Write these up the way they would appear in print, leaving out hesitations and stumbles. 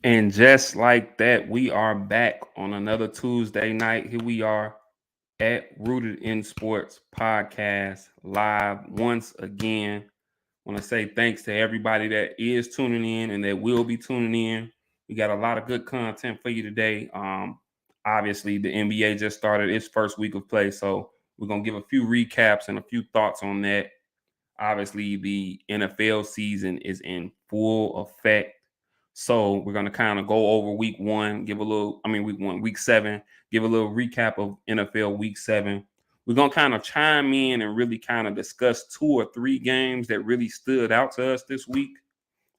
And just like that, we are back on another Tuesday night. Here we are at Rooted in Sports podcast live once again. I want to say thanks to everybody that is tuning in and that will be tuning in. We got a lot of good content for you today. Obviously, the NBA just started its first week of play, so we're gonna give a few recaps and a few thoughts on that. Obviously, the NFL season is in full effect. So we're going to kind of go over week one, week 7, give a little recap of NFL week 7. We're going to kind of chime in and really kind of discuss 2 or 3 games that really stood out to us this week.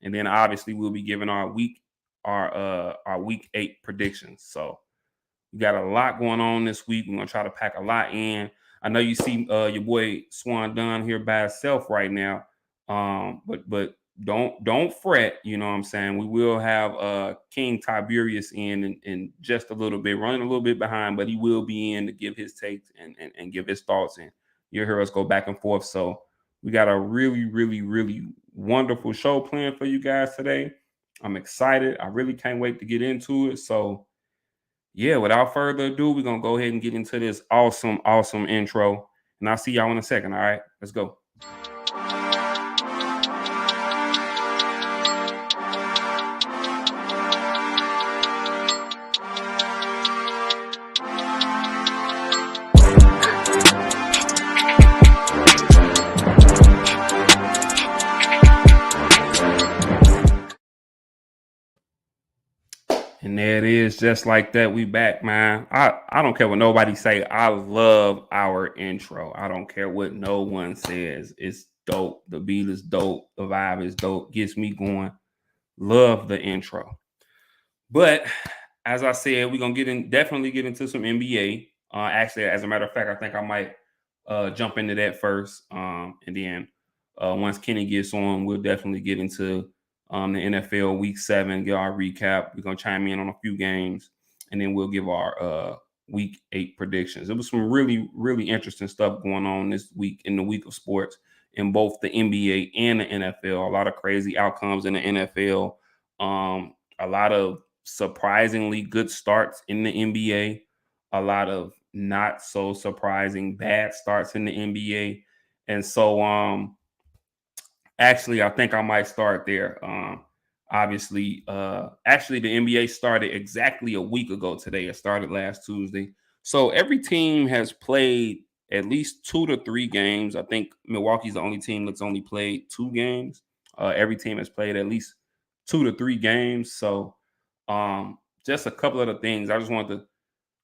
And then obviously we'll be giving our week 8 predictions. So we got a lot going on this week. We're gonna try to pack a lot in. I know you see your boy Swan Dunn here by himself right now. But don't fret. You know what I'm saying? We will have King Tiberius in just a little bit, running a little bit behind, but he will be in to give his takes and give his thoughts. And you'll hear us go back and forth. So we got a really, really, really wonderful show planned for you guys today. I'm excited. I really can't wait to get into it. So yeah, without further ado, we're gonna go ahead and get into this awesome intro. And I'll see y'all in a second. All right, let's go. And there it is, just like that. We back, man. I don't care what nobody say. I love our intro. I don't care what no one says. It's dope. The beat is dope. The vibe is dope. Gets me going. Love the intro. But as I said, we're gonna definitely get into some NBA. Actually, as a matter of fact, I think I might jump into that first. And then once Kenny gets on, we'll definitely get into the NFL Week 7, get our recap. We're gonna chime in on a few games, and then we'll give our Week 8 predictions. There was some really, really interesting stuff going on this week in the week of sports in both the NBA and the NFL. A lot of crazy outcomes in the NFL. A lot of surprisingly good starts in the NBA. A lot of not so surprising bad starts in the NBA. And so actually I think I might start there. Actually the NBA started exactly a week ago today. It started last Tuesday. So every team has played at least 2 to 3 games. I think Milwaukee's the only team that's only played 2 games. Every team has played at least 2 to 3 games. So just a couple of the things I just wanted to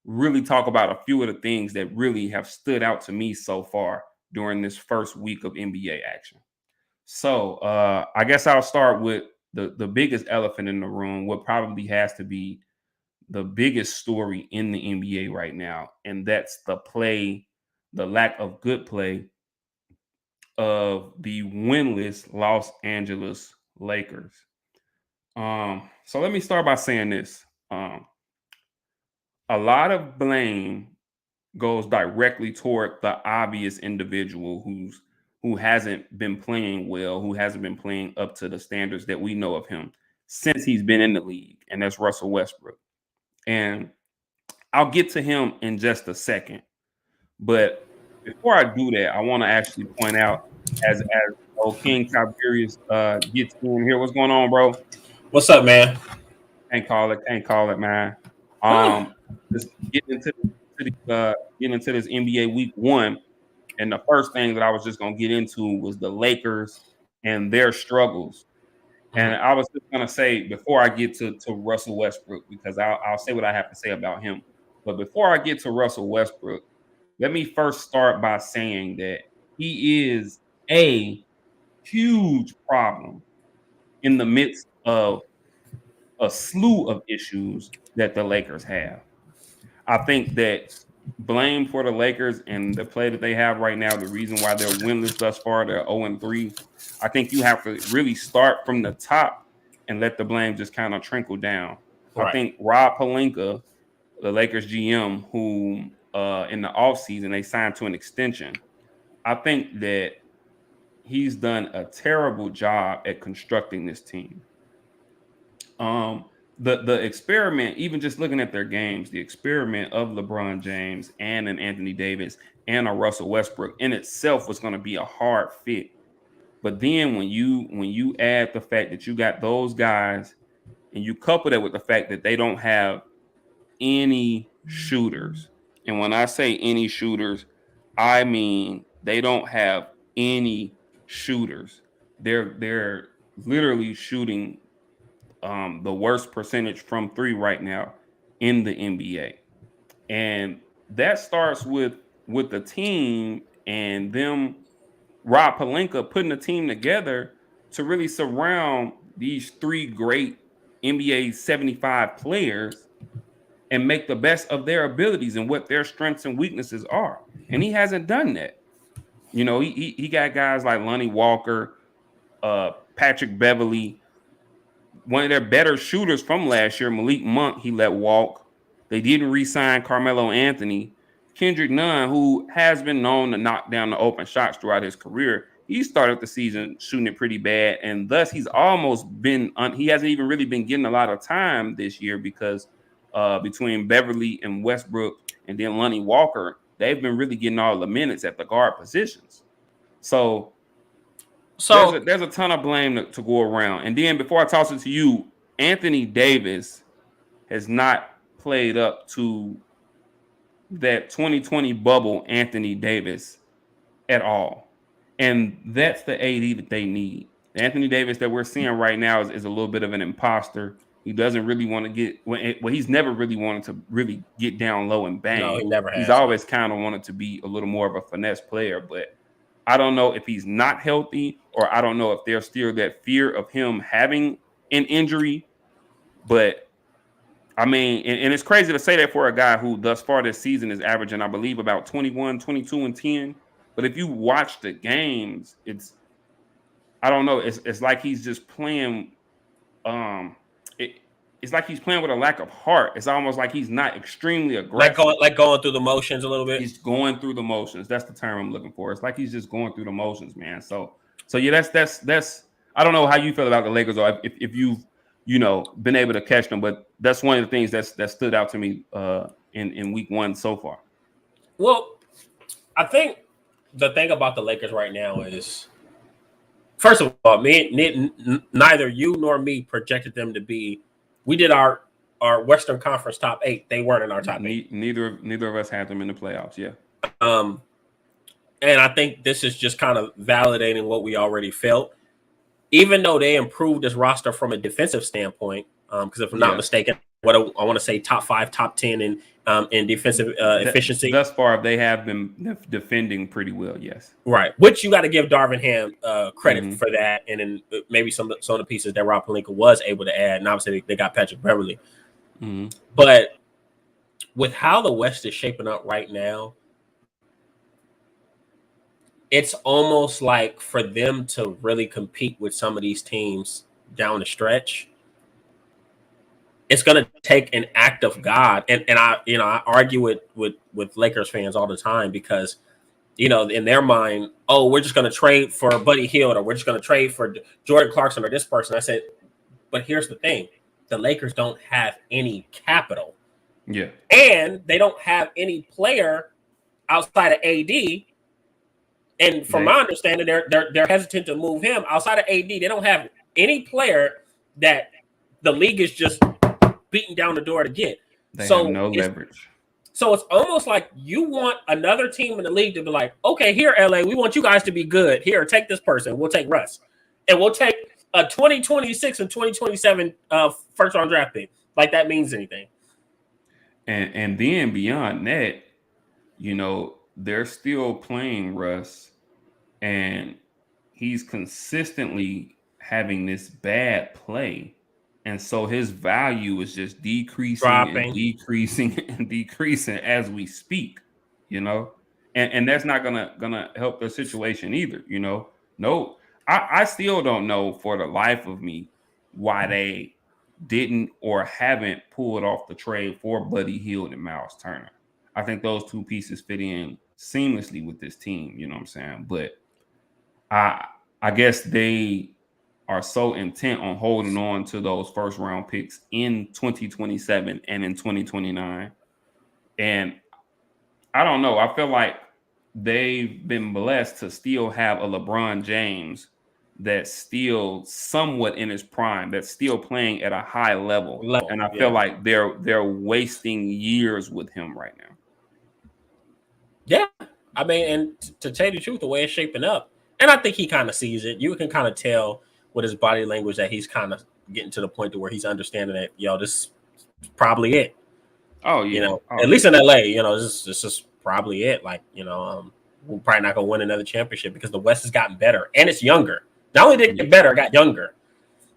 really talk about a few of the things that really have stood out to me so far during this first week of NBA action. So I guess I'll start with the biggest elephant in the room, what probably has to be the biggest story in the NBA right now, and that's the lack of good play of the winless Los Angeles Lakers. So let me start by saying this. A lot of blame goes directly toward the obvious individual who hasn't been playing well, who hasn't been playing up to the standards that we know of him since he's been in the league, and that's Russell Westbrook. And I'll get to him in just a second. But before I do that, I want to actually point out as old King Tiberius gets in here. What's going on, bro? What's up, man? Can't call it, man. Huh. Just getting into this NBA week 1. And the first thing that I was just gonna get into was the Lakers and their struggles. And Mhm. I was just gonna say before I get to Russell Westbrook, because I'll say what I have to say about him. But before I get to Russell Westbrook, let me first start by saying that he is a huge problem in the midst of a slew of issues that the Lakers have. I think that blame for the Lakers and the play that they have right now, the reason why they're winless thus far, they're 0-3. I think you have to really start from the top and let the blame just kind of trickle down. I Right. think Rob Pelinka, the Lakers GM, who in the offseason they signed to an extension, I think that he's done a terrible job at constructing this team. Um, the experiment, even just looking at their games, the experiment of LeBron James and an Anthony Davis and a Russell Westbrook in itself was going to be a hard fit. But then when you add the fact that you got those guys and you couple that with the fact that they don't have any shooters, and when I say any shooters, I mean they don't have any shooters. They're literally shooting the worst percentage from three right now in the NBA, and that starts with the team and them. Rob Pelinka putting a team together to really surround these three great NBA 75 players and make the best of their abilities and what their strengths and weaknesses are. And he hasn't done that. You know, he got guys like Lonnie Walker, Patrick Beverly, one of their better shooters from last year, Malik Monk, he let walk. They didn't re-sign Carmelo Anthony. Kendrick Nunn, who has been known to knock down the open shots throughout his career, he started the season shooting it pretty bad, and thus he's almost been he hasn't even really been getting a lot of time this year because between Beverly and Westbrook and then Lonnie Walker, they've been really getting all the minutes at the guard positions. So there's a ton of blame to go around. And then before I toss it to you, Anthony Davis has not played up to that 2020 bubble Anthony Davis at all. And that's the AD that they need. The Anthony Davis that we're seeing right now is a little bit of an imposter. He doesn't really want to get well. He's never really wanted to really get down low and bang. No, he never has. He's always kind of wanted to be a little more of a finesse player, but I don't know if he's not healthy or I don't know if there's still that fear of him having an injury. But I mean, and it's crazy to say that for a guy who thus far this season is averaging, I believe, about 21, 22, and 10. But if you watch the games, I don't know. It's like he's just playing. Um, it's like he's playing with a lack of heart. It's almost like he's not extremely aggressive. Like going through the motions a little bit. He's going through the motions. That's the term I'm looking for. It's like he's just going through the motions, man. So yeah, that's. I don't know how you feel about the Lakers, or if you've been able to catch them, but that's one of the things that stood out to me in week one so far. Well, I think the thing about the Lakers right now is, first of all, neither you nor me projected them to be. We did our Western Conference top 8. They weren't in our top 8. Neither of us had them in the playoffs. Yeah. And I think this is just kind of validating what we already felt. Even though they improved this roster from a defensive standpoint, because if I'm not mistaken, what I want to say top 5, top 10 in defensive efficiency. Thus far, they have been defending pretty well. Yes, right. Which you got to give Darvin Ham credit for that, and then maybe some of the pieces that Rob Pelinka was able to add. And obviously, they got Patrick Beverly. Mm-hmm. But with how the West is shaping up right now, it's almost like for them to really compete with some of these teams down the stretch, it's going to take an act of God. And I argue with Lakers fans all the time because, in their mind, we're just going to trade for Buddy Hield, or we're just going to trade for Jordan Clarkson or this person. I said, but here's the thing. The Lakers don't have any capital. Yeah. And they don't have any player outside of AD. And from my understanding, they're hesitant to move him outside of AD. They don't have any player that the league is just beating down the door to get. They have no leverage. So it's almost like you want another team in the league to be like, okay, here, LA, we want you guys to be good. Here, take this person. We'll take Russ. And we'll take a 2026 and 2027 first-round draft pick. Like that means anything. And then beyond that, they're still playing Russ, and he's consistently having this bad play. And so his value is just decreasing and decreasing as we speak, and that's not gonna help the situation either, No, I still don't know for the life of me why they didn't or haven't pulled off the trade for Buddy Hield and Miles Turner. I think those two pieces fit in seamlessly with this team, you know what I'm saying? But I guess they are so intent on holding on to those first round picks in 2027 and in 2029. And I don't know. I feel like they've been blessed to still have a LeBron James that's still somewhat in his prime, that's still playing at a high level. And I feel like they're wasting years with him right now. Yeah. I mean, and to tell you the truth, the way it's shaping up, and I think he kind of sees it. You can kind of tell with his body language that he's kind of getting to the point to where he's understanding that, this is probably it. Oh yeah. At least in LA, this is probably it. Like, we're probably not gonna win another championship because the West has gotten better and it's younger. Not only did it get better, it got younger.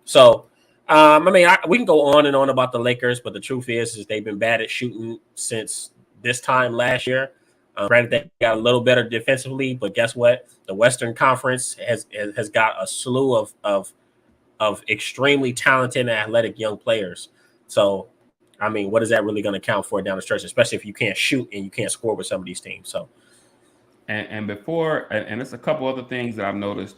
So, I mean, we can go on and on about the Lakers, but the truth is they've been bad at shooting since this time last year. Granted, they got a little better defensively, but guess what? The Western Conference has got a slew of extremely talented and athletic young players. So, I mean, what is that really going to count for down the stretch, especially if you can't shoot and you can't score with some of these teams? So, and it's a couple other things that I've noticed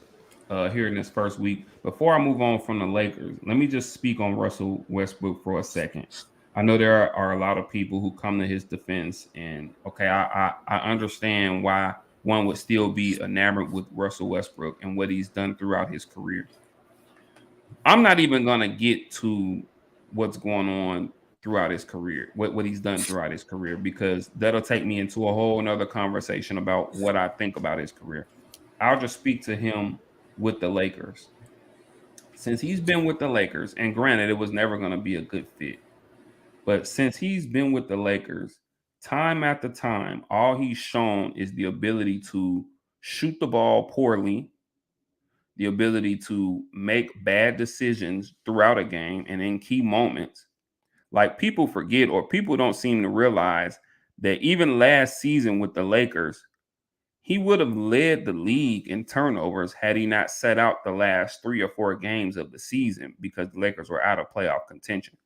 here in this first week. Before I move on from the Lakers, let me just speak on Russell Westbrook for a second. I know there are a lot of people who come to his defense, and okay, I understand why one would still be enamored with Russell Westbrook and what he's done throughout his career. I'm not even gonna get to what's going on throughout his career, what he's done throughout his career, because that'll take me into a whole nother conversation about what I think about his career. I'll just speak to him with the Lakers. Since he's been with the Lakers, and granted, it was never going to be a good fit, but since he's been with the Lakers, time after time, all he's shown is the ability to shoot the ball poorly, the ability to make bad decisions throughout a game and in key moments. Like, people forget, or people don't seem to realize that even last season with the Lakers, he would have led the league in turnovers had he not set out the last 3 or 4 games of the season because the Lakers were out of playoff contention.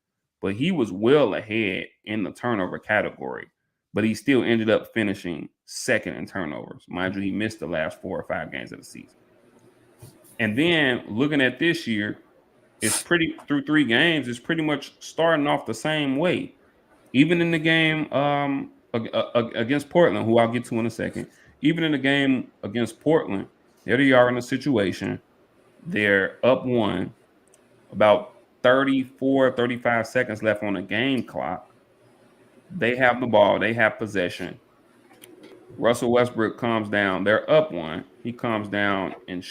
But he was well ahead in the turnover category, but he still ended up finishing second in turnovers. Mind you, he missed the last 4 or 5 games of the season. And then looking at this year, through 3 games, it's pretty much starting off the same way. Even in the game against Portland, who I'll get to in a second, even in the game against Portland, there they are in a situation. They're up 1, about 34, 35 seconds left on the game clock. They have the ball. They have possession. Russell Westbrook comes down. They're up 1. He comes down and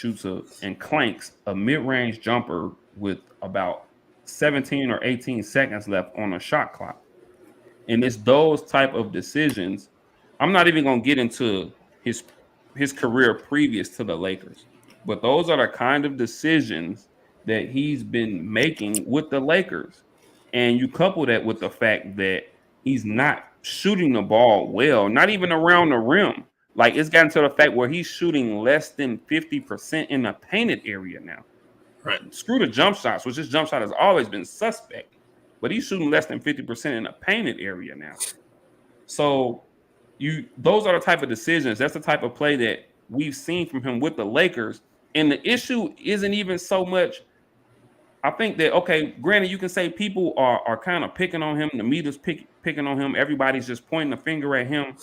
and clanks a mid-range jumper with about 17 or 18 seconds left on the shot clock. And it's those type of decisions. I'm not even going to get into his career previous to the Lakers, but those are the kind of decisions that he's been making with the Lakers. And you couple that with the fact that he's not shooting the ball well, not even around the rim. Like, it's gotten to the fact where he's shooting less than 50% in the painted area now. Right. Screw the jump shots, which his jump shot has always been suspect, but he's shooting less than 50% in the painted area now. So those are the type of decisions. That's the type of play that we've seen from him with the Lakers. And the issue isn't even so much. I think that, okay, granted, you can say people are kind of picking on him. The media's picking on him. Everybody's just pointing the finger at him.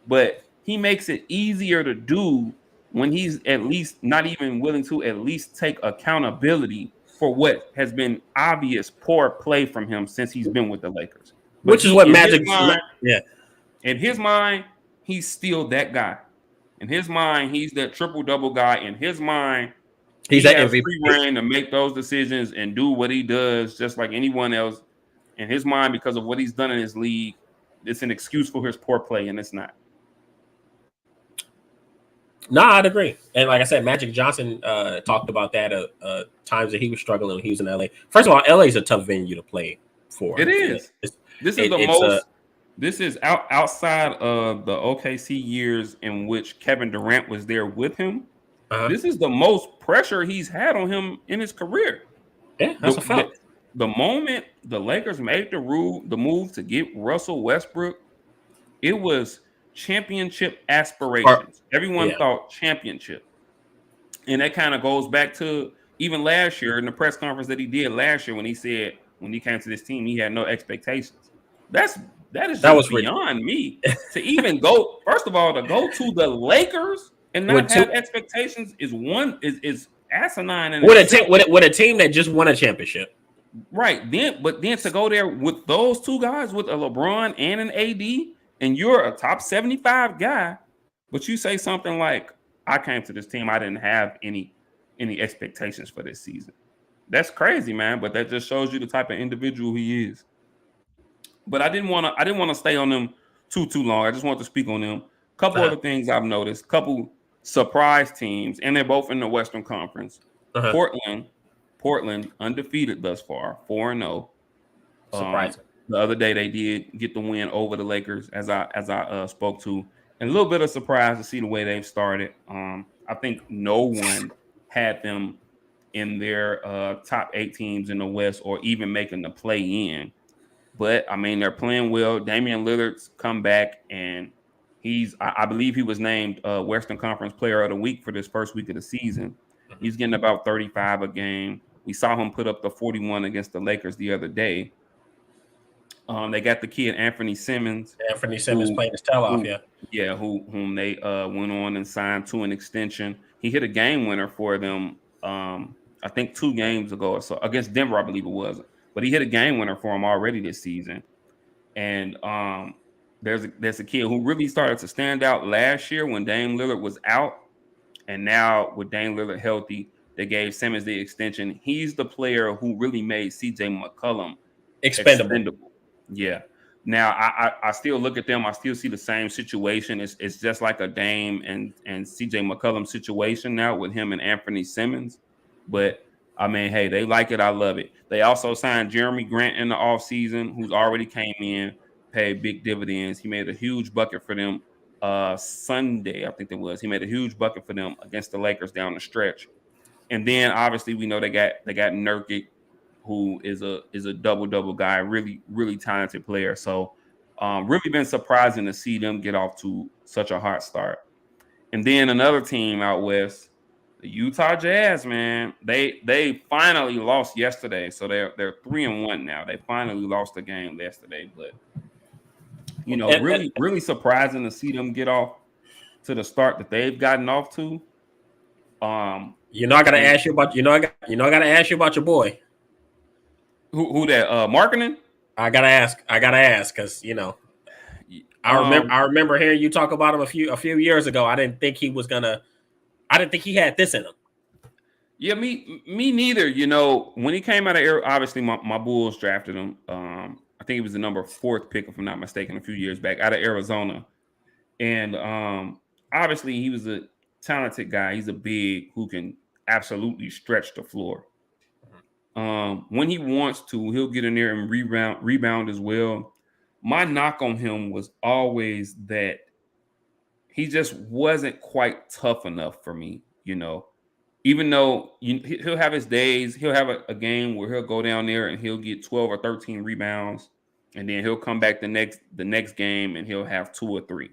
But he makes it easier to do when he's at least not even willing to at least take accountability for what has been obvious poor play from him since he's been with the Lakers. But which is what Magic, in his mind, he's still that guy. In his mind, he's that triple-double guy. In his mind, he has free reign to make those decisions and do what he does just like anyone else. In his mind, because of what he's done in his league, it's an excuse for his poor play, and it's not. No, I'd agree. And like I said, Magic Johnson talked about that times that he was struggling when he was in LA. First of all, LA is a tough venue to play for. It is. This is outside of the OKC years in which Kevin Durant was there with him. This is the most pressure he's had on him in his career. Yeah, that's a fact. The moment the Lakers made the move to get Russell Westbrook, it was championship aspirations. Everyone thought championship. And that kind of goes back to even last year in the press conference that he did last year when he said when he came to this team he had no expectations. That is That just was beyond me to even go. First of all, to go to the Lakers and not with have two expectations is asinine in with a itself. team with a team that just won a championship. Right. Then to go there with those two guys, with a LeBron and an AD, and you're a top 75 guy, but you say something like, I came to this team, I didn't have any expectations for this season. That's crazy, man. But that just shows you the type of individual he is. But I didn't want to stay on them too long. I just want to speak on them. Couple Uh-huh. other things I've noticed, couple surprise teams, and they're both in the Western Conference. Uh-huh. Portland, Portland undefeated thus far, 4-0. Surprising. The other day they did get the win over the Lakers, as I spoke to, and a little bit of surprise to see the way they've started. I think no one had them in their top 8 teams in the West or even making the play in. But I mean, they're playing well. Damian Lillard's come back, and I believe he was named Western Conference Player of the Week for this first week of the season. Mhm. He's getting about 35 a game. We saw him put up the 41 against the Lakers the other day. They got the kid Anthony Simmons, Anthony Simmons who playing his tail off. who Yeah. yeah, whom they went on and signed to an extension. He hit a game winner for them. I think 2 games ago or so against Denver, I believe it was. But he hit a game winner for him already this season. And there's a kid who really started to stand out last year when Dame Lillard was out, and now with Dame Lillard healthy, they gave Simmons the extension. He's the player who really made CJ McCollum Expendable. expendable. Yeah. Now I still look at them. I still see the same situation. It's just like a Dame and CJ McCollum situation now with him and Anthony Simmons. But I mean, hey, they like it. I love it. They also signed Jeremy Grant in the offseason, who's already came in, paid big dividends. He made a huge bucket for them Sunday, I think it was. He made a huge bucket for them against the Lakers down the stretch. And then obviously we know they got Nurkic, who is a double guy, really talented player. So really been surprising to see them get off to such a hot start. And then another team out west, the Utah Jazz, man, they finally lost yesterday, so they're 3-1 now. They finally lost the game yesterday, but really surprising to see them get off to the start that they've gotten off to. You know, I gotta And ask you about. I gotta ask you about your boy. who that marketing? I gotta ask. Because Um, I remember hearing you talk about him a few years ago. I didn't think he had this in him. Yeah, me neither. When he came out of Air, obviously my Bulls drafted him. I think he was the number 4th pick, if I'm not mistaken, a few years back out of Arizona. And obviously he was a talented guy. He's a big who can absolutely stretch the floor. When he wants to, he'll get in there and rebound as well. My knock on him was always that he just wasn't quite tough enough for me, even though he'll have his days, he'll have a game where he'll go down there and he'll get 12 or 13 rebounds, and then he'll come back the next game and he'll have 2 or 3,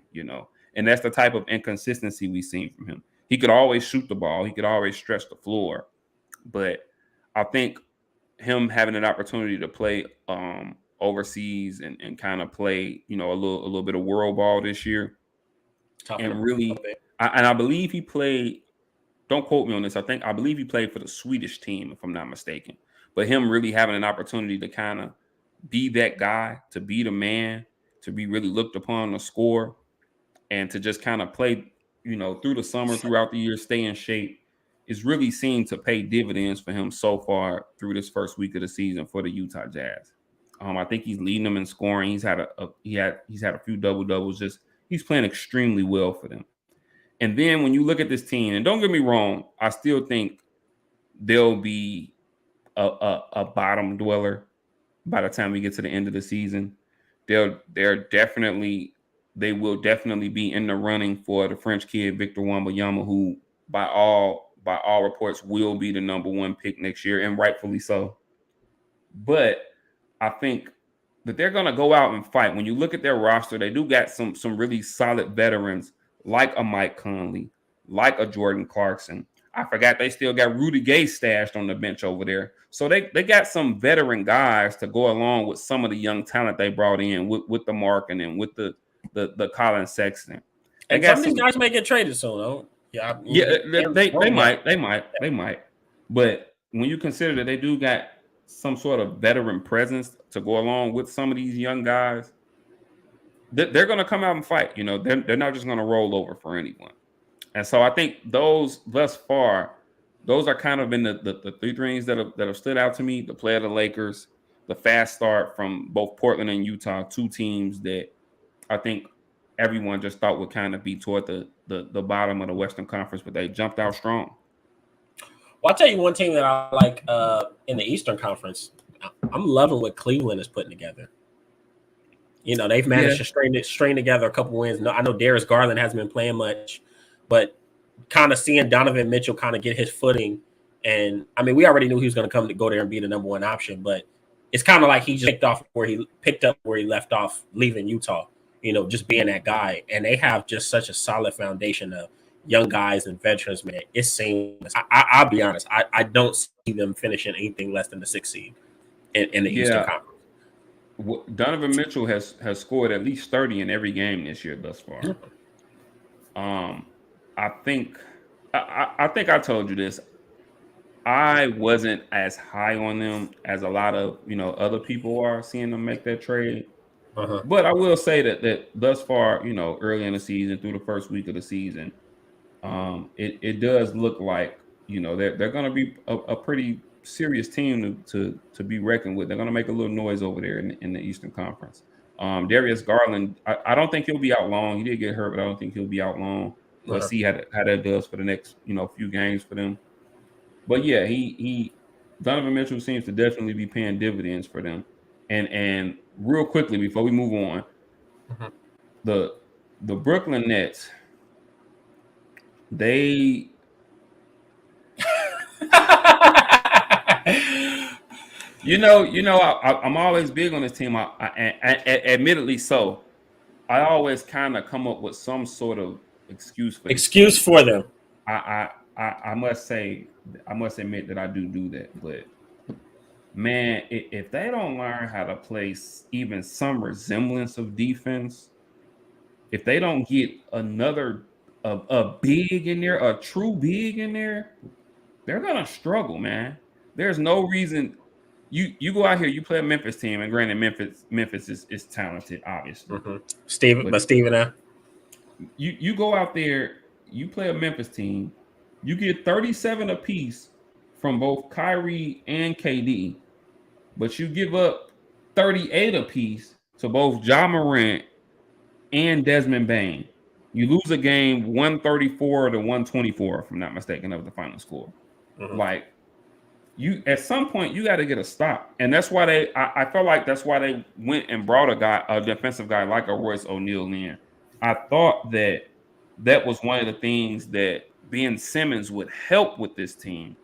and that's the type of inconsistency we've seen from him. He could always shoot the ball, he could always stretch the floor, but I think him having an opportunity to play overseas and kind of play, a little bit of world ball this year, Toughen him and up a really, bit. I believe he played. Don't quote me on this. I believe he played for the Swedish team, if I'm not mistaken. But him really having an opportunity to kind of be that guy, to be the man, to be really looked upon to score, and to just kind of play, through the summer, throughout the year, stay in shape, is really seen to pay dividends for him so far through this first week of the season for the Utah Jazz. I think he's leading them in scoring. He's had a few double doubles. Just he's playing extremely well for them. And then when you look at this team, and don't get me wrong, I still think they'll be a bottom dweller by the time we get to the end of the season. They will definitely be in the running for the French kid Victor Wembanyama, who by all reports will be the number 1 pick next year, and rightfully so. But I think that they're gonna go out and fight. When you look at their roster, they do got some really solid veterans like a Mike Conley, like a Jordan Clarkson. I forgot they still got Rudy Gay stashed on the bench over there. So they got some veteran guys to go along with some of the young talent they brought in with the Markin and with the Colin Sexton. They And got some of these guys may get traded soon, though. Yeah, they might. But when you consider that they do got some sort of veteran presence to go along with some of these young guys, they're going to come out and fight. You know, they're not just going to roll over for anyone. And so I think those thus far, those are kind of been the three things that have stood out to me: the play of the Lakers, the fast start from both Portland and Utah, two teams that I think everyone just thought would kind of be toward the bottom of the Western Conference, but they jumped out strong. Well, I'll tell you one team that I like in the Eastern Conference. I'm loving what Cleveland is putting together. You know, they've managed to string together a couple wins. No, I know Darius Garland hasn't been playing much, but kind of seeing Donovan Mitchell kind of get his footing. And I mean, we already knew he was going to go there and be the number one option, but it's kind of like he just picked up where he left off leaving Utah, you know, just being that guy. And they have just such a solid foundation of young guys and veterans, man. It seems, I'll be honest, I don't see them finishing anything less than the 6th seed in the Eastern Conference. Donovan Mitchell has scored at least 30 in every game this year thus far. I think I told you this. I wasn't as high on them as a lot of other people are seeing them make that trade. But I will say that thus far, early in the season, through the first week of the season, it does look like they're going to be a pretty serious team to be reckoned with. They're going to make a little noise over there in the Eastern Conference. Darius Garland, I don't think he'll be out long. He did get hurt, but I don't think he'll be out long. We'll see how that does for the next few games for them. But yeah, he Donovan Mitchell seems to definitely be paying dividends for them. And real quickly before we move on, the Brooklyn Nets, they I'm always big on this team. Admittedly so. I always kind of come up with some sort of excuse for them. I must admit that I do that, but man, if they don't learn how to play even some resemblance of defense, if they don't get another a big in there, a true big in there, they're gonna struggle, man. There's no reason you go out here, you play a Memphis team, and granted, Memphis is talented, obviously. Steven, you go out there, you play a Memphis team, you get 37 apiece from both Kyrie and KD, but you give up 38 apiece to both Ja Morant and Desmond Bane. You lose a game 134 to 124, if I'm not mistaken, of the final score. Like, you at some point you got to get a stop, and that's why I felt like that's why they went and brought a defensive guy like a Royce O'Neal in. I thought that was one of the things that Ben Simmons would help with this team,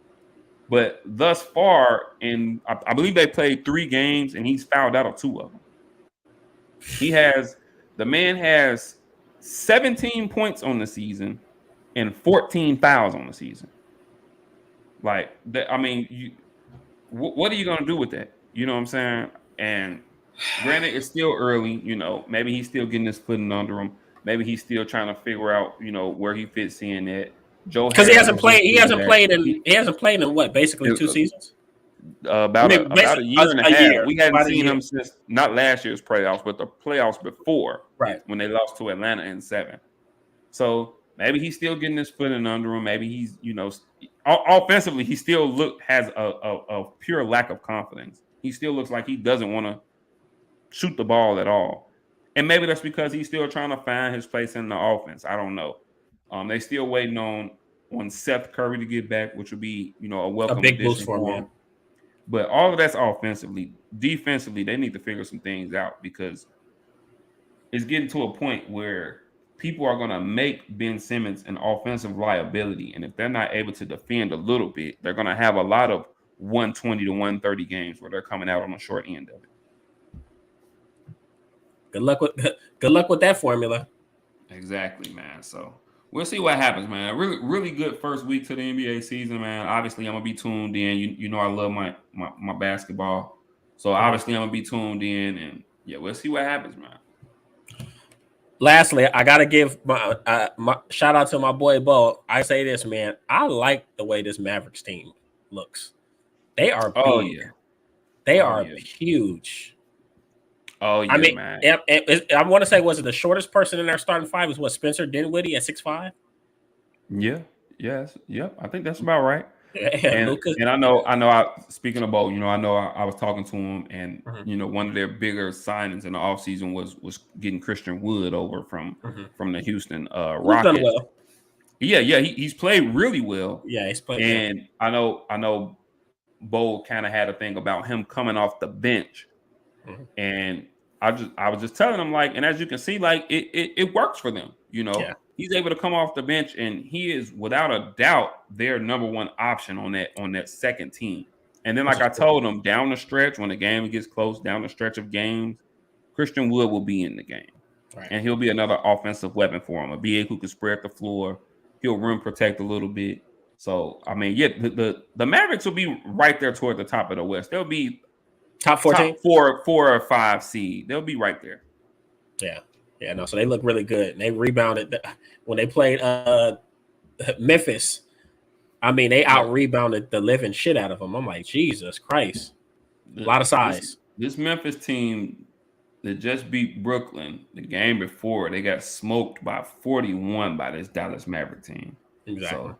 but thus far, and I believe they played 3 games, and he's fouled out of 2 of them. The man has 17 points on the season and 14 fouls on the season. Like, I mean, what are you going to do with that? You know what I'm saying? And granted, it's still early. Maybe he's still getting his footing under him. Maybe he's still trying to figure out, where he fits in at. Because he hasn't played in what, basically 2 seasons? About a year and a half. We hadn't seen him since not last year's playoffs, but the playoffs before, right, when they lost to Atlanta in 7. So maybe he's still getting his footing under him. Maybe he's, offensively, he still has a pure lack of confidence. He still looks like he doesn't want to shoot the ball at all. And maybe that's because he's still trying to find his place in the offense. I don't know. They still waiting on Seth Curry to get back, which would be, a welcome big boost for him. But all of that's offensively. Defensively, they need to figure some things out, because it's getting to a point where people are going to make Ben Simmons an offensive liability. And if they're not able to defend a little bit, they're going to have a lot of 120 to 130 games where they're coming out on the short end of it. Good luck with that formula. Exactly, man. So We'll see what happens, man. Really, really good first week to the NBA season, man. Obviously, I'm gonna be tuned in. You know, I love my basketball, so Mhm. obviously I'm gonna be tuned in, and yeah, we'll see what happens, man. Lastly, I gotta give my shout out to my boy Bo. I say this, man. I like the way this Mavericks team looks. They are Oh big. yeah, They oh are yeah, huge. oh I yeah, mean, man. I want to say, was it the shortest person in their starting five? Was what, Spencer Dinwiddie at 6'5"? Yeah, yes, yep. I think that's about right. Yeah, And Lucas. and I know. Speaking of both, I know I was talking to him, and Mhm, one of their bigger signings in the offseason was getting Christian Wood over mhm. from the Houston Who's done Rockets. well? Yeah, yeah, he's played really well, Yeah, he's played. Yeah, and I know Bo kind of had a thing about him coming off the bench, mhm. and I was just telling him, like, and as you can see, like it works for them. Yeah. He's able to come off the bench, and he is without a doubt their number one option on that second team. And then, Which like is I cool. told him, down the stretch when the game gets close, down the stretch of games, Christian Wood will be in the game, Right. and he'll be another offensive weapon for him. A BA who can spread the floor. He'll rim protect a little bit. So I mean, yeah, the Mavericks will be right there toward the top of the West. They'll be Top top 14. 4 or 5 seed. They'll be right there. Yeah. Yeah. No. So they look really good. And they rebounded when they played Memphis. I mean, they Yeah. out rebounded the living shit out of them. I'm like, Jesus Christ, a lot of This size. this Memphis team that just beat Brooklyn the game before, they got smoked by 41 by this Dallas Maverick team. Exactly.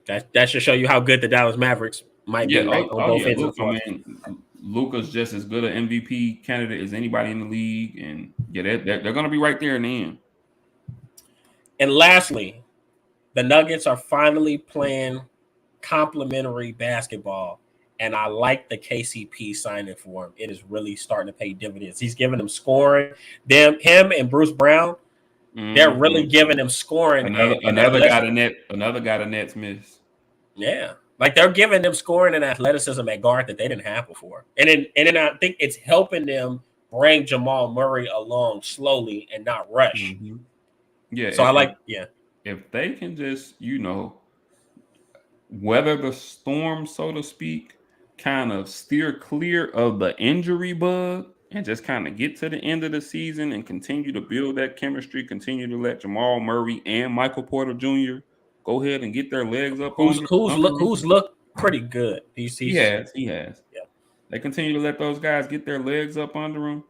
So That should show you how good the Dallas Mavericks might yeah, be on oh both yeah. ends of Look, the I floor. mean, Luka's just as good an MVP candidate as anybody in the league, and yeah, they're gonna be right there in the end. And lastly, the Nuggets are finally playing complementary basketball. And I like the KCP signing for him. It is really starting to pay dividends. He's giving them scoring. Him and Bruce Brown, they're really Hmm. giving them scoring and athleticism. Another guy the Nets miss. Yeah. Like they're giving them scoring and athleticism at guard that they didn't have before. And then I think it's helping them bring Jamal Murray along slowly and not rush. Hmm. Yeah, So I like, yeah. if they can just weather the storm, so to speak, kind of steer clear of the injury bug and just kind of get to the end of the season and continue to build that chemistry, continue to let Jamal Murray and Michael Porter Jr. go ahead and get their legs up under them. Who's looked pretty good. He has. Yeah. They continue to let those guys get their legs up under them,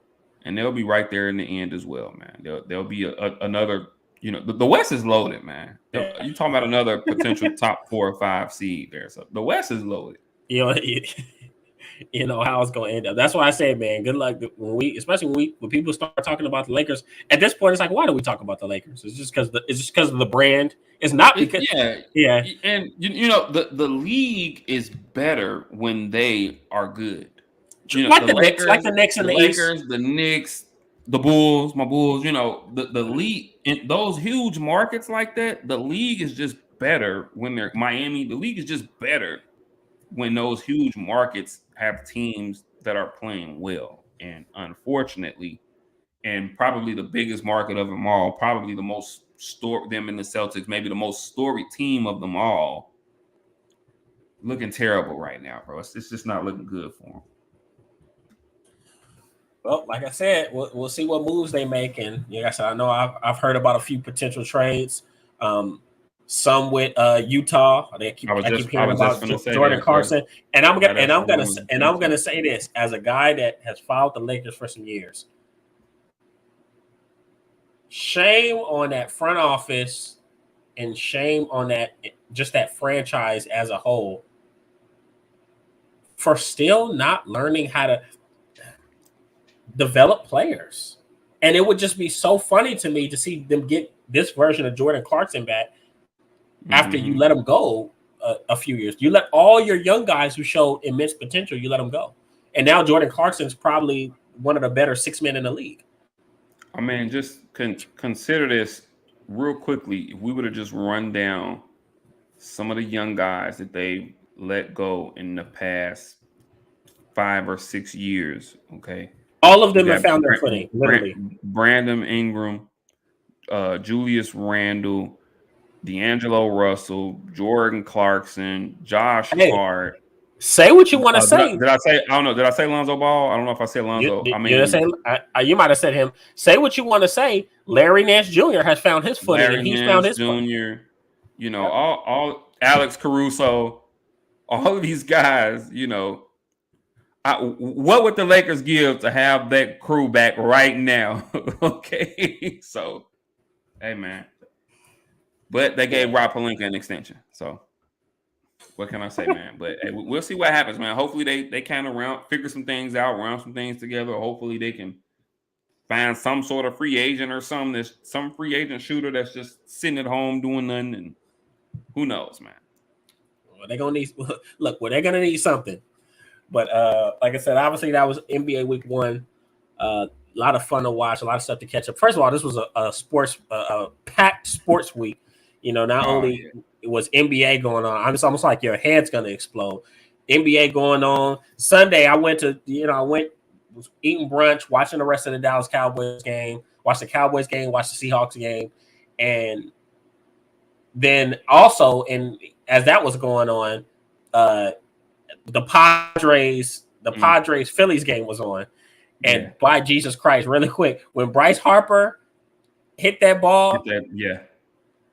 and they'll be right there in the end as well, man. There'll be another. The West is loaded, man. Yeah. You talking about another potential top 4 or 5 seed there? So the West is loaded. You know, you know how it's going to end up. That's why I say, man, good luck especially when people start talking about the Lakers. At this point, it's like, why do we talk about the Lakers? It's just because of the brand. It's not because yeah. And the league is better when they are good. Like the Knicks, and the East. Lakers, the Knicks, the Bulls, my Bulls. The league in those huge markets like that. The league is just better when they're Miami. The league is just better when those huge markets have teams that are playing well. And unfortunately, and probably the biggest market of them all, probably the most them in the Celtics, maybe the most storied team of them all, looking terrible right now, bro. It's just not looking good for them. Well, like I said, we'll see what moves they make, and like I said, I know I've heard about a few potential trades. Some with Utah. I keep hearing about Jordan Clarkson, and I'm gonna say this as a guy that has followed the Lakers for some years. Shame on that front office, and shame on that franchise as a whole for still not learning how to develop players. And it would just be so funny to me to see them get this version of Jordan Clarkson back after you let him go a few years. You let all your young guys who showed immense potential, you let them go. And now Jordan Clarkson's probably one of the better 6 men in the league. I mean, just consider this real quickly. If we would have just run down some of the young guys that they let go in the past 5 or 6 years, okay? All of them have found their footing, literally. Brandon Ingram, Julius Randle, D'Angelo Russell, Jordan Clarkson, Josh Hey, Hart. say what you want to Did I, say. did I say? I don't know. Did I say Lonzo Ball? I don't know if I said Lonzo. I You didn't mean, say you might have said him. Say what you want to say. Larry Nance Jr. has found his footing Larry and he's found Nance his footing. Jr. Yep. All Alex Caruso, all of these guys. What would the Lakers give to have that crew back right now? Okay, so hey man, but they gave Yeah. Rob Pelinka an extension, so what can I say, man? But hey, we'll see what happens, man. Hopefully they kind of figure some things out, round some things together. Hopefully they can find some sort of free agent or some free agent shooter that's just sitting at home doing nothing, and who knows, man. Well, they're gonna need look. Well, they're gonna need something. But like I said, obviously that was NBA Week 1. A lot of fun to watch, a lot of stuff to catch up. First of all, this was a sports a packed sports week. Not Oh only yeah, it was NBA going on, it's almost like your head's gonna explode. NBA going on Sunday. I went was eating brunch, watching the rest of the Dallas Cowboys game, watched the Cowboys game, watched the Seahawks game, and then also, and as that was going on, uh, the Padres Phillies game was on. yeah. And by Jesus Christ, really quick, when Bryce Harper hit that Get ball, that, yeah.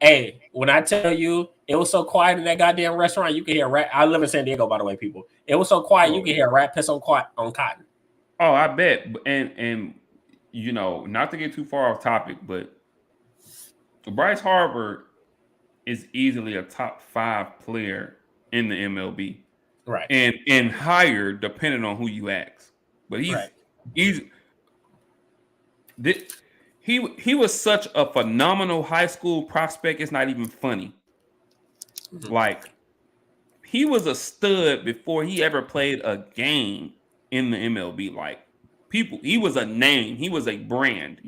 hey, when I tell you it was so quiet in that goddamn restaurant, you could hear rat. I live in San Diego, by the way, people. It was so quiet you Oh could yeah. hear rat piss on cotton. Oh, I bet. And not to get too far off topic, but Bryce Harper is easily a top 5 player in the MLB, Right, and higher depending on who you ask. But right. he's thi- he was such a phenomenal high school prospect. It's not even funny. Mhm. Like he was a stud before he ever played a game in the MLB. Like he was a name. He was a brand.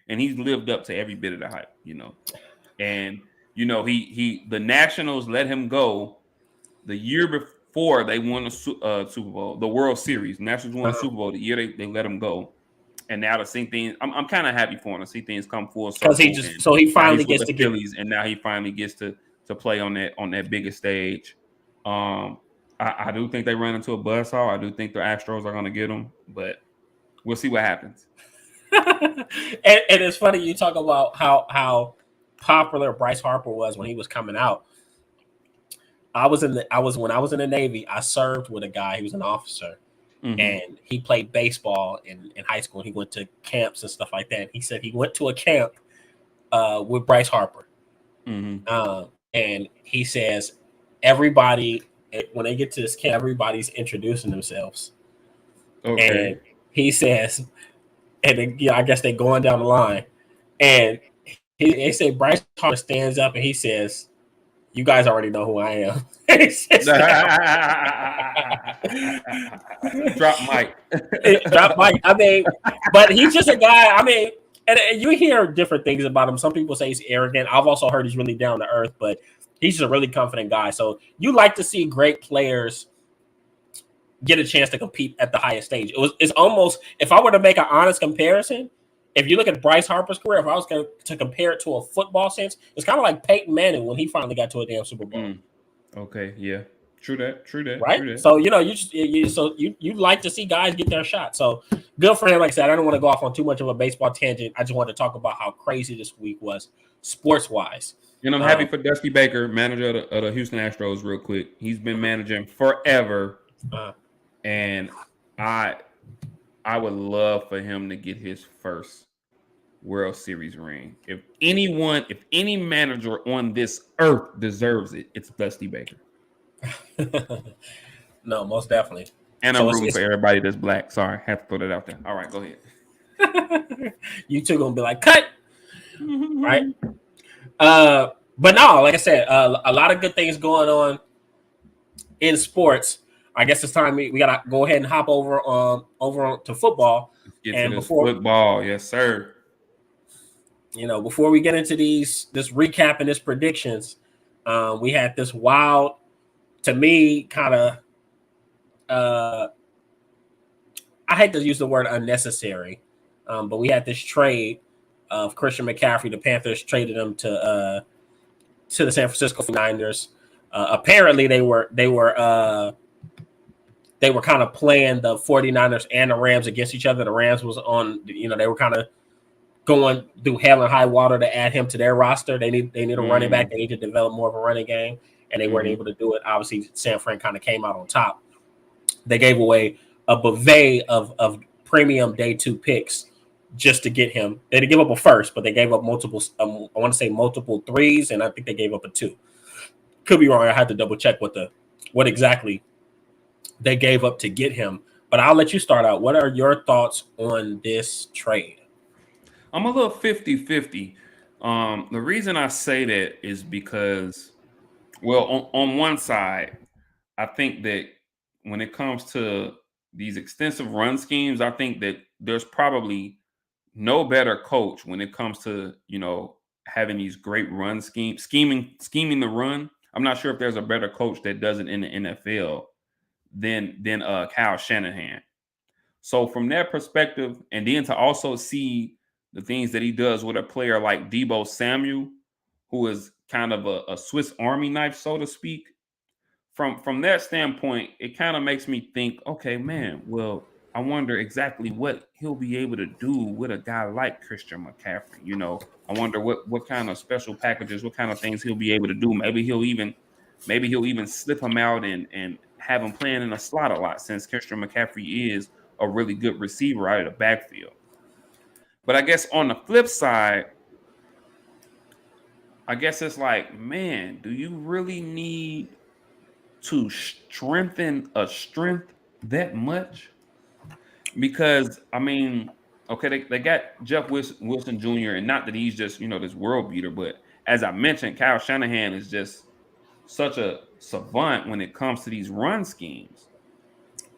And he's lived up to every bit of the hype. And the Nationals let him go the year before they won the Super Bowl, the World Series. Nationals won the Uh-huh. Super Bowl the year they let him go. And now to see things, I'm kind of happy for him to see things come full Because circle. And he now finally he's with gets the to get. Phillies, and now he finally gets to play on that biggest stage. Um, I do think they run into a buzzsaw. I do think the Astros are going to get him, but we'll see what happens. and it's funny you talk about how popular Bryce Harper was when he was coming out. I was when I was in the Navy. I served with a guy. He was an officer, Mm-hmm. and he played baseball in high school. He went to camps and stuff like that. He said he went to a camp with Bryce Harper, Mm-hmm. and he says everybody when they get to this camp, everybody's introducing themselves, and Okay. he says, and then, I guess they're going down the line, and they say Bryce Harper stands up and he says, "You guys already know who I am." And he sits down. Drop mic. Drop Mike. I mean, but he's just a guy. I mean, and you hear different things about him. Some people say he's arrogant. I've also heard he's really down to earth, but he's just a really confident guy. So you like to see great players get a chance to compete at the highest stage. It's almost, if I were to make an honest comparison, if you look at Bryce Harper's career, if I was going to compare it to a football sense, it's kind of like Peyton Manning when he finally got to a damn Super Bowl. Okay, yeah. True that. True that. Right, True that. so you like to see guys get their shot. So good for him. Like I said, I don't want to go off on too much of a baseball tangent. I just want to talk about how crazy this week was, sports wise. And I'm happy for Dusty Baker, manager of the Houston Astros, real quick. He's been managing forever. Uh, And I would love for him to get his first World Series ring. If any manager on this earth deserves it, it's Dusty Baker. no, most definitely. And I'm So rooting for everybody that's black. Sorry, have to throw that out there. All right, go ahead. you two gonna be like cut, right? But no, like I said, a lot of good things going on in sports. I guess it's time we gotta go ahead and hop over to football. Let's get And to this before football. Yes, sir. before we get into this recap and this predictions, we had this wild, to me, kind of I hate to use the word unnecessary, but we had this trade of Christian McCaffrey. The Panthers traded him to to the San Francisco 49ers. Apparently, they were kind of playing the 49ers and the Rams against each other. The Rams was on, they were kind of going through hell and high water to add him to their roster. They need a running back. They need to develop more of a running game, and they weren't able to do it. Obviously, San Fran kind of came out on top. They gave away a bouquet of premium day 2 picks just to get him. They didn't give up a first, but they gave up multiple. I want to say multiple 3s, and I think they gave up a 2. Could be wrong. I had to double check what exactly they gave up to get him. But I'll let you start out. What are your thoughts on this trade? I'm a little 50-50. The reason I say that is because, well, on one side, I think that when it comes to these extensive run schemes, I think that there's probably no better coach when it comes to, having these great run scheming the run. I'm not sure if there's a better coach that does it in the NFL than Kyle Shanahan. So from that perspective, and then to also see the things that he does with a player like Deebo Samuel, who is kind of a Swiss Army knife, so to speak. From that standpoint, it kind of makes me think, okay, man, well, I wonder exactly what he'll be able to do with a guy like Christian McCaffrey. I wonder what kind of special packages, what kind of things he'll be able to do. Maybe he'll even slip him out and have him playing in a slot a lot, since Christian McCaffrey is a really good receiver out of the backfield. But I guess on the flip side, I guess it's like, man, do you really need to strengthen a strength that much? Because, I mean, okay, they got Jeff Wilson Jr., and not that he's just, this world beater, but as I mentioned, Kyle Shanahan is just such a savant when it comes to these run schemes.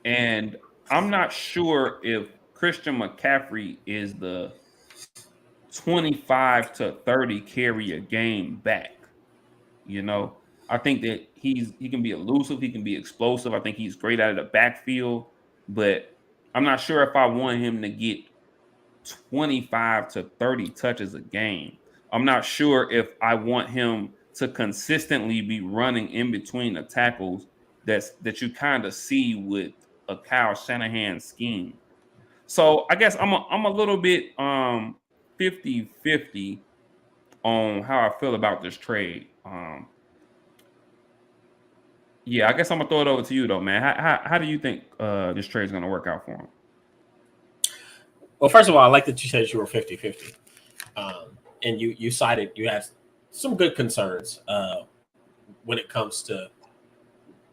And I'm not sure if Christian McCaffrey is the 25 to 30 carry a game back. I think that he can be elusive, he can be explosive. I think he's great out of the backfield, but I'm not sure if I want him to get 25 to 30 touches a game. I'm not sure if I want him to consistently be running in between the tackles that you kind of see with a Kyle Shanahan scheme. So I guess I'm a little bit 50-50 on how I feel about this trade. Yeah, I guess I'm gonna throw it over to you though, man. How do you think this trade is gonna work out for him? Well, first of all, I like that you said you were 50-50. And you cited you had some good concerns when it comes to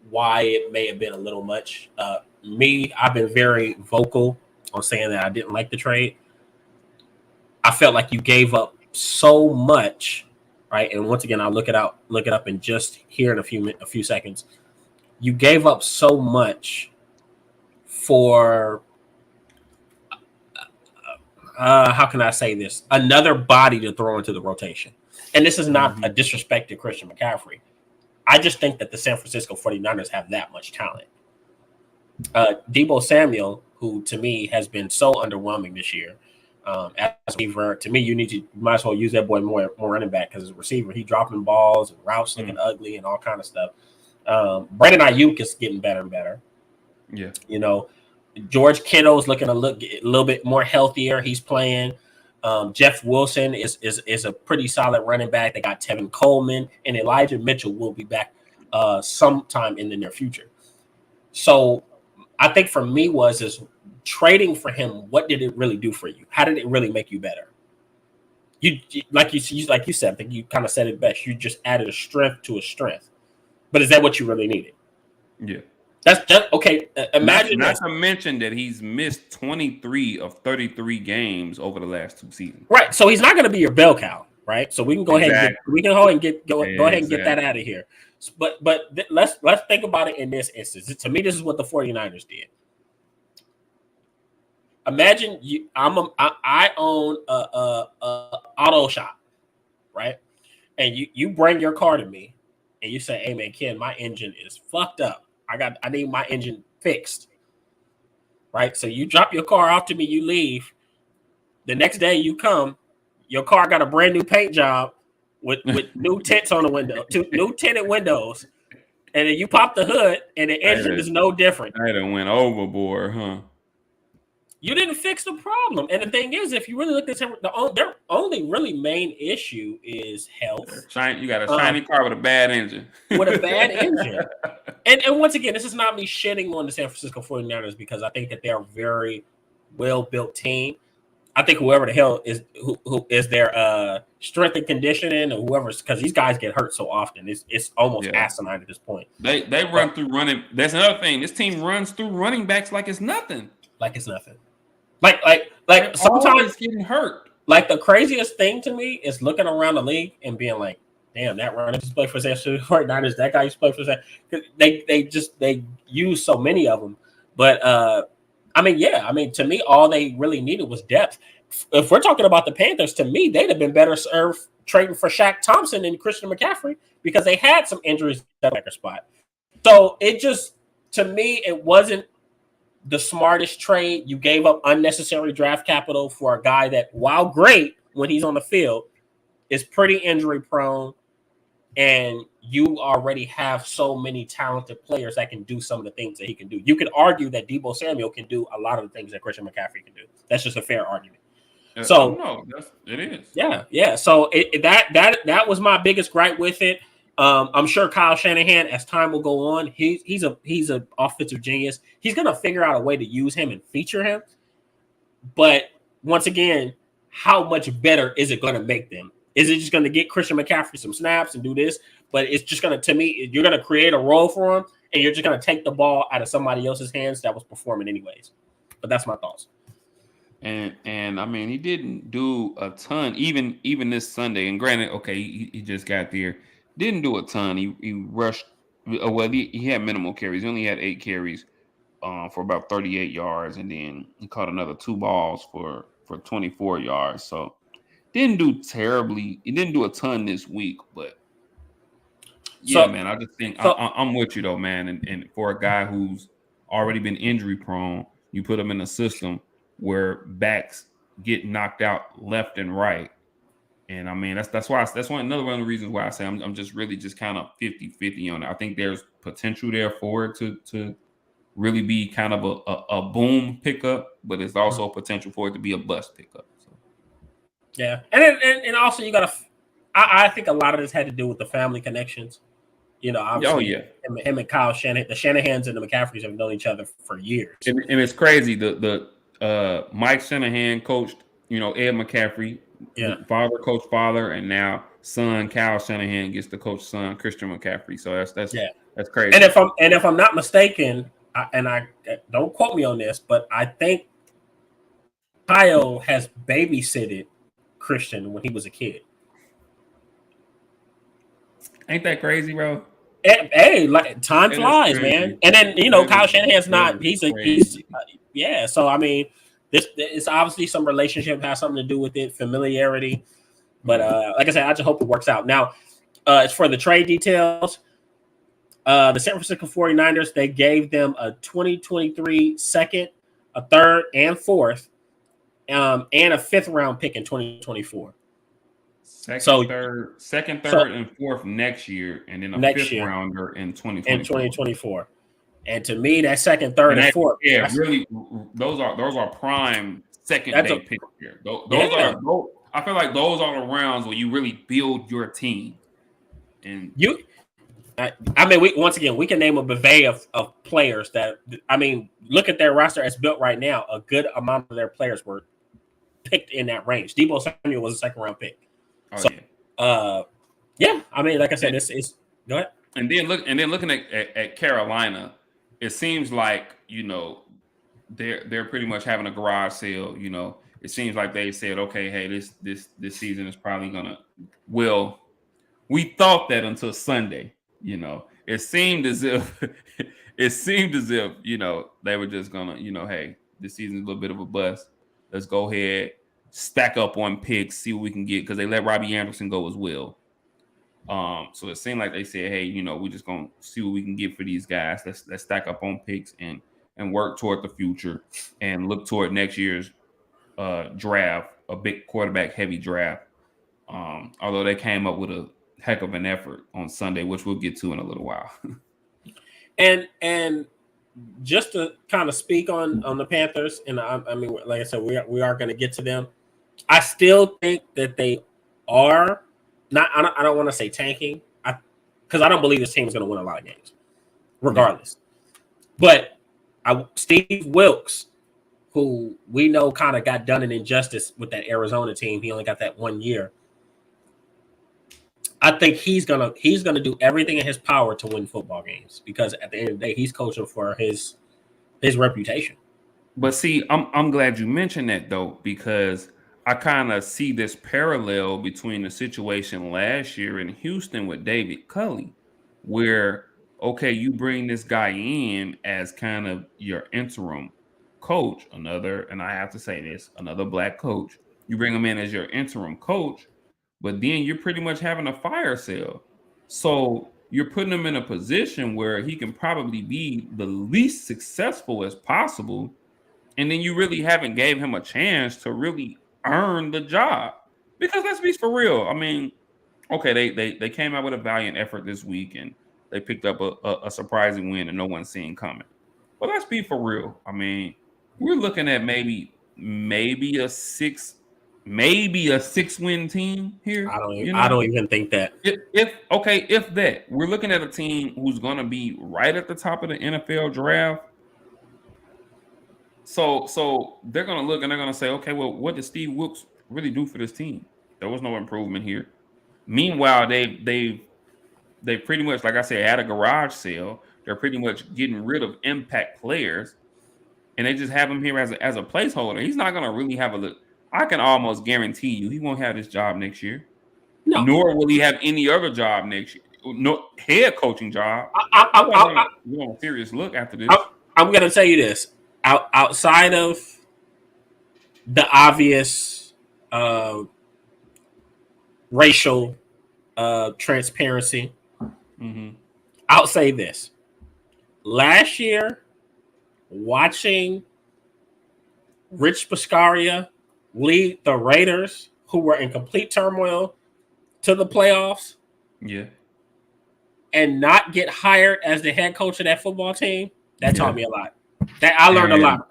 why it may have been a little much. I've been very vocal on saying that I didn't like the trade. I felt like you gave up so much, right? And once again, I'll look it up and just here in a few seconds. You gave up so much for how can I say this? Another body to throw into the rotation. And this is not a disrespect to Christian McCaffrey. I just think that the San Francisco 49ers have that much talent. Deebo Samuel, who to me has been so underwhelming this year, as a receiver, to me, you might as well use that boy more running back, because as a receiver, he dropping balls and routes looking ugly and all kind of stuff. Brandon Ayuk is getting better and better. Yeah. George Kittle's looking a little bit more healthier. He's playing. Jeff Wilson is a pretty solid running back. They got Tevin Coleman, and Elijah Mitchell will be back sometime in the near future. So I think for me is trading for him. What did it really do for you? How did it really make you better? You like you said, I think you kind of said it best. You just added a strength to a strength. But is that what you really needed? Yeah. That's okay. Imagine not to mention that he's missed 23 of 33 games over the last 2 seasons. Right. So he's not going to be your bell cow, right? So we can go ahead and get that out of here. But let's think about it in this instance. To me, this is what the 49ers did. Imagine I own a auto shop, right? And you bring your car to me and you say, "Hey man, Ken, my engine is fucked up. I need my engine fixed." Right? So you drop your car off to me, you leave. The next day you come, your car got a brand new paint job, with new tints on the window, new tinted windows, and then you pop the hood, and the engine is no different. I done went overboard, huh? You didn't fix the problem. And the thing is, if you really look at this, their only really main issue is health. You got a shiny car with a bad engine. With a bad engine. And once again, this is not me shitting on the San Francisco 49ers because I think that they're a very well-built team. I think whoever the hell is who is their strength and conditioning or whoever's, because these guys get hurt so often. It's almost asinine at this point. They run through running. That's another thing. This team runs through running backs like it's nothing. Like it's nothing. Like sometimes getting hurt. Like the craziest thing to me is looking around the league and being like, damn, that runner just played for San Francisco 49ers. That guy used to play for San. They use so many of them. But to me, all they really needed was depth. If we're talking about the Panthers, to me, they'd have been better served trading for Shaq Thompson and Christian McCaffrey because they had some injuries at the spot. So to me, it wasn't the smartest trade. You gave up unnecessary draft capital for a guy that, while great when he's on the field, is pretty injury prone, and you already have so many talented players that can do some of the things that he can do. You could argue that Deebo Samuel can do a lot of the things that Christian McCaffrey can do. That's just a fair argument. So no, it is. Yeah. So that was my biggest gripe with it. I'm sure Kyle Shanahan, as time will go on, he's an offensive genius. He's gonna figure out a way to use him and feature him. But once again, how much better is it gonna make them? Is it just gonna get Christian McCaffrey some snaps and do this? But it's just gonna, to me, you're gonna create a role for him, and you're just gonna take the ball out of somebody else's hands that was performing anyways. But that's my thoughts. And I mean, he didn't do a ton, even this Sunday. And granted, okay, he just got there. Didn't do a ton. He rushed. Well, he had minimal carries. He only had 8 carries for about 38 yards, and then he caught another 2 balls for 24 yards. So didn't do terribly. He didn't do a ton this week, but yeah, man. I just think I'm with you though, man. And for a guy who's already been injury prone, you put him in a system where backs get knocked out left and right. And I mean, another one of the reasons why I say I'm just really just kind of 50-50 on it. I think there's potential there for it to really be kind of a boom pickup, but it's also a potential for it to be a bust pickup. So. Yeah. And also you gotta, I think a lot of this had to do with the family connections. You know, obviously him and Kyle Shanahan, the Shanahans and the McCaffreys have known each other for years. And it's crazy. The Mike Shanahan coached, Ed McCaffrey. Yeah. Father coached father, and now son Kyle Shanahan gets to coach son Christian McCaffrey. So that's crazy. And if I'm not mistaken, I don't quote me on this, but I think Kyle has babysitted Christian when he was a kid. Ain't that crazy, bro? Hey, like time flies, man. And then Kyle Shanahan's not. He's So I mean, this it's obviously some relationship has something to do with it, familiarity. But like I said, I just hope it works out. Now, as for the trade details, the San Francisco 49ers, they gave them a 2023 second, a third, and fourth, and a 5th round pick in 2024. Second, third, and fourth next year, and then a 5th rounder in 2024. And to me, that second, third, and fourth, really, those are prime second day picks here. I feel like those are the rounds where you really build your team. And we can name a buffet of players that, look at their roster as built right now. A good amount of their players were picked in that range. Deebo Samuel was a 2nd round pick. Like I said, it's go ahead. And then looking at Carolina, it seems like they're pretty much having a garage sale. It seems like they said, okay, hey, this season is probably gonna. Well, we thought that until Sunday. It seemed as if they were just gonna hey, this season's a little bit of a bust. Let's go ahead, stack up on picks, see what we can get, because they let Robbie Anderson go as well. So it seemed like they said, hey, we're just gonna see what we can get for these guys. Let's stack up on picks and work toward the future and look toward next year's draft, a big quarterback heavy draft. Although they came up with a heck of an effort on Sunday, which we'll get to in a little while. And just to kind of speak on the Panthers, and I mean, like I said, we are going to get to them. I still think that they are not. I don't want to say tanking, because I don't believe this team is going to win a lot of games, regardless. Yeah. But Steve Wilkes, who we know kind of got done an injustice with that Arizona team, he only got that 1 year. I think he's gonna do everything in his power to win football games, because at the end of the day, he's coaching for his reputation. But see, I'm glad you mentioned that though, because I kind of see this parallel between the situation last year in Houston with David Culley, where okay, you bring this guy in as kind of your interim coach, and I have to say this, another black coach. You bring him in as your interim coach, but then you're pretty much having a fire sale. So you're putting him in a position where he can probably be the least successful as possible. And then you really haven't gave him a chance to really earn the job. Because let's be for real. I mean, okay, they came out with a valiant effort this week and they picked up a surprising win that no one's seeing coming. But let's be for real. I mean, we're looking at maybe a 6-win team here. I don't even think that. If that, we're looking at a team who's going to be right at the top of the NFL draft. So they're going to look and they're going to say, okay, well, what did Steve Wilkes really do for this team? There was no improvement here. Meanwhile, they've pretty much, like I said, had a garage sale. They're pretty much getting rid of impact players, and they just have him here as a placeholder. He's not going to really have a look. I can almost guarantee you he won't have this job next year. No. Nor will he have any other job next year. No head coaching job. We're on a serious look after this. I'm going to tell you this. Outside of the obvious racial transparency, I'll say this. Last year, watching Rich Biscaria lead the Raiders, who were in complete turmoil, to the playoffs, and not get hired as the head coach of that football team, that taught me a lot. That I learned a lot.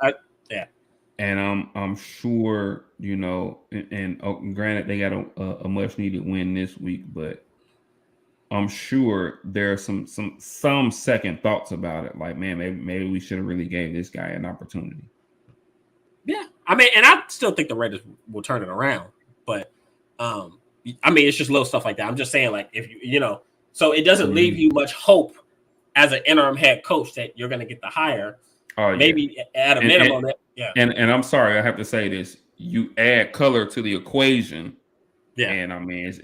And I'm sure, and granted they got a much needed win this week, but I'm sure there are some second thoughts about it. Like, man, maybe we should have really gave this guy an opportunity. Yeah, I mean, and I still think the Raiders will turn it around, but I mean, it's just little stuff like that. I'm just saying, like, if so it doesn't leave you much hope as an interim head coach that you're going to get the hire. Maybe at a minimum. And I'm sorry, I have to say this. You add color to the equation. Yeah, and I mean it's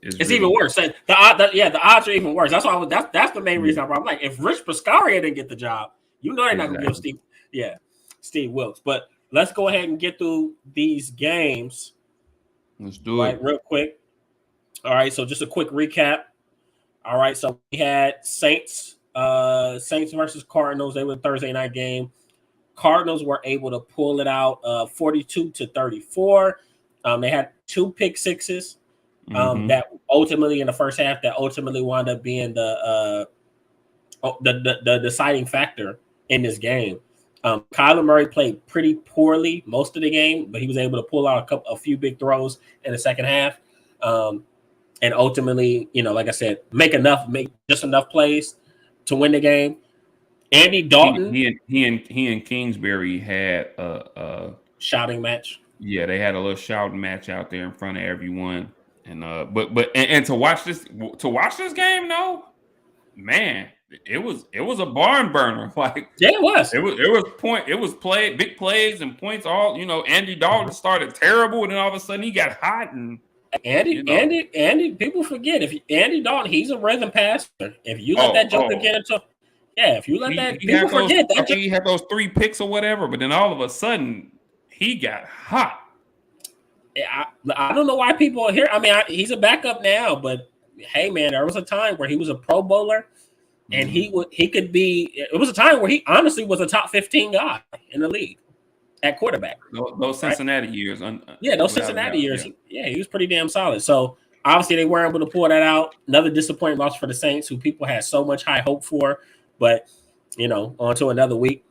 really even worse. The odds are even worse. That's why that's the main reason I'm like, if Rich Biscaria didn't get the job, they're not going to give Steve Wilkes. But let's go ahead and get through these games. Let's do it real quick. All right, so just a quick recap. All right, so we had Saints versus Cardinals. They were a Thursday night game. Cardinals were able to pull it out 42-34. They had 2 pick sixes that ultimately in the first half that ultimately wound up being the deciding factor in this game. Kyler Murray played pretty poorly most of the game, but he was able to pull out a few big throws in the second half, and ultimately, like I said, make just enough plays to win the game. Andy Dalton, he and Kingsbury had a shouting match. Yeah, they had a little shouting match out there in front of everyone, and but to watch this game, though, man, it was a barn burner. Like, yeah, it was big plays and points. All Andy Dalton started terrible, and then all of a sudden he got hot. And Andy, people forget Andy Dalton, he's a rhythm passer. If you let that joker get into, if you let people forget that he had those 3 picks or whatever, but then all of a sudden he got hot. I don't know why people are here. I mean, he's a backup now, but hey, man, there was a time where he was a Pro Bowler, and he could be. It was a time where he honestly was a top 15 guy in the league. at quarterback. Those Right? Cincinnati years, Yeah, those without a Cincinnati doubt. years, Yeah. he was pretty damn solid. So obviously they weren't able to pull that out. Another disappointing loss for the Saints, who people had so much high hope for, but on to another week.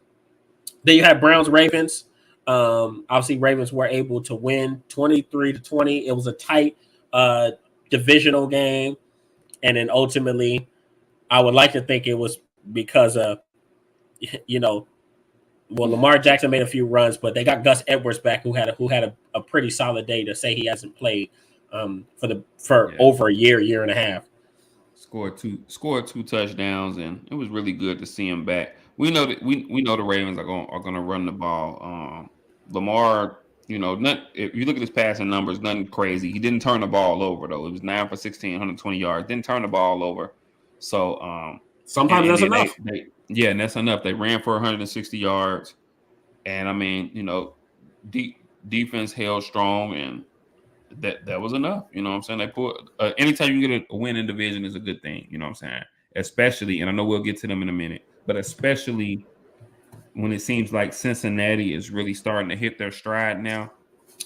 Then you had Browns Ravens. Obviously Ravens were able to win 23-20. It was a tight uh, divisional game, and then ultimately, I would like to think it was because of you know well, Lamar Jackson made a few runs, but they got Gus Edwards back, who had a pretty solid day to say he hasn't played for Yeah. over a year and a half. Scored two touchdowns, and it was really good to see him back. We know that we know the Ravens are gonna run the ball. Lamar, if you look at his passing numbers, nothing crazy. He didn't turn the ball over though. It was 9 for 16, 120 yards. Didn't turn the ball over. So and, Sometimes and that's then enough. and that's enough. They ran for 160 yards, and I mean, defense held strong, and that was enough. You know what I'm saying? They put anytime you get a win in division is a good thing. You know what I'm saying? Especially, and I know we'll get to them in a minute, but especially when it seems like Cincinnati is really starting to hit their stride now.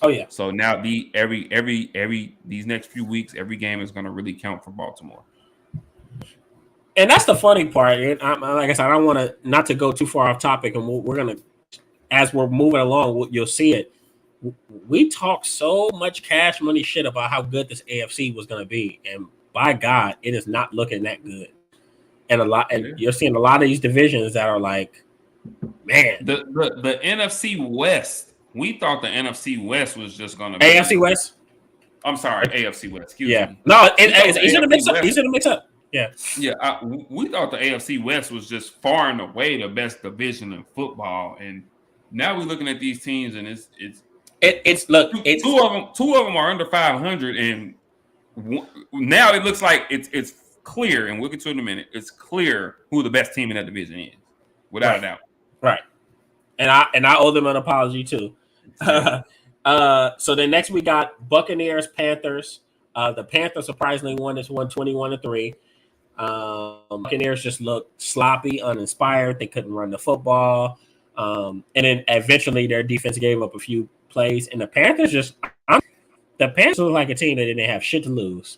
Oh yeah, So now every these next few weeks, every game is going to really count for Baltimore. and that's the funny part. And like I said, I don't want to not to go too far off topic, and we're gonna as we're moving along, you'll see it. We talk so much cash money shit about how good this AFC was going to be, and by God, it is not looking that good. And Yeah. you're seeing a lot of these divisions that are like, man, The NFC West. We thought the NFC West was just going to AFC be. West. I'm sorry, AFC West. Excuse Yeah, me. no, We thought it's the easy to AFC mix up. West. Easy to mix up. Yeah, Yeah, we thought the AFC West was just far and away the best division in football, and now we're looking at these teams, and it's it's look, two, it's two of them are under 500, and now it looks like it's clear, and we'll get to it in a minute. It's clear who the best team in that division is, without a right, doubt. right, and I owe them an apology too. Yeah, So then next we got Buccaneers Panthers. The Panthers surprisingly won this one 21-3. Buccaneers just looked sloppy, uninspired. They couldn't run the football. And then eventually their defense gave up a few plays. And the Panthers look like a team that didn't have shit to lose.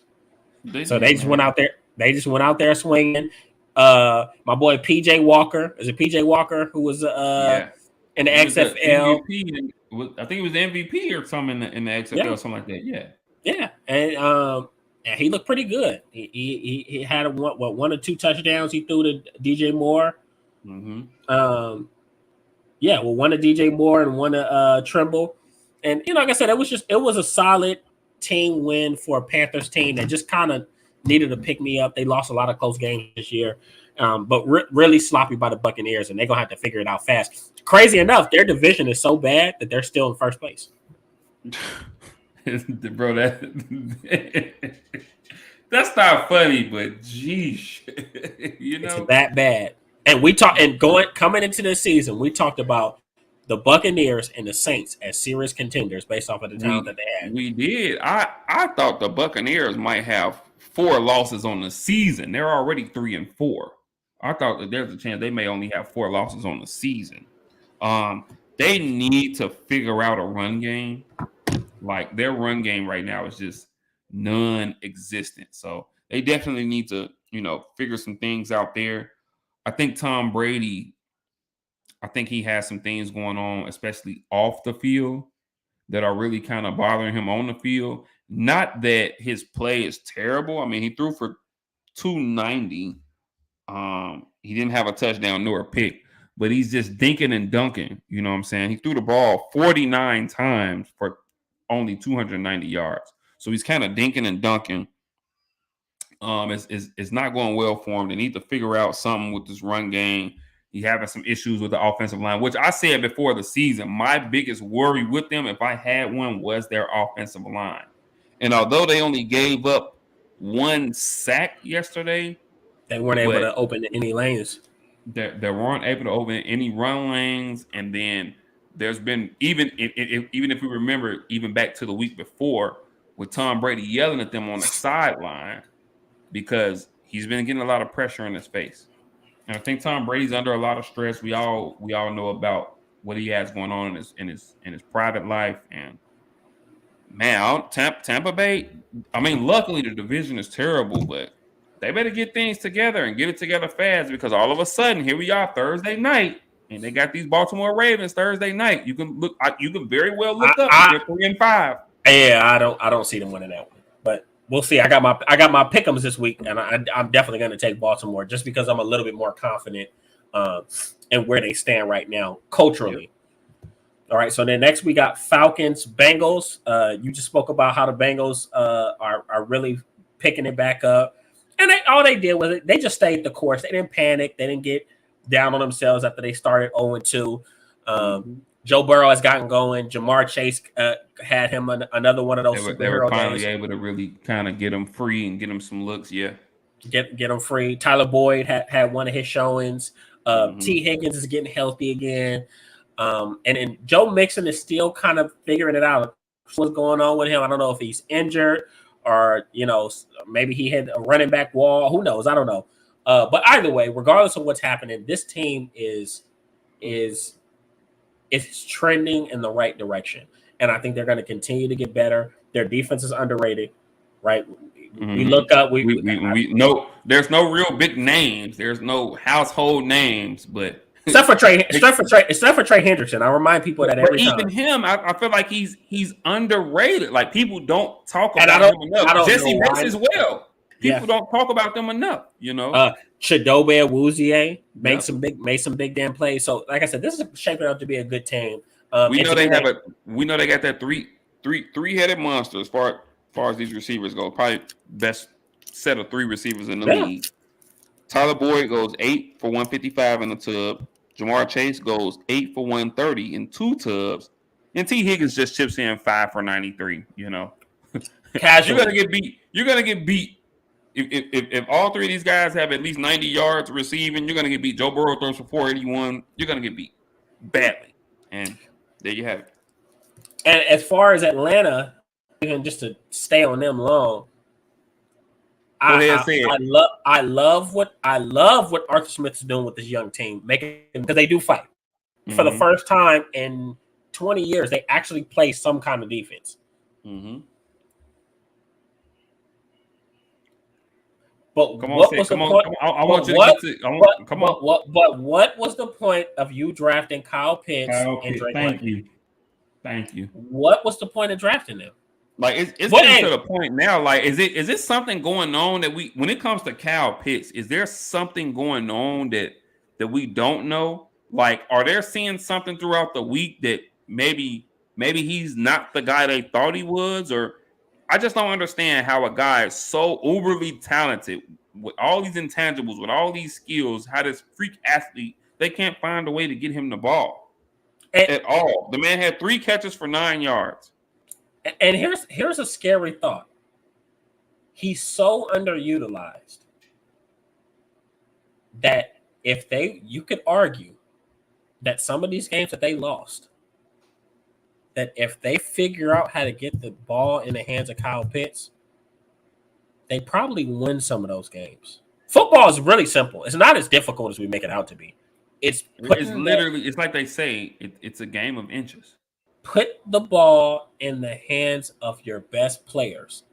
they So they did, just went man. out there. They just went out there swinging. My boy PJ Walker, is it PJ Walker who was Yeah, in the he was the XFL? MVP, and I think he was the MVP or something in the Yeah, XFL, something like that. Yeah. yeah, and he looked pretty good. He had one or two touchdowns he threw to DJ Moore. Mm-hmm. Um, yeah, well, one to DJ Moore and one to Trimble, and like I said, it was a solid team win for a Panthers team that just kind of needed to pick me up. They lost a lot of close games this year, but really sloppy by the Buccaneers, and they're gonna have to figure it out fast. Crazy enough, their division is so bad that they're still in first place. Bro, that's not funny, but geez, you It's know. that bad. And we talked and going coming into this season, we talked about the Buccaneers and the Saints as serious contenders based off of the talent that We they had. we did. I thought the Buccaneers might have 4 losses on the season. They're already 3-4. I thought that there's a chance they may only have 4 losses on the season. Um, they need to figure out a run game. Like their run game right now is just non-existent. So they definitely need to, figure some things out there. I think Tom Brady, I think he has some things going on, especially off the field, that are really kind of bothering him on the field. Not that his play is terrible. I mean, he threw for 290. He didn't have a touchdown nor a pick, but he's just dinking and dunking. You know what I'm saying? He threw the ball 49 times for only 290 yards. So he's kind of dinking and dunking. It's not going well for him. They need to figure out something with this run game. He's having some issues with the offensive line, which I said before the season. My biggest worry with them, if I had one, was their offensive line. And although they only gave up 1 sack yesterday, They weren't able but to open any lanes. they weren't able to open any run lanes. And then there's been even if we remember even back to the week before with Tom Brady yelling at them on the sideline because he's been getting a lot of pressure in his face. And I think Tom Brady's under a lot of stress. We all know about what he has going on in his private life. And man, Tampa Bay. I mean, luckily the division is terrible, but they better get things together and get it together fast because all of a sudden here we are Thursday night, and they got these Baltimore Ravens Thursday night. You can look. You can very well look up if they're 3-5. Yeah, I don't see them winning that one, but we'll see. I got my pick'ems this week, and I'm definitely going to take Baltimore just because I'm a little bit more confident in where they stand right now culturally. Yep. All right, so then next we got Falcons, Bengals. You just spoke about how the Bengals are really picking it back up, and all they did was they just stayed the course. They didn't panic. They didn't get down on themselves after they started 0-2. Joe Burrow has gotten going. Jamar Chase had him another one of those. They were finally able to really kind of get him free and get him some looks. Yeah, get him free. Tyler Boyd had one of his showings. T. Higgins is getting healthy again. And then Joe Mixon is still kind of figuring it out. What's going on with him? I don't know if he's injured or, maybe he hit a running back wall. Who knows? I don't know. But either way, regardless of what's happening, this team is trending in the right direction. And I think they're going to continue to get better. Their defense is underrated, right? We look up. We know there's no real big names. There's no household names, but except for Trey Hendrickson. I remind people that every time. Even him, I feel like he's underrated. Like people don't talk about him enough. Jesse Bates as well. People don't talk about them enough. Chidobe Awuzie made some big damn plays. So, like I said, this is shaping up to be a good team. We know they got that three-headed monster as far as these receivers go. Probably best set of three receivers in the league. Tyler Boyd goes 8 for 155 in the tub. Jamar Chase goes 8 for 130 in 2 tubs. And T. Higgins just chips in 5 for 93, Casual. You're gonna get beat. If all three of these guys have at least 90 yards receiving, you're gonna get beat. Joe Burrow throws for 481. You're gonna get beat badly. And there you have it. And as far as Atlanta, even just to stay on them long, I love what Arthur Smith is doing with this young team, because they do fight. For the first time in 20 years, they actually play some kind of defense. But what was the point? What was the point of you drafting Kyle Pitts and Drake London? Thank you. What was the point of drafting them? Like it's getting to the point now. Like, is it something going on that when it comes to Kyle Pitts, is there something going on that we don't know? Like, are they seeing something throughout the week that maybe he's not the guy they thought he was? Or I just don't understand how a guy is so overly talented with all these intangibles, with all these skills, how this freak athlete, they can't find a way to get him the ball at all. The man had 3 catches for 9 yards. And here's a scary thought. He's so underutilized that you could argue that some of these games that they lost, that if they figure out how to get the ball in the hands of Kyle Pitts, they probably win some of those games. Football is really simple. It's not as difficult as we make it out to be. It's like they say, it's a game of inches. Put the ball in the hands of your best players.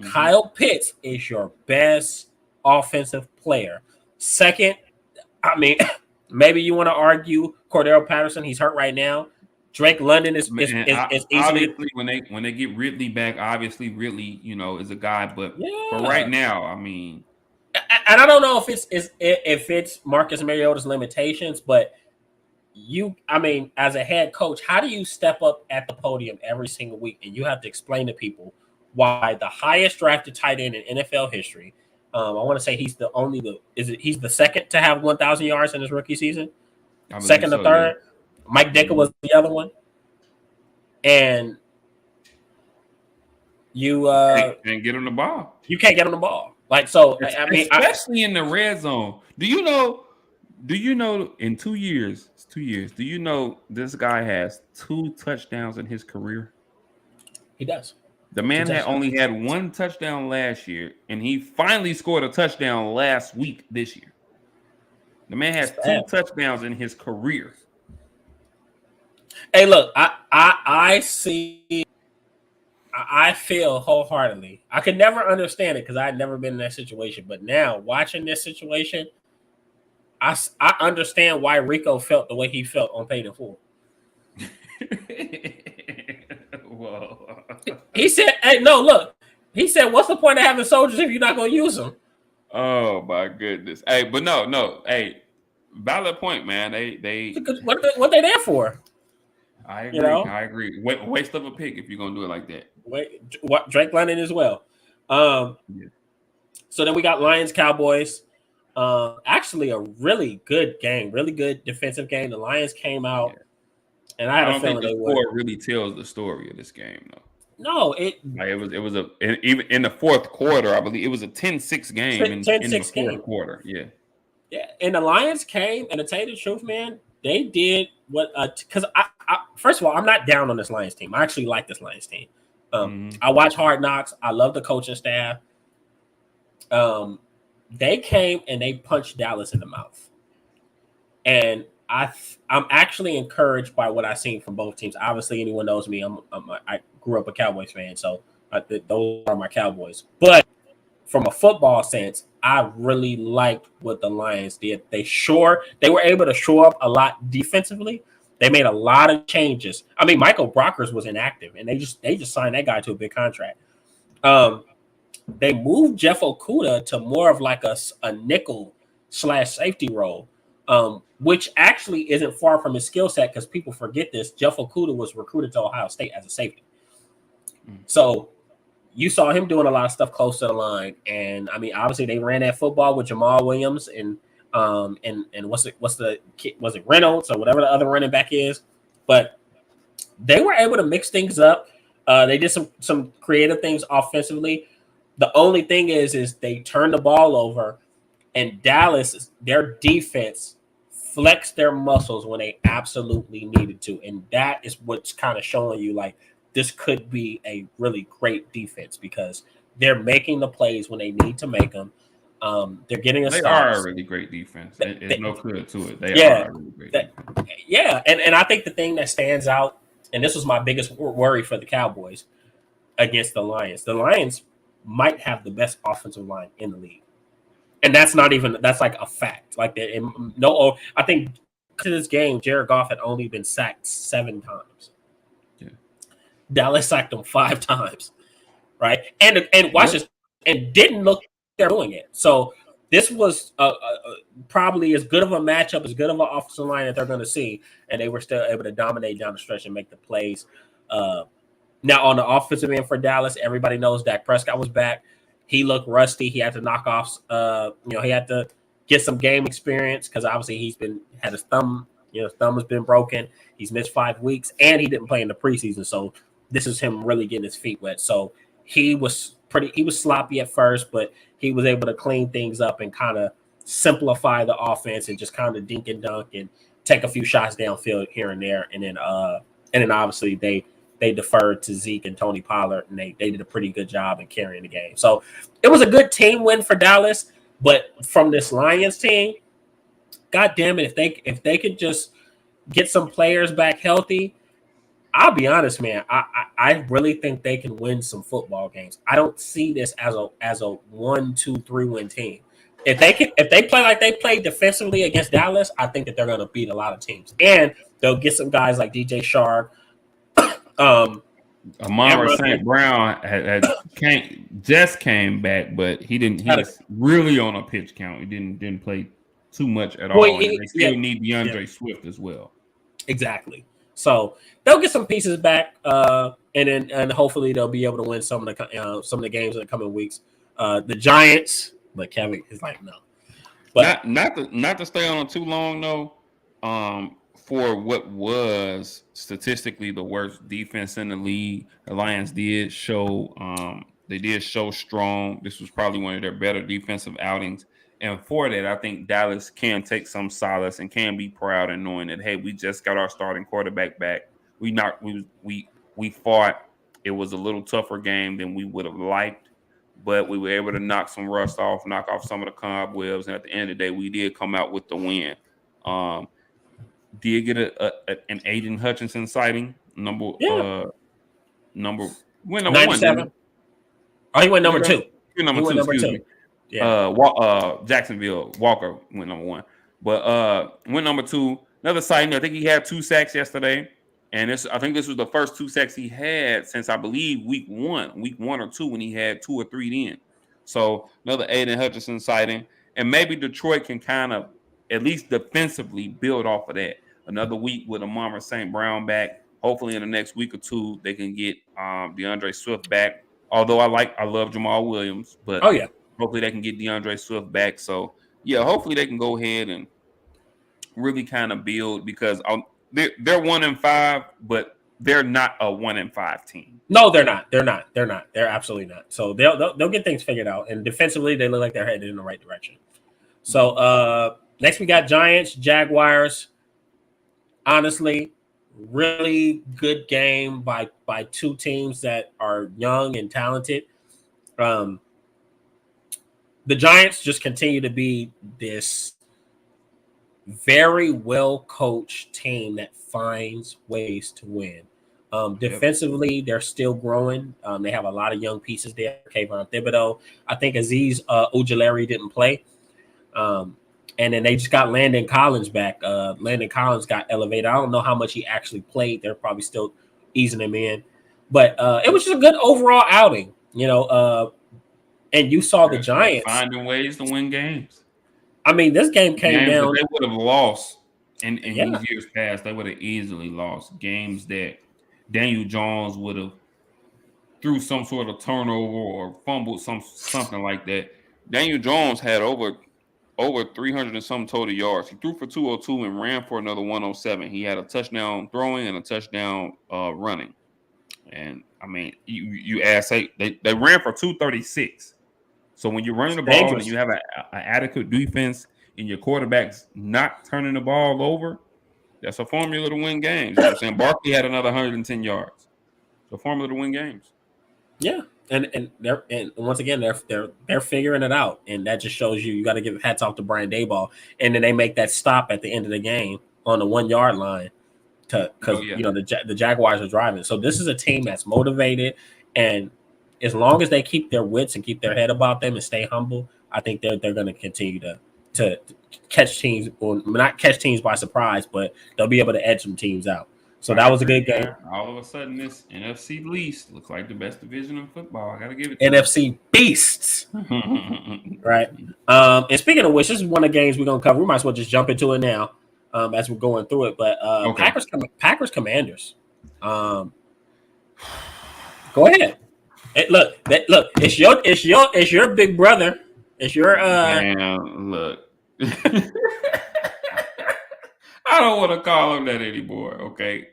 Kyle Pitts is your best offensive player. Second, I mean, maybe you want to argue Cordero Patterson. He's hurt right now. Drake London is easily. Obviously, when they get Ridley back, obviously Ridley, is a guy. But for right now, I mean, and I don't know if it's Marcus Mariota's limitations, but as a head coach, how do you step up at the podium every single week and you have to explain to people why the highest drafted tight end in NFL history? I want to say he's he's the second to have 1,000 yards in his rookie season, second or third. Yeah. Mike Dicker was the other one, and you can't get him the ball. You can't get him the ball. Like, so, especially in the red zone. Do you know? In 2 years? It's 2 years. Do you know this guy has 2 touchdowns in his career? He does. The man had only had 1 touchdown last year, and he finally scored a touchdown last week this year. The man has 2 touchdowns in his career. Hey, look, I see. I feel wholeheartedly. I could never understand it because I had never been in that situation. But now watching this situation, I understand why Rico felt the way he felt on Paid in Full. Whoa. He said, "Hey, no, look." He said, "What's the point of having soldiers if you're not going to use them?" Oh my goodness. Hey, but no. Hey, valid point, man. They. What they there for? I You agree. know, I agree. Waste of a pick if you're gonna do it like that. wait, what Drake London as well. Um, Yeah. so then we got Lions Cowboys. Actually, a really good game, really good defensive game. The Lions came Yeah. out, and I I had a don't think feeling the they would. score really tells the story of this game, though. No, Like it was even in the fourth quarter, I believe it was a 10-6 game in the 10-6 fourth game. quarter. Yeah. Yeah, and the Lions came, and to tell you the truth, man, they did what. Because first of all, I'm not down on this Lions team. I actually like this Lions team. Mm-hmm. I watch Hard Knocks. I love the coaching staff. Um, they came and they punched Dallas in the mouth, and I'm actually encouraged by what I've seen from both teams. Obviously, anyone knows me. I grew up a Cowboys fan, so those are my Cowboys. But from a football sense, I really liked what the Lions did. They were able to shore up a lot defensively. They made a lot of changes. I mean, Michael Brockers was inactive, and they just signed that guy to a big contract. Um, they moved Jeff Okuda to more of like a nickel slash safety role, which actually isn't far from his skill set because people forget this. Jeff Okuda was recruited to Ohio State as a safety. So you saw him doing a lot of stuff close to the line, and I mean, obviously they ran that football with Jamal Williams and what's the kid, was it Reynolds or whatever the other running back is, but they were able to mix things up. They did some creative things offensively. The only thing is they turned the ball over, and Dallas, their defense flexed their muscles when they absolutely needed to, and that is what's kind of showing you like this could be a really great defense because they're making the plays when they need to make them. They're getting the They are a stops. really great defense. There's no clear to it. They Yeah, are a really great that, defense. yeah, and I think the thing that stands out, and this was my biggest worry for the Cowboys against the Lions. The Lions might have the best offensive line in the league, and that's like a fact. Like no, I think to this game, Jared Goff had only been sacked 7 times. Yeah. Dallas sacked him 5 times, right? And watch Yep. this, and didn't look like they're doing it. So this was probably as good of a matchup, as good of an offensive line that they're going to see, and they were still able to dominate down the stretch and make the plays. Now on the offensive end for Dallas, everybody knows Dak Prescott was back. He looked rusty. He had to knock off. He had to get some game experience because obviously had his thumb. His thumb has been broken. He's missed 5 weeks, and he didn't play in the preseason. So this is him really getting his feet wet. So he was sloppy at first, but he was able to clean things up and kind of simplify the offense and just kind of dink and dunk and take a few shots downfield here and there. And then obviously they deferred to Zeke and Tony Pollard, and they did a pretty good job in carrying the game. So it was a good team win for Dallas. But from this Lions team, God damn it, if they could just get some players back healthy, I'll be honest, man. I really think they can win some football games. I don't see this as a 1, 2, 3 win team. If they play like they played defensively against Dallas, I think that they're gonna beat a lot of teams. And they'll get some guys like DJ Shark. Amara St. Brown just came back, but he didn't. He's really on a pitch count. He didn't play too much at all. And they still need DeAndre Swift as well. Exactly. So they'll get some pieces back, and hopefully they'll be able to win some of the games in the coming weeks. The Giants, but Kevin is like no. But not to stay on too long though. For what was statistically the worst defense in the league, the Lions did show strong. This was probably one of their better defensive outings. And for that, I think Dallas can take some solace and can be proud in knowing that, hey, we just got our starting quarterback back. We fought. It was a little tougher game than we would have liked, but we were able to knock some rust off, knock off some of the cobwebs, and at the end of the day, we did come out with the win. did get an Aiden Hutchinson sighting. Yeah, Number went number one, didn't 97. Oh, he went he? number two. He went He number went two, number excuse two. me. Yeah. Jacksonville Walker went number one, but went number two. Another sighting. I think he had 2 sacks yesterday, and I think this was the first 2 sacks he had since I believe week one or two when he had 2 or 3 then. So another Aiden Hutchinson sighting, and maybe Detroit can kind of at least defensively build off of that. Another week with Amon St. Brown back. Hopefully in the next week or two they can get DeAndre Swift back. Although I love Jamal Williams, but Oh yeah. hopefully they can get DeAndre Swift back. So yeah, hopefully they can go ahead and really kind of build because they're 1-5, but they're not a 1-5 team. No, they're not. They're not. They're not. They're absolutely not. So they'll get things figured out. And defensively, they look like they're headed in the right direction. So next we got Giants, Jaguars. Honestly, really good game by two teams that are young and talented. Um, the Giants just continue to be this very well coached team that finds ways to win. Yep. Defensively, they're still growing. They have a lot of young pieces there. Kayvon Thibodeau. I think Aziz Ujulari didn't play. And then they just got Landon Collins back. Landon Collins got elevated. I don't know how much he actually played. They're probably still easing him in. But it was just a good overall outing, and you saw the Giants finding ways to win games. I mean, this game came Games down. that they would have lost in Yeah. these years past. They would have easily lost games that Daniel Jones would have threw some sort of turnover or fumbled something like that. Daniel Jones had over 300 and some total yards. He threw for 202 and ran for another 107. He had a touchdown throwing and a touchdown running. And I mean, you ask, they ran for 236. So when you're running the ball and Dangerous. you have an adequate defense and your quarterback's not turning the ball over, that's a formula to win games. You know what I'm saying? Barkley had another 110 yards. It's a formula to win games. Yeah. And once again they're figuring it out, and that just shows you got to give hats off to Brian Daboll, and then they make that stop at the end of the game on the 1 yard line because the Jaguars are driving. So this is a team that's motivated, and as long as they keep their wits and keep their head about them and stay humble, I think they're going to continue to catch teams, or not catch teams by surprise, but they'll be able to edge some teams out. So that was a good game. All of a sudden, this NFC least looks like the best division in football. I got to give it to NFC beasts. Right. And speaking of which, this is one of the games we're going to cover. We might as well just jump into it now as we're going through it. But okay. Packers Commanders. Go ahead. Look, it's your big brother. It's your Man, look. I don't want to call him that anymore. Okay.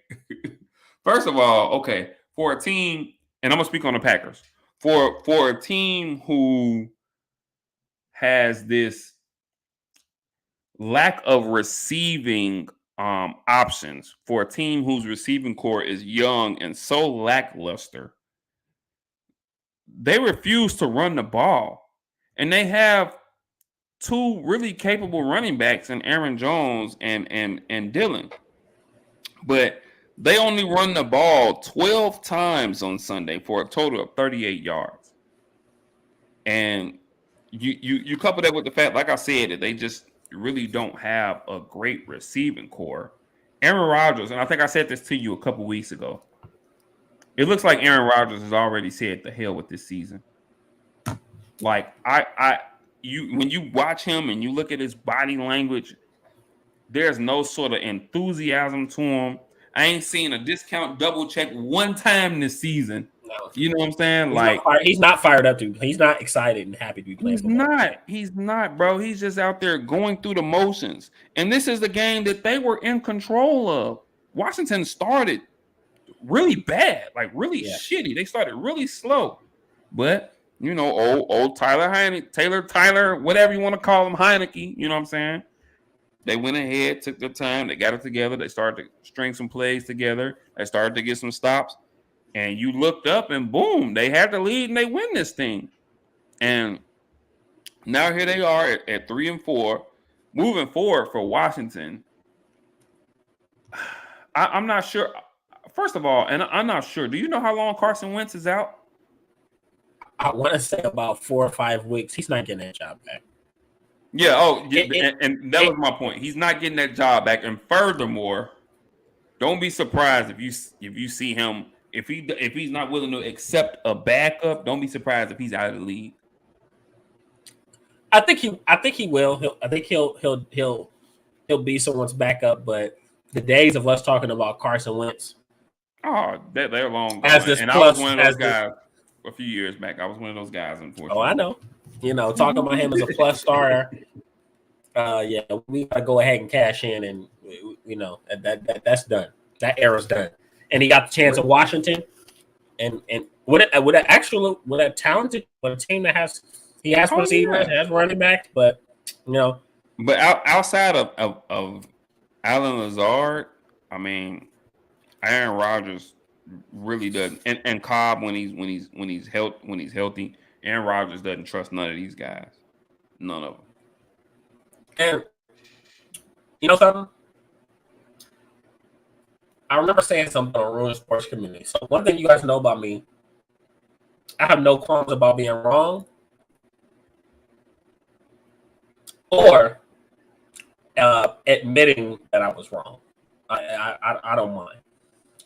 First of all, okay, for a team, and I'm gonna speak on the Packers. For a team who has this lack of receiving options, for a team whose receiving core is young and so lackluster, they refuse to run the ball. And they have two really capable running backs in Aaron Jones and Dillon. But they only run the ball 12 times on Sunday for a total of 38 yards. And you couple that with the fact, like I said, that they just really don't have a great receiving core. Aaron Rodgers, and I think I said this to you a couple weeks ago. It looks like Aaron Rodgers has already said the hell with this season. Like when you watch him and you look at his body language, there's no sort of enthusiasm to him. I ain't seen a discount double check one time this season. No. You know what I'm saying? He's not fired up to. He's not excited and happy to be playing football. He's not, bro. He's just out there going through the motions. And this is the game that they were in control of. Washington started really bad, like really shitty. They started really slow. But old Tyler, whatever you want to call him, Heineke, you know what I'm saying? They went ahead, took their time, they got it together, they started to string some plays together, they started to get some stops, and you looked up and boom, they had the lead and they win this thing. And now here they are at 3-4, moving forward for Washington. I'm not sure. First of all, and I'm not sure. Do you know how long Carson Wentz is out? I want to say about 4 or 5 weeks. He's not getting that job back. Yeah. Oh, and that was It, my point. He's not getting that job back. And furthermore, don't be surprised if you see him if he's not willing to accept a backup. Don't be surprised if he's out of the league. I think he will. He'll be someone's backup. But the days of us talking about Carson Wentz, Oh, they're long as gone. this And I was plus one of as those this. guys a few years back. I was one of those guys, Oh, I unfortunately. know. Talking about him as a plus starter. Yeah, we gotta go ahead and cash in, and that's done. That era's done. And he got the chance at Washington, and with a talented, with a team that has Oh receivers, yeah. has running backs, but you know, But outside of Alan Lazard, I mean, Aaron Rodgers really doesn't, and Cobb when he's healthy, Aaron Rodgers doesn't trust none of these guys, none of them. and you know something. I remember saying something on Ruin Sports Community. So one thing you guys know about me, I have no qualms about being wrong or admitting that I was wrong. I don't mind.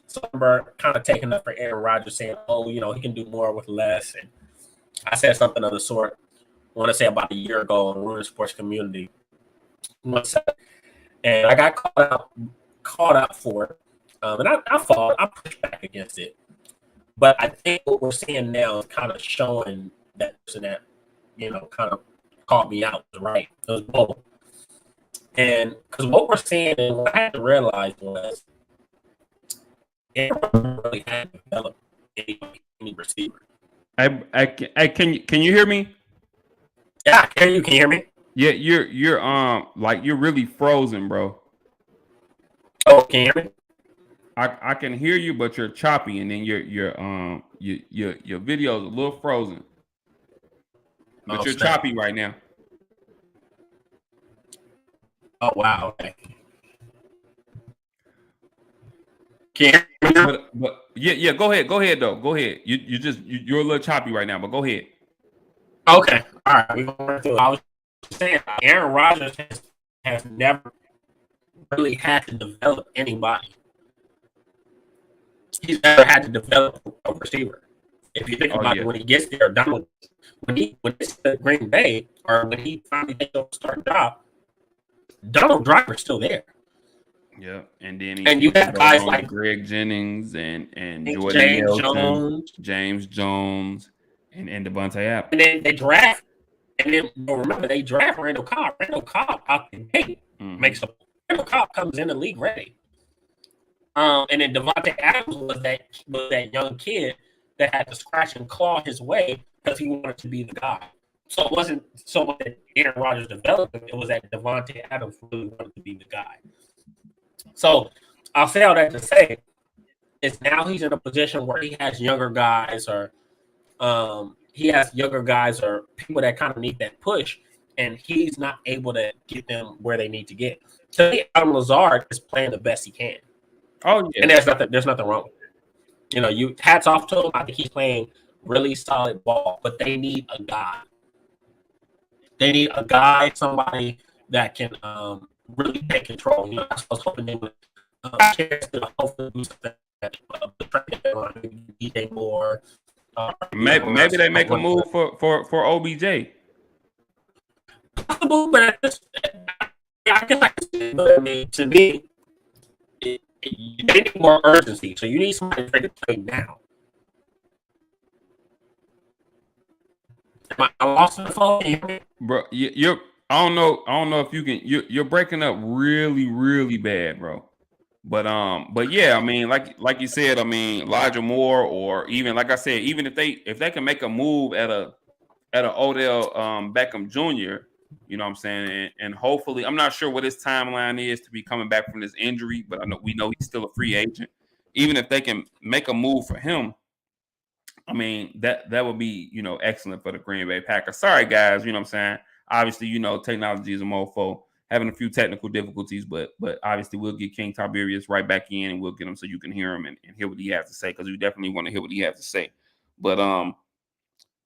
So I remember kind of taking up for Aaron Rodgers, saying, "Oh, he can do more with less." And I said something of the sort. I want to say about a year ago on Ruin Sports Community, and I got caught out for it. And I fought. I pushed back against it. But I think what we're seeing now is kind of showing that person that, kind of caught me out was right. It was both. And because what we're seeing and what I had to realize was everyone really had developed any receiver. Can you hear me? Yeah, I hear you. Can you hear me? Yeah, you're like you're really frozen, bro. Oh, can you hear me? I can hear you, but you're choppy, and then your video is a little frozen, but Oh, you're snap. choppy right now. Oh, wow. Okay. Can you hear me now? But yeah, go ahead though, go ahead. You're a little choppy right now, but go ahead. Okay. All right. We're going through. I was saying Aaron Rodgers has never really had to develop anybody. He's never had to develop a receiver. If you think Oh about it, yeah, when he gets there, Donald, when it's at Green Bay, or when he finally gets a start job, Donald Driver's still there. yeah, and then And you he have goes guys on to like Greg Jennings and Jordan James Nelson, Jones, James Jones, and Devontae Apple. and then they draft, and then remember they draft Randall Cobb. Randall Cobb out the gate makes a Randall Cobb comes in the league ready. And then Devontae Adams was that young kid that had to scratch and claw his way because he wanted to be the guy. So it wasn't so much that Aaron Rodgers developed him; it was that Devontae Adams really wanted to be the guy. So I'll say all that to say is now he's in a position where he has younger guys, or people that kind of need that push, and he's not able to get them where they need to get. To me, Adam Lazard is playing the best he can. Oh yeah, And there's nothing wrong with it. You hats off to him. I think he's playing really solid ball, but they need a guy. They need a guy, somebody that can really take control. That's what I was hoping they would hopefully do something DJ Moore. maybe they make a move for OBJ. Possible, but I guess I can see. But I mean, to me, they need more urgency. So you need somebody to play now. Am I lost on the phone? Bro, you're I don't know if you can you're breaking up really bad, bro. But yeah, I mean, like you said, I mean, Elijah Moore, or even like I said, even if they can make a move at a Odell Beckham Jr., you know what I'm saying, and hopefully, I'm not sure what his timeline is to be coming back from this injury, but we know he's still a free agent. Even if they can make a move for him, I mean, that would be, excellent for the Green Bay Packers. Sorry, guys, you know what I'm saying? Obviously, technology is a mofo. having a few technical difficulties, but obviously we'll get King Tiberius right back in, and we'll get him so you can hear him and hear what he has to say, because we definitely want to hear what he has to say. But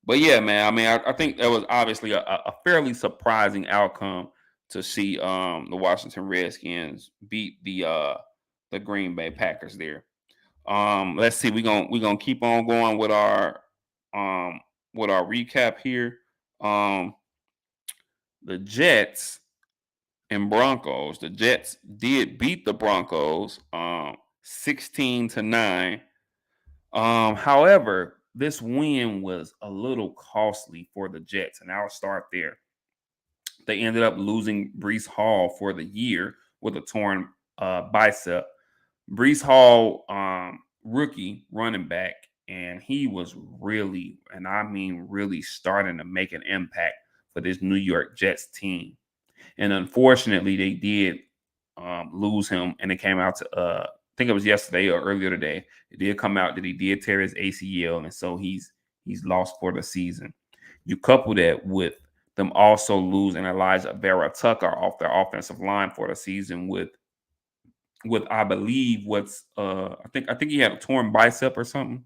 yeah, man. I mean, I think that was obviously a fairly surprising outcome to see the Washington Redskins beat the Green Bay Packers there. Let's see. We're gonna keep on going with our recap here. The Jets and Broncos. The Jets did beat the Broncos 16-9. However, this win was a little costly for the Jets, and I'll start there. They ended up losing Breece Hall for the year with a torn bicep. Breece Hall, rookie running back, and he was really, and I mean really, starting to make an impact for this New York Jets team. And unfortunately, they did lose him, and it came out to I think it was yesterday or earlier today. It did come out that he did tear his ACL, and so he's lost for the season. You couple that with them also losing Elijah Vera Tucker off their offensive line for the season with I believe what's I think he had a torn bicep or something.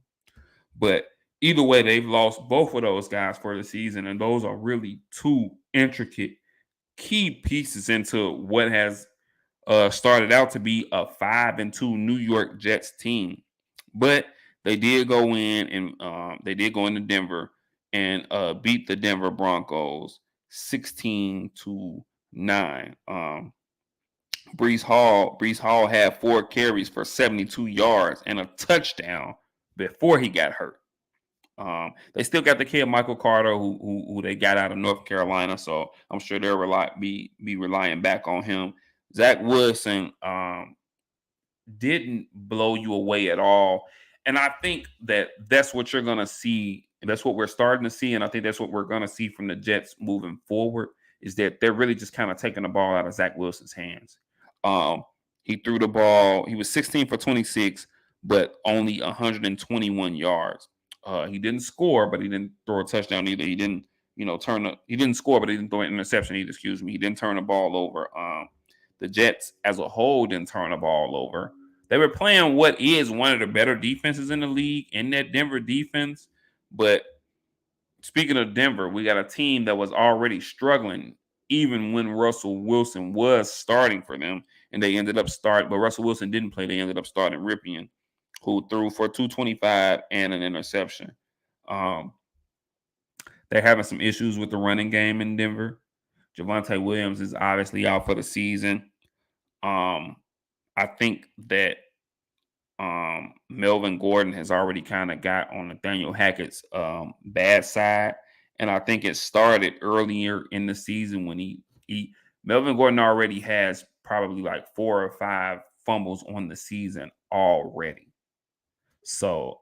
But either way, they've lost both of those guys for the season, and those are really two intricate key pieces into what has started out to be a 5-2 New York Jets team. But they did go in and they did go into Denver and beat the Denver Broncos 16-9. Breece Hall had 4 carries for 72 yards and a touchdown before he got hurt. They still got the kid Michael Carter, who they got out of North Carolina, so I'm sure they'll be relying back on him. Zach Wilson didn't blow you away at all, and I think that's what you're gonna see. That's what we're starting to see, and I think that's what we're gonna see from the Jets moving forward. Is that they're really just kind of taking the ball out of Zach Wilson's hands. He threw the ball. He was 16 for 26, but only 121 yards. He didn't score, but he didn't throw a touchdown either. He didn't, he didn't score, but he didn't throw an interception either. Excuse me. He didn't turn the ball over. The Jets as a whole didn't turn the ball over. They were playing what is one of the better defenses in the league in that Denver defense. But speaking of Denver, we got a team that was already struggling even when Russell Wilson was starting for them, and they ended up starting. But Russell Wilson didn't play. They ended up starting Ripien, who threw for 225 and an interception. They're having some issues with the running game in Denver. Javonte Williams is obviously out for the season. I think that Melvin Gordon has already kind of got on Nathaniel Hackett's bad side. And I think it started earlier in the season when Melvin Gordon already has probably like 4 or 5 fumbles on the season already. So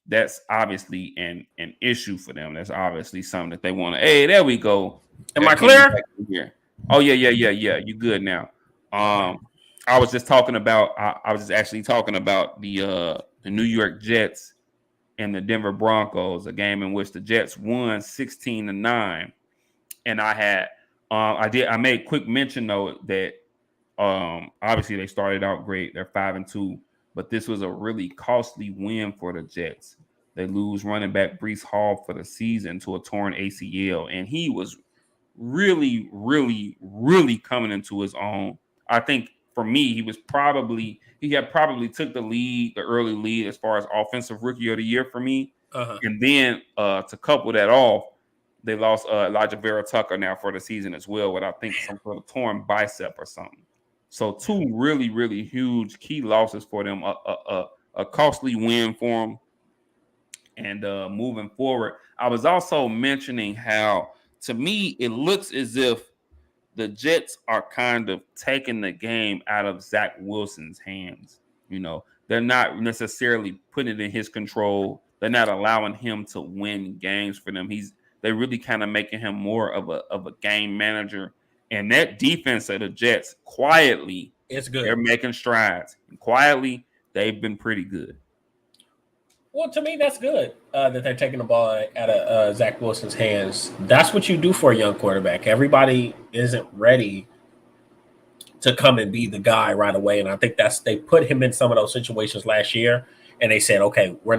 that's obviously an issue for them. That's obviously something that they want to. Hey, there we go. Am I clear? Here. Oh yeah. You good now? I was just talking about. I was just actually talking about the New York Jets and the Denver Broncos, a game in which the Jets won 16-9, and I made quick mention though that obviously they started out great. They're 5-2. But this was a really costly win for the Jets. They lose running back Breece Hall for the season to a torn ACL, and he was really, really, really coming into his own. I think for me, he had probably took the early lead as far as offensive rookie of the year for me. And then to couple that off, they lost Elijah Vera Tucker now for the season as well, with I think some sort of torn bicep or something. So 2 really, really huge key losses for them, a costly win for them. And moving forward, I was also mentioning how, to me, it looks as if the Jets are kind of taking the game out of Zach Wilson's hands. They're not necessarily putting it in his control. They're not allowing him to win games for them. They're really kind of making him more of a game manager. And that defense of the Jets, quietly, it's good. They're making strides. And quietly, they've been pretty good. Well, to me, that's good that they're taking the ball out of Zach Wilson's hands. That's what you do for a young quarterback. Everybody isn't ready to come and be the guy right away. And I think they put him in some of those situations last year, and they said, okay, we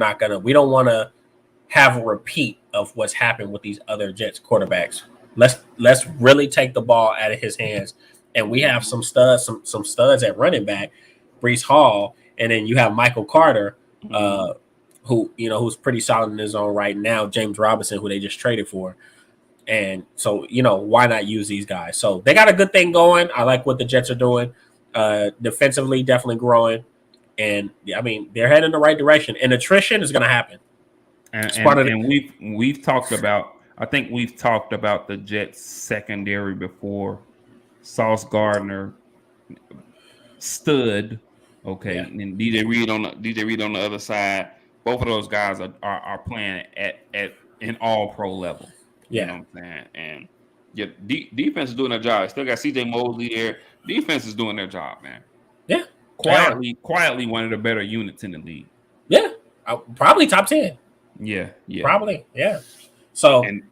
don't want to have a repeat of what's happened with these other Jets quarterbacks. Let's really take the ball out of his hands, and we have some studs at running back, Brees Hall, and then you have Michael Carter, who's pretty solid in his own right now. James Robinson, who they just traded for. And so, why not use these guys? So they got a good thing going. I like what the Jets are doing. Defensively, definitely growing. And I mean, they're heading in the right direction. And attrition is going to happen. And we've talked about. I think we've talked about the Jets secondary before. Sauce Gardner, stud. Okay, Yeah. and DJ Reed on the other side. Both of those guys are playing at an all pro level. You know what I'm saying? And yeah, defense is doing their job. Still got CJ Mosley there. Defense is doing their job, man. Yeah. Quietly one of the better units in the league. Yeah. Probably top 10. Yeah. Probably. Yeah. So and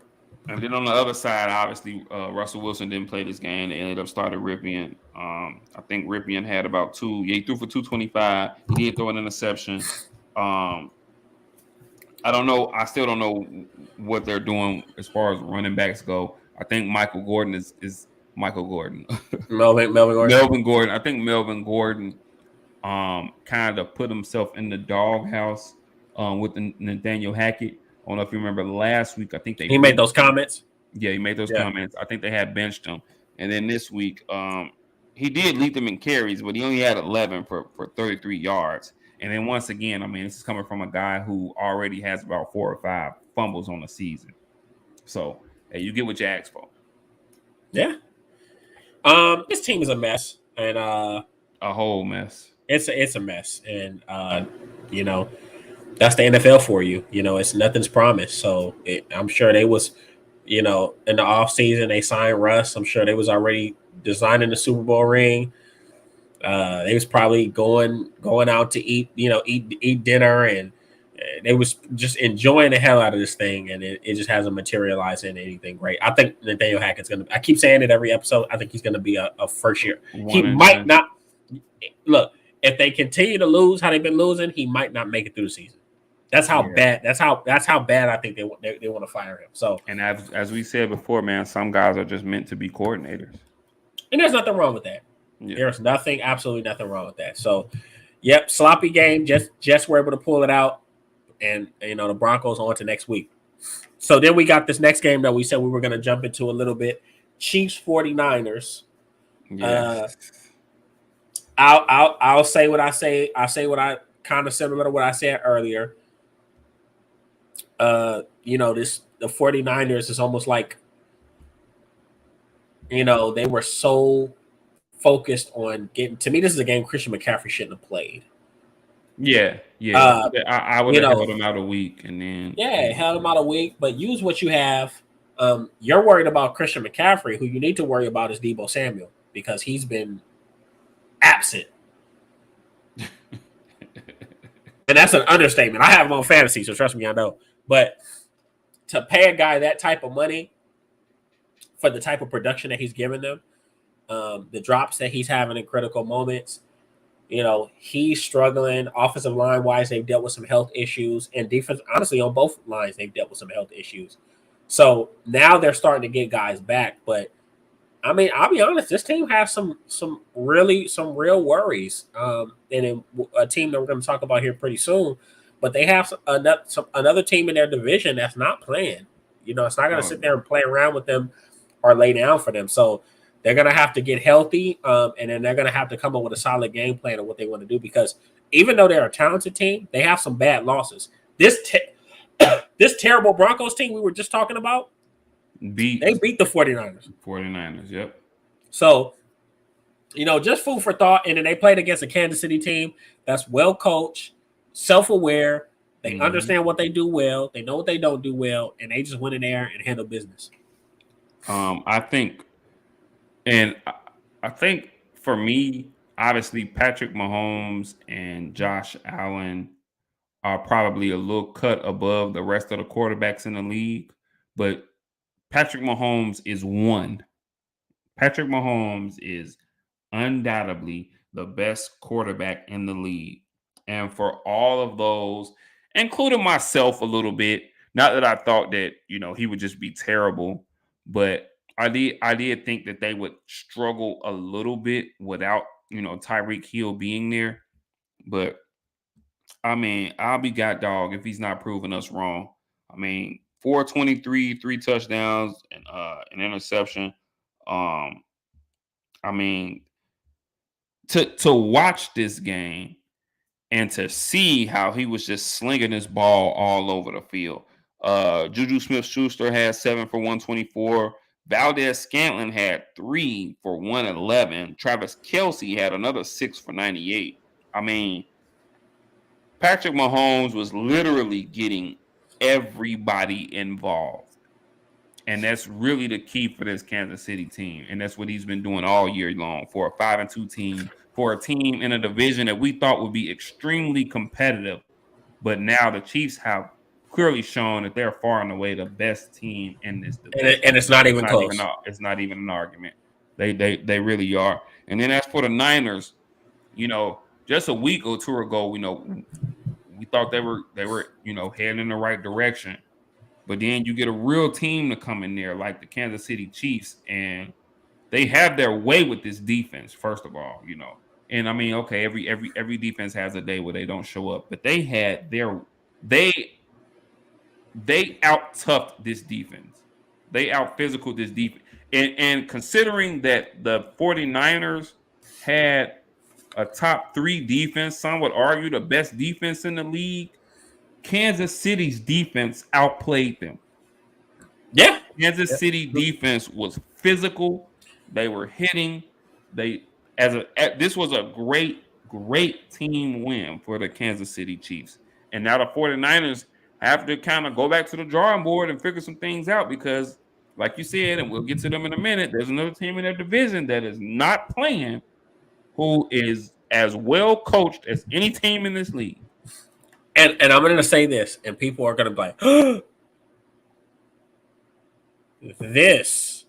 then on the other side, obviously, Russell Wilson didn't play this game. They ended up starting Ripien. I think Ripien had about he threw for 225. He did throw an interception. I don't know. I still don't know what they're doing as far as running backs go. I think Michael Gordon is Michael Gordon. Melvin Gordon. Melvin Gordon. I think Melvin Gordon kind of put himself in the doghouse with Nathaniel Hackett. I don't know if you remember last week. I think he made those comments. Yeah, he made those comments. I think they had benched him. And then this week, he did lead them in carries, but he only had 11 for 33 yards. And then once again, I mean, this is coming from a guy who already has about 4 or 5 fumbles on the season. So, hey, you get what you ask for. Yeah. This team is a mess, and a whole mess. It's a mess, and that's the NFL for you. It's nothing's promised. So I'm sure they was, in the offseason, they signed Russ. I'm sure they was already designing the Super Bowl ring. They was probably going out to eat dinner, and they was just enjoying the hell out of this thing, and it just hasn't materialized into anything great. I think Nathaniel Hackett's going to – I keep saying it every episode. I think he's going to be a first year. He might not – look, if they continue to lose how they've been losing, he might not make it through the season. That's how bad. That's how bad I think they want to fire him. So, and as we said before, man, some guys are just meant to be coordinators, and there's nothing wrong with that. Yeah. There's absolutely nothing wrong with that. So, yep, sloppy game. Just were able to pull it out, and the Broncos on to next week. So then we got this next game that we said we were going to jump into a little bit. Chiefs 49ers. Yes. I'll say what I say. I say what I kind of similar to what I said earlier. The 49ers is almost like, they were so focused on getting. To me, this is a game Christian McCaffrey shouldn't have played. Yeah. I would have held him out a week, and then held him out a week. But use what you have. You're worried about Christian McCaffrey. Who you need to worry about is Deebo Samuel, because he's been absent. And that's an understatement. I have him on fantasy, so trust me, I know. But to pay a guy that type of money for the type of production that he's giving them, the drops that he's having in critical moments, he's struggling. Offensive line wise, they've dealt with some health issues, and defense, honestly, on both lines, they've dealt with some health issues. So now they're starting to get guys back. But I mean, I'll be honest, this team has some real worries. And in a team that we're going to talk about here pretty soon. But they have another team in their division that's not playing. It's not going to sit there and play around with them or lay down for them. So they're going to have to get healthy, and then they're going to have to come up with a solid game plan of what they want to do, because even though they're a talented team, they have some bad losses. This terrible Broncos team we were just talking about, they beat the 49ers. 49ers, yep. So, just food for thought. And then they played against a Kansas City team that's well coached, self-aware. They understand what they do well. They know what they don't do well, and they just went in there and handled business. I think for me, obviously, Patrick Mahomes and Josh Allen are probably a little cut above the rest of the quarterbacks in the league, but Patrick Mahomes is one. Patrick Mahomes is undoubtedly the best quarterback in the league. And for all of those, including myself a little bit, not that I thought that, he would just be terrible, but I did think that they would struggle a little bit without, Tyreek Hill being there. But I mean, I'll be god dog if he's not proving us wrong. I mean, 423, 3 touchdowns, and an interception. Um, I mean, to watch this game and to see how he was just slinging this ball all over the field. Juju Smith-Schuster had 7 for 124. Valdez Scantling had 3 for 111. Travis Kelce had another 6 for 98. I mean, Patrick Mahomes was literally getting everybody involved. And that's really the key for this Kansas City team. And that's what he's been doing all year long for a 5-2 team, for a team in a division that we thought would be extremely competitive. But now the Chiefs have clearly shown that they're far and away the best team in this division. And it's not even close. It's not even an argument. They really are. And then as for the Niners, just a week or two ago, we thought they were heading in the right direction. But then you get a real team to come in there like the Kansas City Chiefs, and they have their way with this defense, first of all, And I mean, okay, every defense has a day where they don't show up, but they out toughed this defense. They out physical this defense. And considering that the 49ers had a top 3 defense, some would argue the best defense in the league, Kansas City's defense outplayed them. Yeah. Kansas City defense was physical. They were hitting. This was a great team win for the Kansas City Chiefs. And now the 49ers have to kind of go back to the drawing board and figure some things out because, like you said, and we'll get to them in a minute, there's another team in their division that is not playing who is as well coached as any team in this league. And I'm going to say this, and people are going to be like, oh, this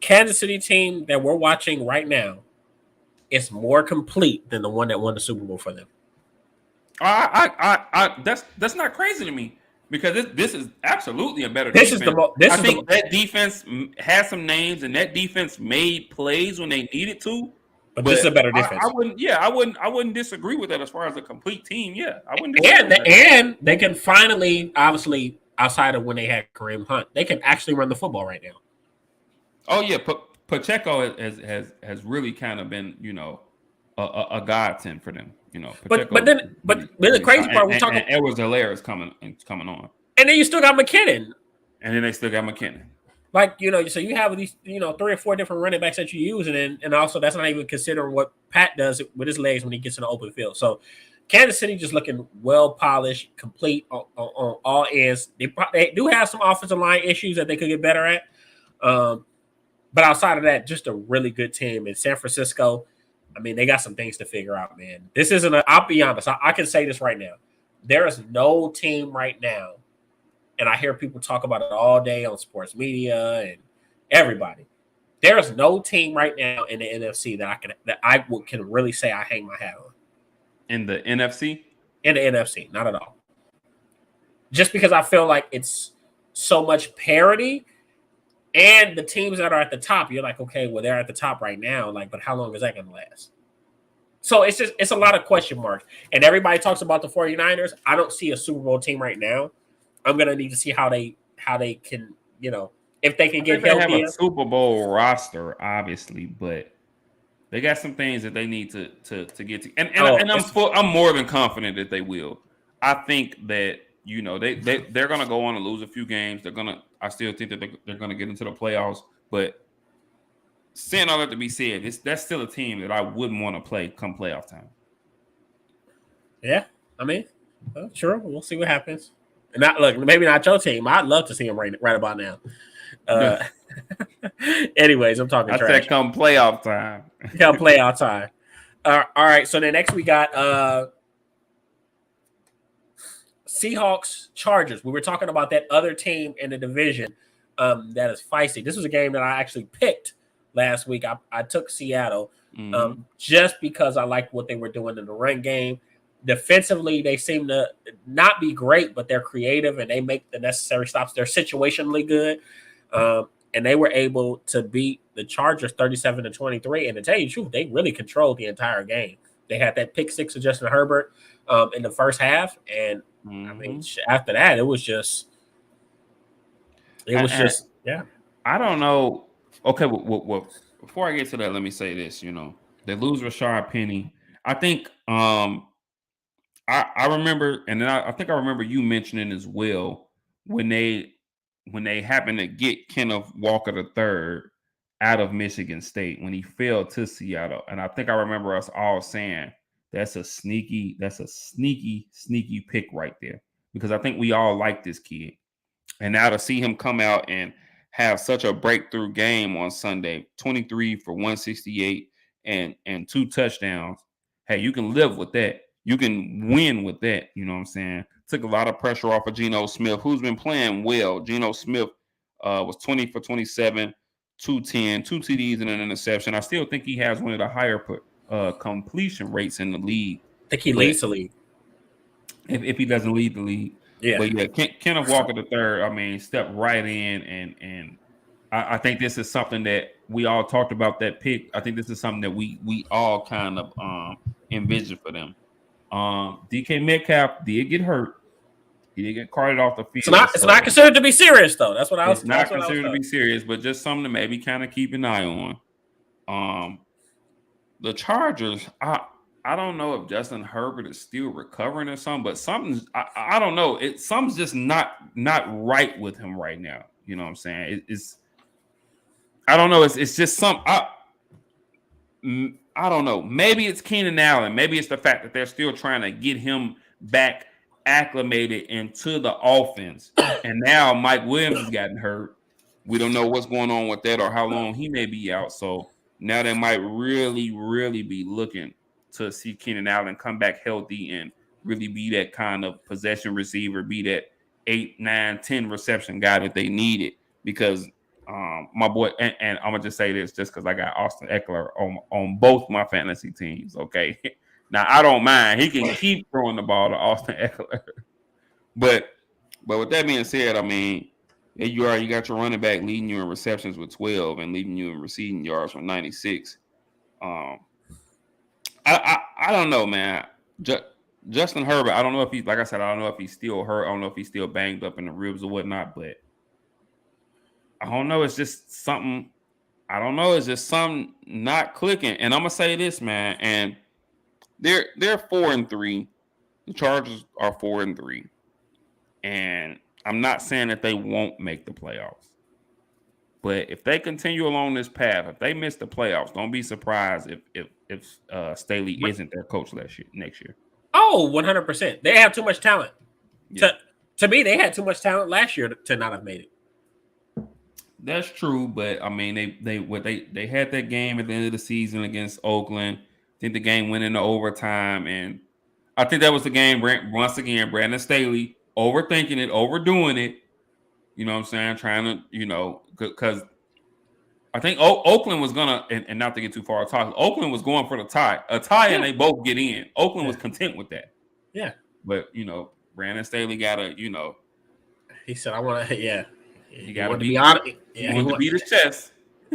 Kansas City team that we're watching right now is more complete than the one that won the Super Bowl for them. That's not crazy to me because this is absolutely a better defense. I think that defense has some names and that defense made plays when they needed to. But this is a better defense. I wouldn't disagree with that as far as a complete team. Yeah, I wouldn't. And they can finally, obviously, outside of when they had Kareem Hunt, they can actually run the football right now. Oh yeah, Pacheco has really kind of been a godsend for them. Pacheco, but the crazy part we're talking. And Edwards-Helaire is coming on, and then you still got McKinnon. And then they still got McKinnon. Like, so you have these, 3 or 4 different running backs that you use, and also that's not even considering what Pat does with his legs when he gets in the open field. So Kansas City just looking well polished, complete on all ends. They do have some offensive line issues that they could get better at. But outside of that, just a really good team. In San Francisco, I mean, they got some things to figure out, man. This isn't I'll be honest. I can say this right now. There is no team right now, and I hear people talk about it all day on sports media and everybody. There is no team right now in the NFC that I can really say I hang my hat on. In the NFC? In the NFC, not at all. Just because I feel like it's so much parity, and the teams that are at the top, you're like, okay, well, they're at the top right now, but how long is that going to last? So it's a lot of question marks. And everybody talks about the 49ers. I don't see a Super Bowl team right now. I'm going to need to see how they can, if they can get healthy. They have a Super Bowl roster, obviously, but they got some things that they need to get to. And I'm more than confident that they will. I think that, they're going to go on and lose a few games. I still think that they're going to get into the playoffs, but saying all that to be said, that's still a team that I wouldn't want to play come playoff time. Yeah, I mean, sure, we'll see what happens. And maybe not your team. I'd love to see him right about now. Anyways, I'm talking trash. I said come playoff time. Come playoff time. All right, so then next we got Seahawks, Chargers. We were talking about that other team in the division that is feisty. This was a game that I actually picked last week. I took Seattle Mm-hmm. just because I liked what they were doing in the run game. Defensively, they seem to not be great, but they're creative and they make the necessary stops. They're situationally good. And they were able to beat the Chargers 37-23. And to tell you the truth, they really controlled the entire game. They had that pick six of Justin Herbert in the first half. And I mean, after that, it was just yeah. I don't know. Okay, well, before I get to that, let me say this. They lose Rashard Penny. I think I remember, and then I think I remember you mentioning as well when they happened to get Kenneth Walker III out of Michigan State when he fell to Seattle, and I think I remember us all saying that's a sneaky pick right there, because I think we all like this kid, and now to see him come out and have such a breakthrough game on Sunday, 23 for 168 and 2 touchdowns. Hey, you can live with that. You can win with that. You know what I'm saying? Took a lot of pressure off of Geno Smith, who's been playing well. Geno Smith was 20 for 27, 210, 2 TDs and an interception. I still think he has one of the higher completion rates in the league. I think he leads the league. If he doesn't lead the league. Yeah. But yeah, Kenneth Walker III, I mean, stepped right in, and I think this is something that we all talked about, that pick. I think this is something that we all kind of envisioned for them. DK Metcalf did get hurt. He did get carted off the field. It's not considered to be serious, though. That's what I was. It's not considered to be serious, but just something to maybe kind of keep an eye on. The Chargers, I don't know if Justin Herbert is still recovering or something, but something's I don't know. Something's just not right with him right now. You know what I'm saying? It's I don't know. It's just I don't know. Maybe it's Keenan Allen. Maybe it's the fact that they're still trying to get him back acclimated into the offense. And now Mike Williams has gotten hurt. We don't know what's going on with that or how long he may be out. So now they might really, really be looking to see Keenan Allen come back healthy and really be that kind of possession receiver, be that 8, 9, 10 reception guy that they needed. Because my boy, and I'm gonna just say this just because I got Austin Eckler on both my fantasy teams. Okay, now I don't mind; he can keep throwing the ball to Austin Eckler. But with that being said, I mean, you got your running back leading you in receptions with 12 and leading you in receiving yards with 96. I don't know, man. Justin Herbert, I don't know if he's, like I said, I don't know if he's still hurt. I don't know if he's still banged up in the ribs or whatnot, but I don't know. It's just something. I don't know. It's just something not clicking. And I'm gonna say this, man. And they're 4-3. The Chargers are 4-3. And I'm not saying that they won't make the playoffs. But if they continue along this path, if they miss the playoffs, don't be surprised if Staley isn't their coach next year. Oh, 100%. They have too much talent. Yeah. To me, they had too much talent last year to not have made it. That's true, but I mean, they had that game at the end of the season against Oakland. I think the game went into overtime, and I think that was the game. Once again, Brandon Staley overthinking it, overdoing it. You know what I'm saying? Trying to, because I think Oakland was gonna, and not to get too far talk, Oakland was going for a tie, and they both get in. Oakland was content with that. Yeah, but Brandon Staley gotta, he said, "I want to." Yeah. He got to be honest. He wanted to beat his chest.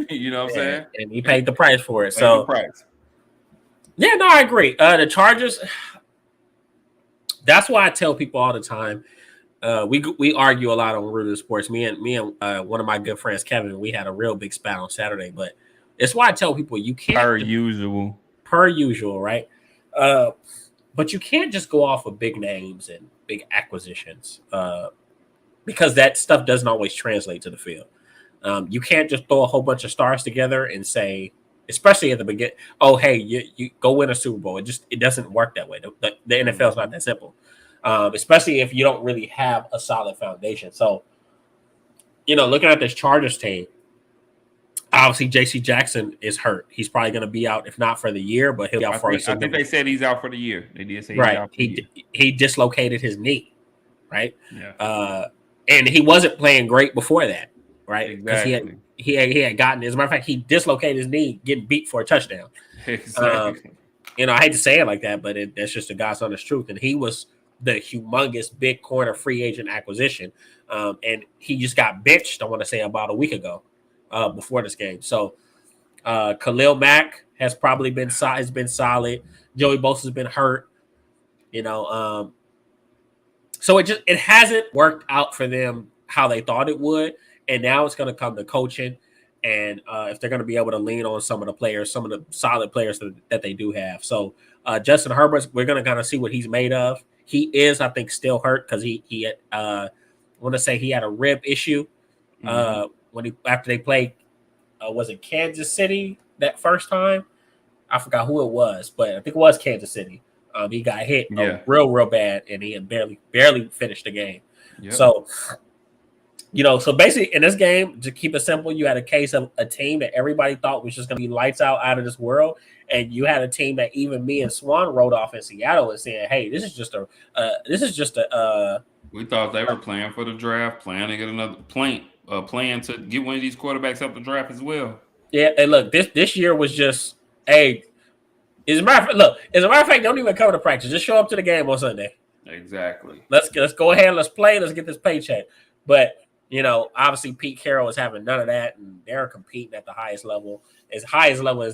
You know what I'm saying? And he paid the price for it. Yeah, no, I agree. The Chargers. That's why I tell people all the time. We argue a lot on Rooted Sports. Me and one of my good friends, Kevin, we had a real big spat on Saturday. But it's why I tell people you can't per usual, right? But you can't just go off of big names and big acquisitions. Because that stuff doesn't always translate to the field. You can't just throw a whole bunch of stars together and say, especially at the beginning, oh, hey, you go win a Super Bowl. It doesn't work that way. The NFL is not that simple, especially if you don't really have a solid foundation. So, looking at this Chargers team, obviously J.C. Jackson is hurt. He's probably going to be out, if not for the year, but he'll be out for a season. I think they said he's out for the year. They did say he's out for the year. He dislocated his knee, right? Yeah. And he wasn't playing great before that, right? Because Exactly. he had gotten, as a matter of fact, he dislocated his knee getting beat for a touchdown. Exactly. I hate to say it like that, but that's just the God's honest truth. And he was the humongous big corner free agent acquisition, and he just got benched. I want to say about a week ago, before this game. So Khalil Mack has probably been solid. Joey Bosa's been hurt. You know, so it hasn't worked out for them how they thought it would, and now it's going to come to coaching, and if they're going to be able to lean on some of the players, some of the solid players that they do have. So Justin Herbert, we're going to kind of see what he's made of. He is, I think, still hurt because he I want to say he had a rib issue when he after they played. Was it Kansas City that first time? I forgot who it was, but I think it was Kansas City. He got hit Yeah. real bad, and he had barely finished the game. Yep. So, so basically in this game, to keep it simple, you had a case of a team that everybody thought was just going to be lights out of this world, and you had a team that even me and Swan wrote off in Seattle and saying, "Hey, this is just a." We thought they were playing for the draft, playing to get another playing to get one of these quarterbacks up the draft as well. Yeah, and look, this year was just hey. As a matter of fact, don't even come to practice. Just show up to the game on Sunday. Exactly. Let's go ahead. Let's play. Let's get this paycheck. But obviously Pete Carroll is having none of that, and they're competing at the highest level, as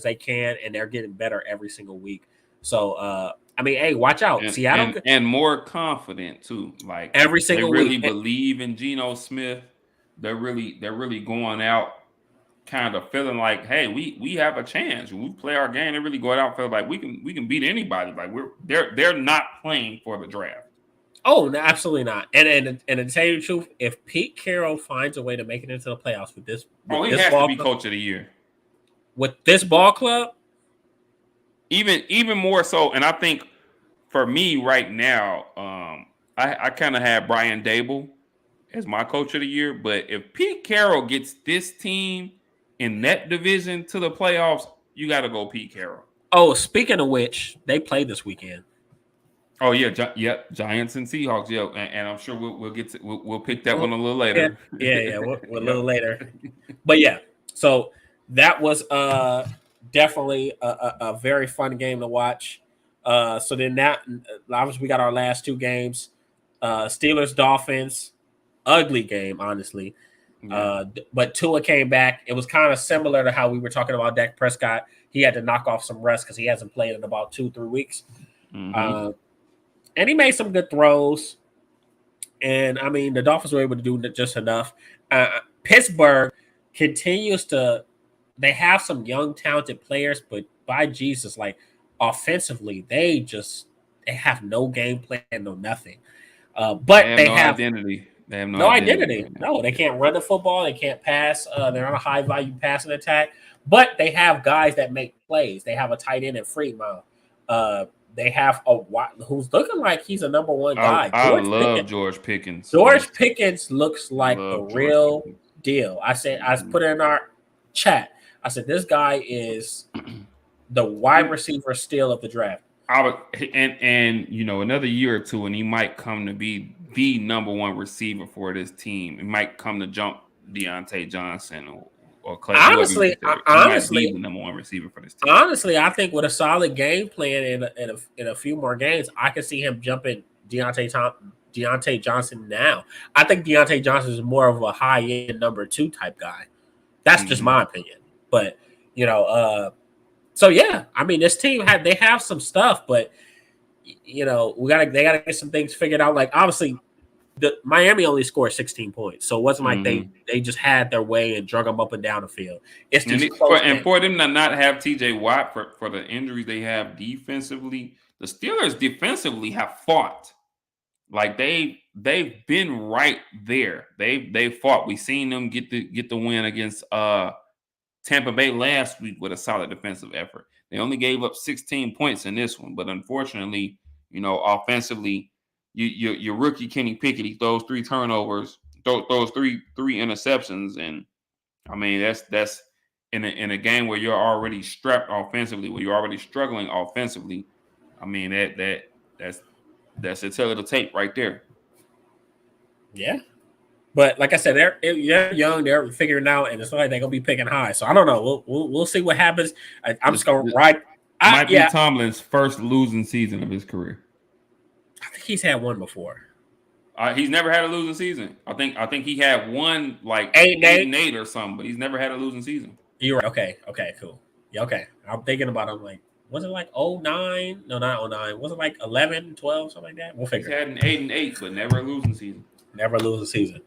they can, and they're getting better every single week. So, hey, watch out, Seattle, and more confident too. Like every single they really week. believe in Geno Smith. They're really going out, kind of feeling like, hey, we have a chance. When we play our game, they really go out and feel like we can beat anybody. Like they're not playing for the draft. Oh, no, absolutely not. And to tell you the truth, if Pete Carroll finds a way to make it into the playoffs with this, he has to be coach of the year with this ball club. Even more so, and I think for me right now, I kind of had Brian Dable as my coach of the year. But if Pete Carroll gets this team in that division to the playoffs, you got to go Pete Carroll. Oh, speaking of which, they play this weekend. Oh yeah, Giants and Seahawks. Yeah, and I'm sure we'll get to we'll pick that one a little later. Yeah, we'll a little later. But yeah, so that was definitely a very fun game to watch. So then that obviously we got our last two games. Steelers Dolphins, ugly game, honestly. Yeah. But Tua came back. It was kind of similar to how we were talking about Dak Prescott. He had to knock off some rest because he hasn't played in about 2-3 weeks. And he made some good throws. And, the Dolphins were able to do just enough. Pittsburgh continues to – they have some young, talented players, but by Jesus, like, offensively, they have no game plan, no nothing. But they have identity. They have no identity. No, they can't run the football. They can't pass. They're on a high-value passing attack. But they have guys that make plays. They have a tight end at Fremont. They have who's looking like he's a number one guy. I love George Pickens. George Pickens looks like the real deal. I put it in our chat. I said, this guy is the wide receiver steal of the draft. Another year or two, and he might come to be the number one receiver for this team. It might come to jump Deontay Johnson or Clay. Honestly, might be the number one receiver for this team. Honestly, I think with a solid game plan in a few more games, I can see him jumping Deontay Johnson now. I think Deontay Johnson is more of a high end number 2 type guy. That's just my opinion. But so yeah, this team they have some stuff, but they gotta get some things figured out. Like obviously, the Miami only scored 16 points, so it wasn't like they just had their way and drug them up and down the field. It's just for them to not have T.J. Watt for the injuries they have defensively, the Steelers defensively have fought. Like they've been right there. They fought. We seen them get the win against Tampa Bay last week with a solid defensive effort. They only gave up 16 points in this one, but unfortunately, offensively, your rookie Kenny Pickett, he throws 3 turnovers, throws three interceptions, and that's in a game where you're already strapped offensively, where you're already struggling offensively. That's the tell of the tape right there. Yeah, But like I said, they're young, they're figuring out, and it's like they're gonna be picking high. So I don't know. We'll see what happens. I'm just gonna This ride. might be Yeah, Tomlin's first losing season of his career. I think he's had one before. He's never had a losing season. I think he had one like 8-8. 8-8 or something, but he's never had a losing season. You're right. Okay, cool. Yeah, okay. I'm thinking about it. I'm like, was it like 09? No, not 09. Was it like 11, 12, something like that? We'll He's figure it out. had an 8-8, but never a losing season. Never lose a season.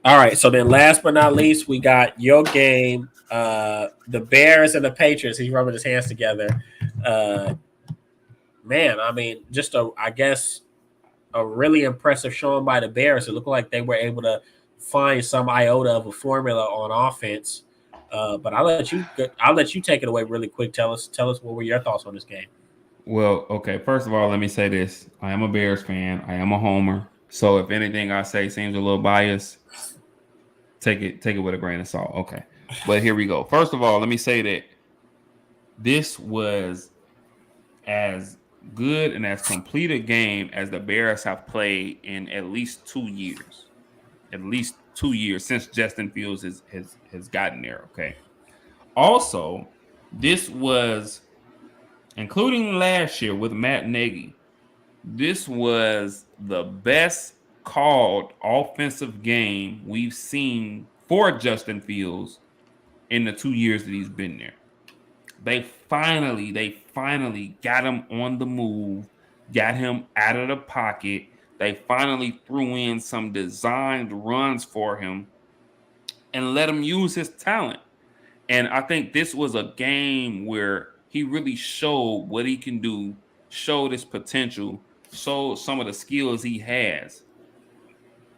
All right. So then last but not least, we got your game. The Bears and the Patriots. He's rubbing his hands together. Uh Man, I mean, just I guess a really impressive showing by the Bears. It looked like they were able to find some iota of a formula on offense. But I'll let you take it away really quick. Tell us what were your thoughts on this game? Well, okay. First of all, let me say this: I am a Bears fan. I am a homer. So if anything I say seems a little biased, take it with a grain of salt. Okay. But here we go. First of all, let me say that this was as good and as complete a game as the Bears have played in at least 2 years. At least 2 years since Justin Fields has gotten there. Okay. Also, this was including last year with Matt Nagy. This was the best called offensive game we've seen for Justin Fields in the 2 years that he's been there. They finally got him on the move, got him out of the pocket. They finally threw in some designed runs for him and let him use his talent. And I think this was a game where he really showed what he can do, showed his potential, showed some of the skills he has.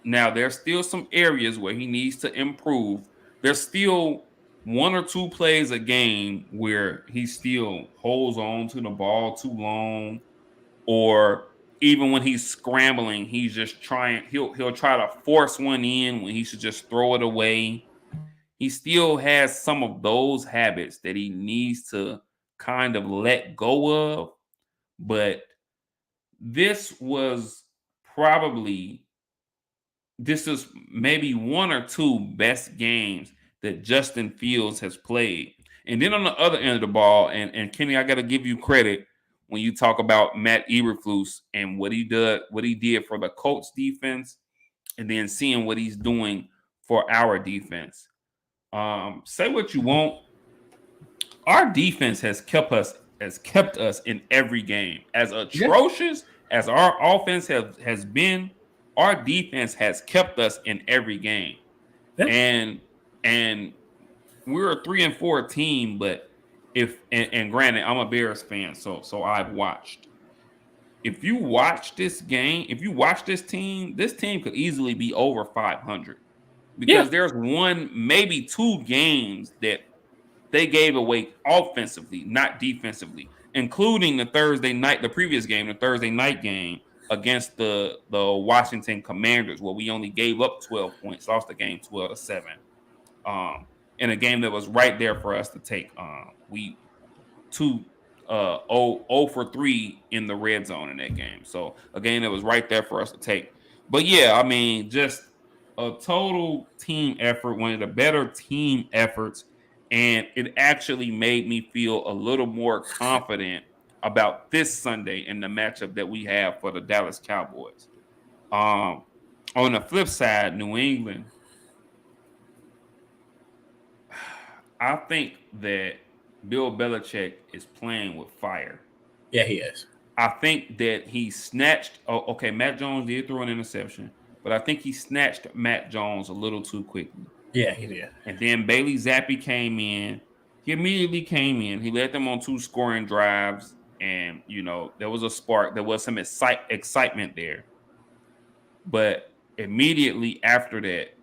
Now, there's still some areas where he needs to improve. There's still one or two plays a game where he still holds on to the ball too long, or even when he's scrambling, he's just trying. He'll try to force one in when he should just throw it away. He still has some of those habits that he needs to kind of let go of. But this was probably this is maybe one or two best games that Justin Fields has played. And then on the other end of the ball, and Kenny, I got to give you credit when you talk about Matt Eberflus and what he did for the Colts defense, and then seeing what he's doing for our defense. Say what you want, our defense has kept us in every game. As Yeah. atrocious as our offense has been, our defense has kept us in every game. Yeah. And we're a 3-4 team, but and granted, I'm a Bears fan, so I've watched. If you watch this game, if you watch this team could easily be over 500 Yeah. because there's one, maybe two games that they gave away offensively, not defensively, including the previous game, the Thursday night game against the Washington Commanders, where we only gave up 12 points, lost the game 12-7. In a game that was right there for us to take. We two 0 for 3 in the red zone in that game. So a game that was right there for us to take. But yeah, I mean, just a total team effort, one of the better team efforts, and it actually made me feel a little more confident about this Sunday in the matchup that we have for the Dallas Cowboys. Um, on the flip side, New England, I think that Bill Belichick is playing with fire. Yeah, he is. I think that he snatched. Oh, okay, Matt Jones did throw an interception, but I think he snatched Matt Jones a little too quickly. Yeah, he did. And then Bailey Zappi came in. He immediately came in. He led them on two scoring drives, and there was a spark. There was some excitement there, but immediately after that,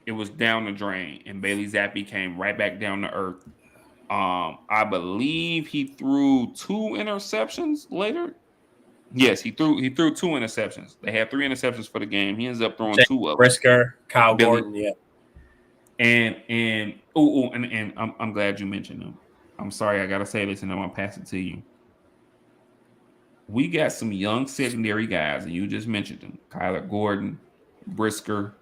it was down the drain, and Bailey Zappi came right back down to earth. I believe he threw two interceptions later. Yes, he threw two interceptions. They had three interceptions for the game. He ends up throwing Jake two of them. Brisker, Kyle Billy Gordon. Yeah. and I'm glad you mentioned him. I'm sorry, I gotta say this, and I'm gonna pass it to you. We got some young secondary guys, and you just mentioned them: Kyler Gordon, Brisker.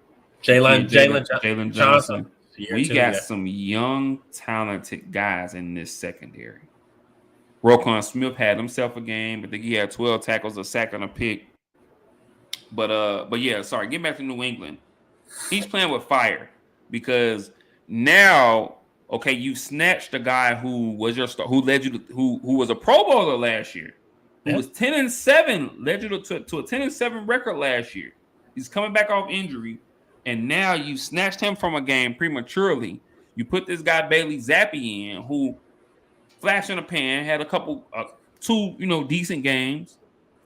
Jalen Johnson. Johnson. We got some young, talented guys in this secondary. Roquan Smith had himself a game. I think he had 12 tackles, a sack, and a pick. But yeah, sorry. Get back to New England. He's playing with fire because now, okay, you snatched a guy who was your star, who led you to, who was a Pro Bowler last year, who was 10-7, led you to a 10-7 record last year. He's coming back off injury, and now you snatched him from a game prematurely. You put this guy Bailey Zappi in, who flash in the pan, had a couple, two, decent games,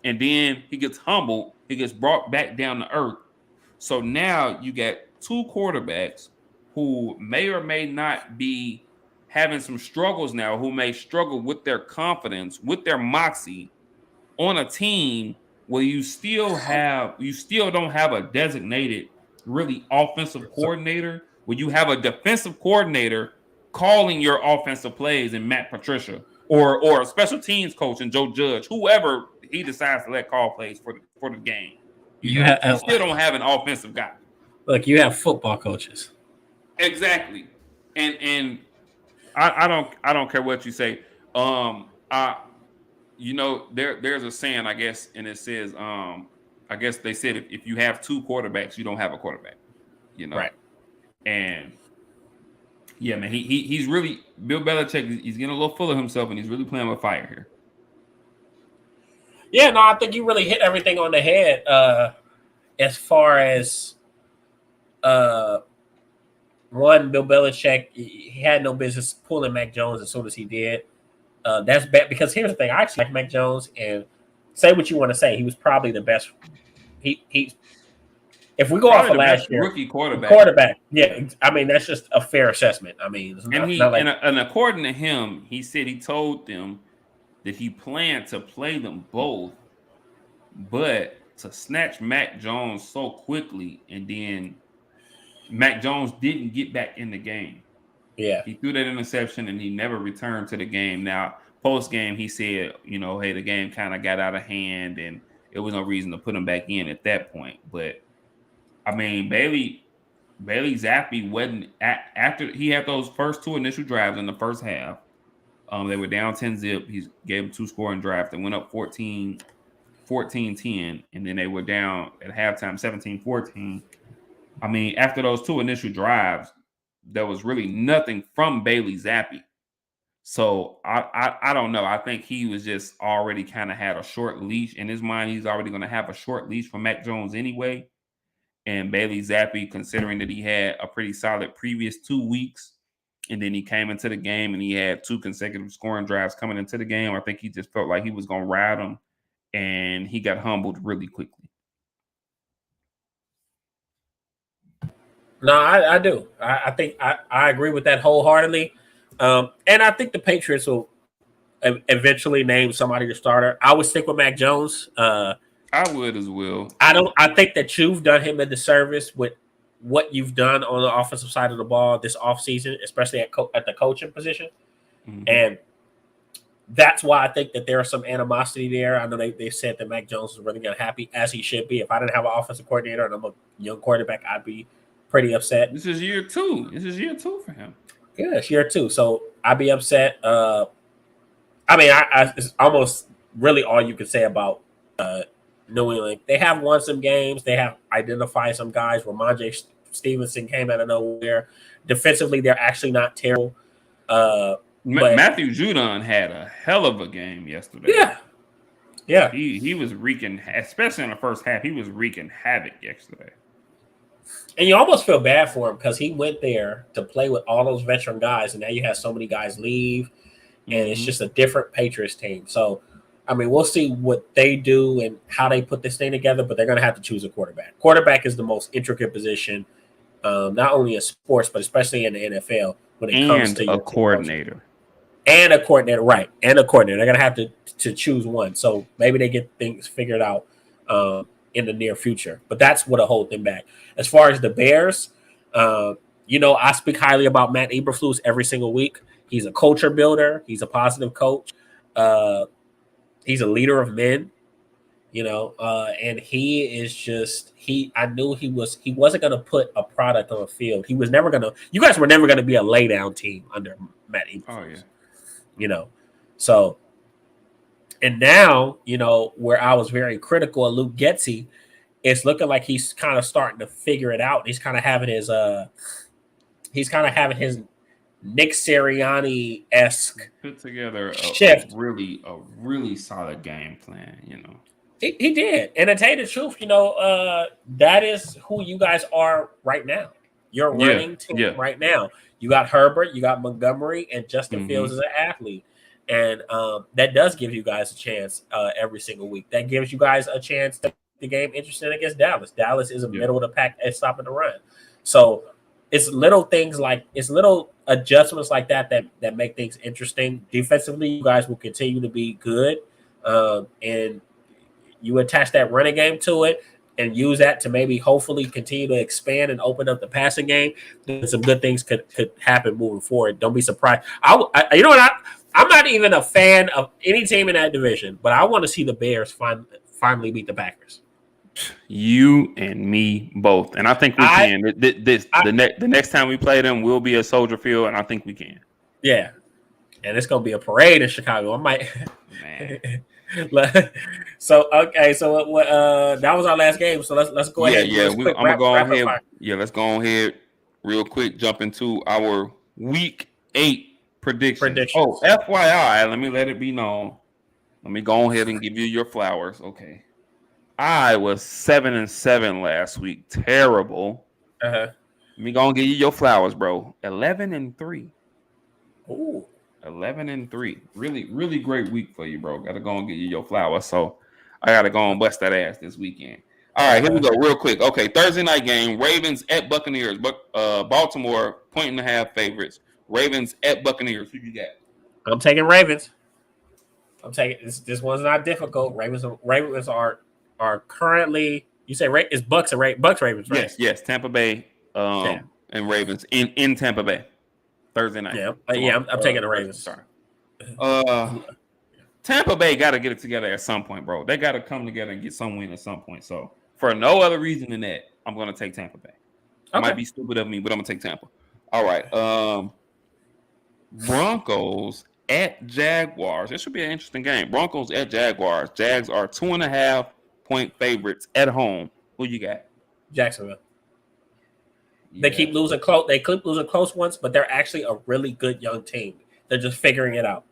and then he gets humbled. He gets brought back down to earth. So now you got two quarterbacks who may or may not be having some struggles now, who may struggle with their confidence, with their moxie on a team where you still don't have a designated, really offensive coordinator, where you have a defensive coordinator calling your offensive plays in Matt Patricia or a special teams coach and Joe Judge, whoever he decides to let call plays for the game. You still don't have an offensive guy. Look, you have football coaches. Exactly. And I don't care what you say. There's a saying, I guess, and it says, I guess they said if you have two quarterbacks, you don't have a quarterback. Right. And yeah, man, he's really Bill Belichick. He's getting a little full of himself, and he's really playing with fire here. Yeah, no, I think you really hit everything on the head. As far as one, Bill Belichick, he had no business pulling Mac Jones as soon as he did. That's bad because here's the thing: I actually like Mac Jones, and say what you want to say, he was probably the best. He if we go off of last year, rookie quarterback, yeah, I mean that's just a fair assessment. I mean, and according to him, he said he told them that he planned to play them both, but to snatch Mac Jones so quickly, and then Mac Jones didn't get back in the game. Yeah, he threw that interception and he never returned to the game. Now, post game, he said, hey, the game kind of got out of hand, and there was no reason to put him back in at that point. But I mean, Bailey Zappi wasn't after he had those first two initial drives in the first half. They were down 10-zip. He gave them two scoring drives. They went up 14-10, and then they were down at halftime 17-14. I mean, after those two initial drives, there was really nothing from Bailey Zappi. So I don't know. I think he was just already kind of had a short leash in his mind. He's already going to have a short leash for Mac Jones anyway. And Bailey Zappi, considering that he had a pretty solid previous 2 weeks, and then he came into the game and he had two consecutive scoring drives coming into the game, I think he just felt like he was going to ride him, and he got humbled really quickly. No, I do. I think I agree with that wholeheartedly. And I think the Patriots will eventually name somebody the starter. I would stick with Mac Jones. I would as well. I think that you've done him a disservice with what you've done on the offensive side of the ball this offseason, especially at the coaching position. Mm-hmm. And that's why I think that there is some animosity there. I know they said that Mac Jones is really happy, as he should be. If I didn't have an offensive coordinator and I'm a young quarterback, I'd be pretty upset. This is year two. This is year two for him. Yeah, it's year two. So I'd be upset. I mean, it's almost really all you could say about New England. They have won some games. They have identified some guys. Ramondre Stevenson came out of nowhere. Defensively, they're actually not terrible. But Matthew Judon had a hell of a game yesterday. Yeah. He was wreaking, especially in the first half, he was wreaking havoc yesterday. And you almost feel bad for him because he went there to play with all those veteran guys, and now you have so many guys leave, and it's just a different Patriots team. So, I mean, we'll see what they do and how they put this thing together, but they're going to have to choose a quarterback. Quarterback is the most intricate position, not only in sports, but especially in the NFL when it comes to a coordinator. And a coordinator, right. And a coordinator. They're going to have to choose one. So maybe they get things figured out in the near future. But that's what will hold them back. As far as the Bears, I speak highly about Matt Eberflus every single week. He's a culture builder. He's a positive coach. He's a leader of men. And he is just I knew he wasn't gonna put a product on the field. He was never gonna. You guys were never gonna be a lay down team under Matt Oh yeah. Eberflus. So and now where I was very critical of Luke Getsy, it's looking like he's kind of starting to figure it out. He's kind of having his Nick Sirianni-esque Put together shift. a really solid game plan. He did. And to tell you the truth, that is who you guys are right now. You're running team right now. You got Herbert, you got Montgomery, and Justin Fields as an athlete. And that does give you guys a chance every single week. That gives you guys a chance to make the game interesting against Dallas. Dallas is a middle of the pack at stopping the run. So it's little things it's little adjustments like that make things interesting. Defensively, you guys will continue to be good. And you attach that running game to it and use that to maybe hopefully continue to expand and open up the passing game, then some good things could happen moving forward. Don't be surprised. You know what? I'm not even a fan of any team in that division, but I want to see the Bears finally beat the Packers. You and me both, and I think we can. The next time we play them will be at Soldier Field, and I think we can. Yeah, and it's gonna be a parade in Chicago. I might. Man. So that was our last game. So let's go ahead. I'm gonna go ahead. Let's go ahead real quick. Jump into our Week 8 predictions. Oh, FYI, let it be known. Let me go ahead and give you your flowers. Okay, I was 7-7 last week. Terrible. Let me go and give you your flowers, bro. 11-3. Ooh. 11-3. Really, really great week for you, bro. Gotta go and get you your flowers. So I gotta go and bust that ass this weekend. All right, here we go, real quick. Okay, Thursday night game: Ravens at Buccaneers. Baltimore 1.5 favorites. Ravens at Buccaneers. Who you got? I'm taking Ravens. I'm taking this one's not difficult. Ravens are currently. You say it's Bucks Ravens, right? Yes. Tampa Bay and Ravens in Tampa Bay. Thursday night. I'm taking the Ravens. Sorry. Tampa Bay got to get it together at some point, bro. They got to come together and get some win at some point. So for no other reason than that, I'm going to take Tampa Bay. It might be stupid of me, but I'm going to take Tampa. All right. Broncos at Jaguars. This should be an interesting game. Broncos at Jaguars. Jags are 2.5-point favorites at home. Who you got? Jacksonville. They keep losing close. They keep losing close ones, but they're actually a really good young team. They're just figuring it out.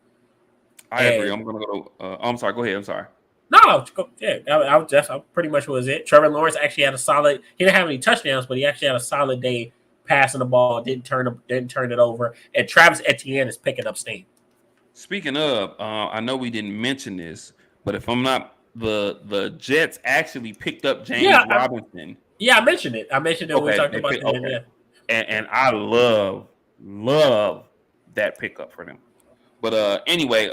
I agree. I'm gonna go. I'm sorry. Go ahead. I'm sorry. No, I pretty much was it. Trevor Lawrence actually had a solid. He didn't have any touchdowns, but he actually had a solid day passing the ball. Didn't turn it over. And Travis Etienne is picking up steam. Speaking of, I know we didn't mention this, but if I'm not, the Jets actually picked up James Robinson. I mentioned it. When we talked about it. Okay. And I love that pickup for them. But anyway,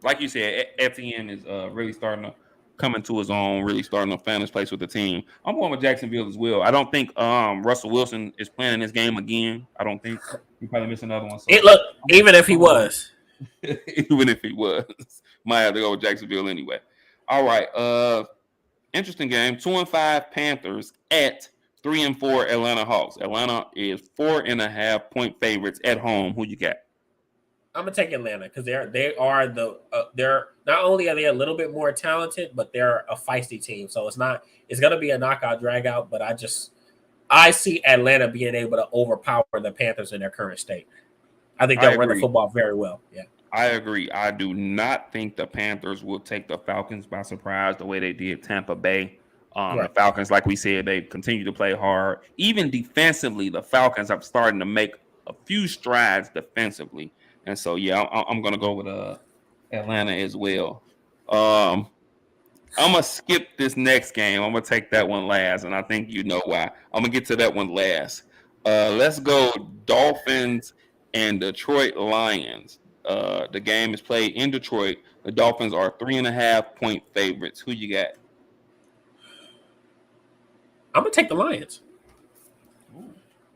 like you said, Etienne is really starting to come into his own, really starting to find his place with the team. I'm going with Jacksonville as well. I don't think Russell Wilson is playing in this game again. I don't think. He probably missed another one. So even if he was. Even if he was. Might have to go with Jacksonville anyway. All right. Interesting game. 2-5 Panthers at 3-4 Atlanta Hawks. Atlanta is 4.5-point favorites at home. Who you got? I'm gonna take Atlanta because they're not only are they a little bit more talented, but they're a feisty team. So it's gonna be a knockout drag out. But I see Atlanta being able to overpower the Panthers in their current state. I think they'll run the football very well. Yeah. I agree. I do not think the Panthers will take the Falcons by surprise the way they did Tampa Bay. The Falcons, like we said, they continue to play hard. Even defensively, the Falcons are starting to make a few strides defensively. And so, I'm going to go with Atlanta as well. I'm going to skip this next game. I'm going to take that one last, and I think you know why. I'm going to get to that one last. Let's go Dolphins and Detroit Lions. The game is played in Detroit. The Dolphins are 3.5-point favorites. Who you got? I'm gonna take the Lions.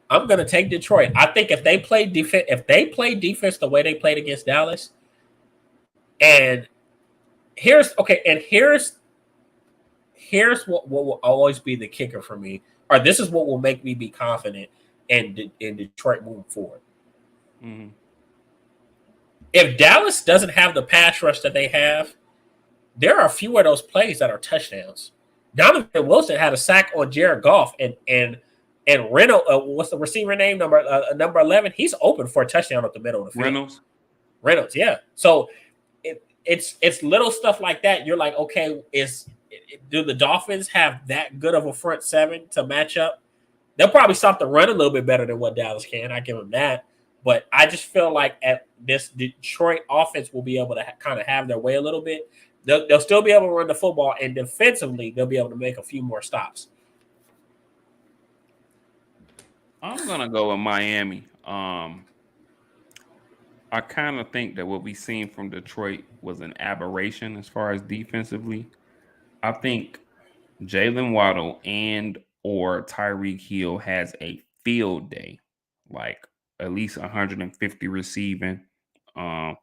I'm gonna take Detroit. I think if they play defense the way they played against Dallas, and here's here's what will always be the kicker for me, or this is what will make me be confident in Detroit moving forward. Mm-hmm. If Dallas doesn't have the pass rush that they have, there are a few of those plays that are touchdowns. Donovan Wilson had a sack on Jared Goff, and Reynolds, what's the receiver name? Number 11. He's open for a touchdown up the middle of the field. Reynolds, yeah. So it's little stuff like that. You're like, okay, do the Dolphins have that good of a front seven to match up? They'll probably stop the run a little bit better than what Dallas can. I give them that. But I just feel like at this Detroit offense will be able to kind of have their way a little bit. They'll still be able to run the football, and defensively, they'll be able to make a few more stops. I'm gonna go with Miami. I kind of think that what we seen from Detroit was an aberration as far as defensively. I think Jalen Waddle and or Tyreek Hill has a field day, like at least 150 receiving. I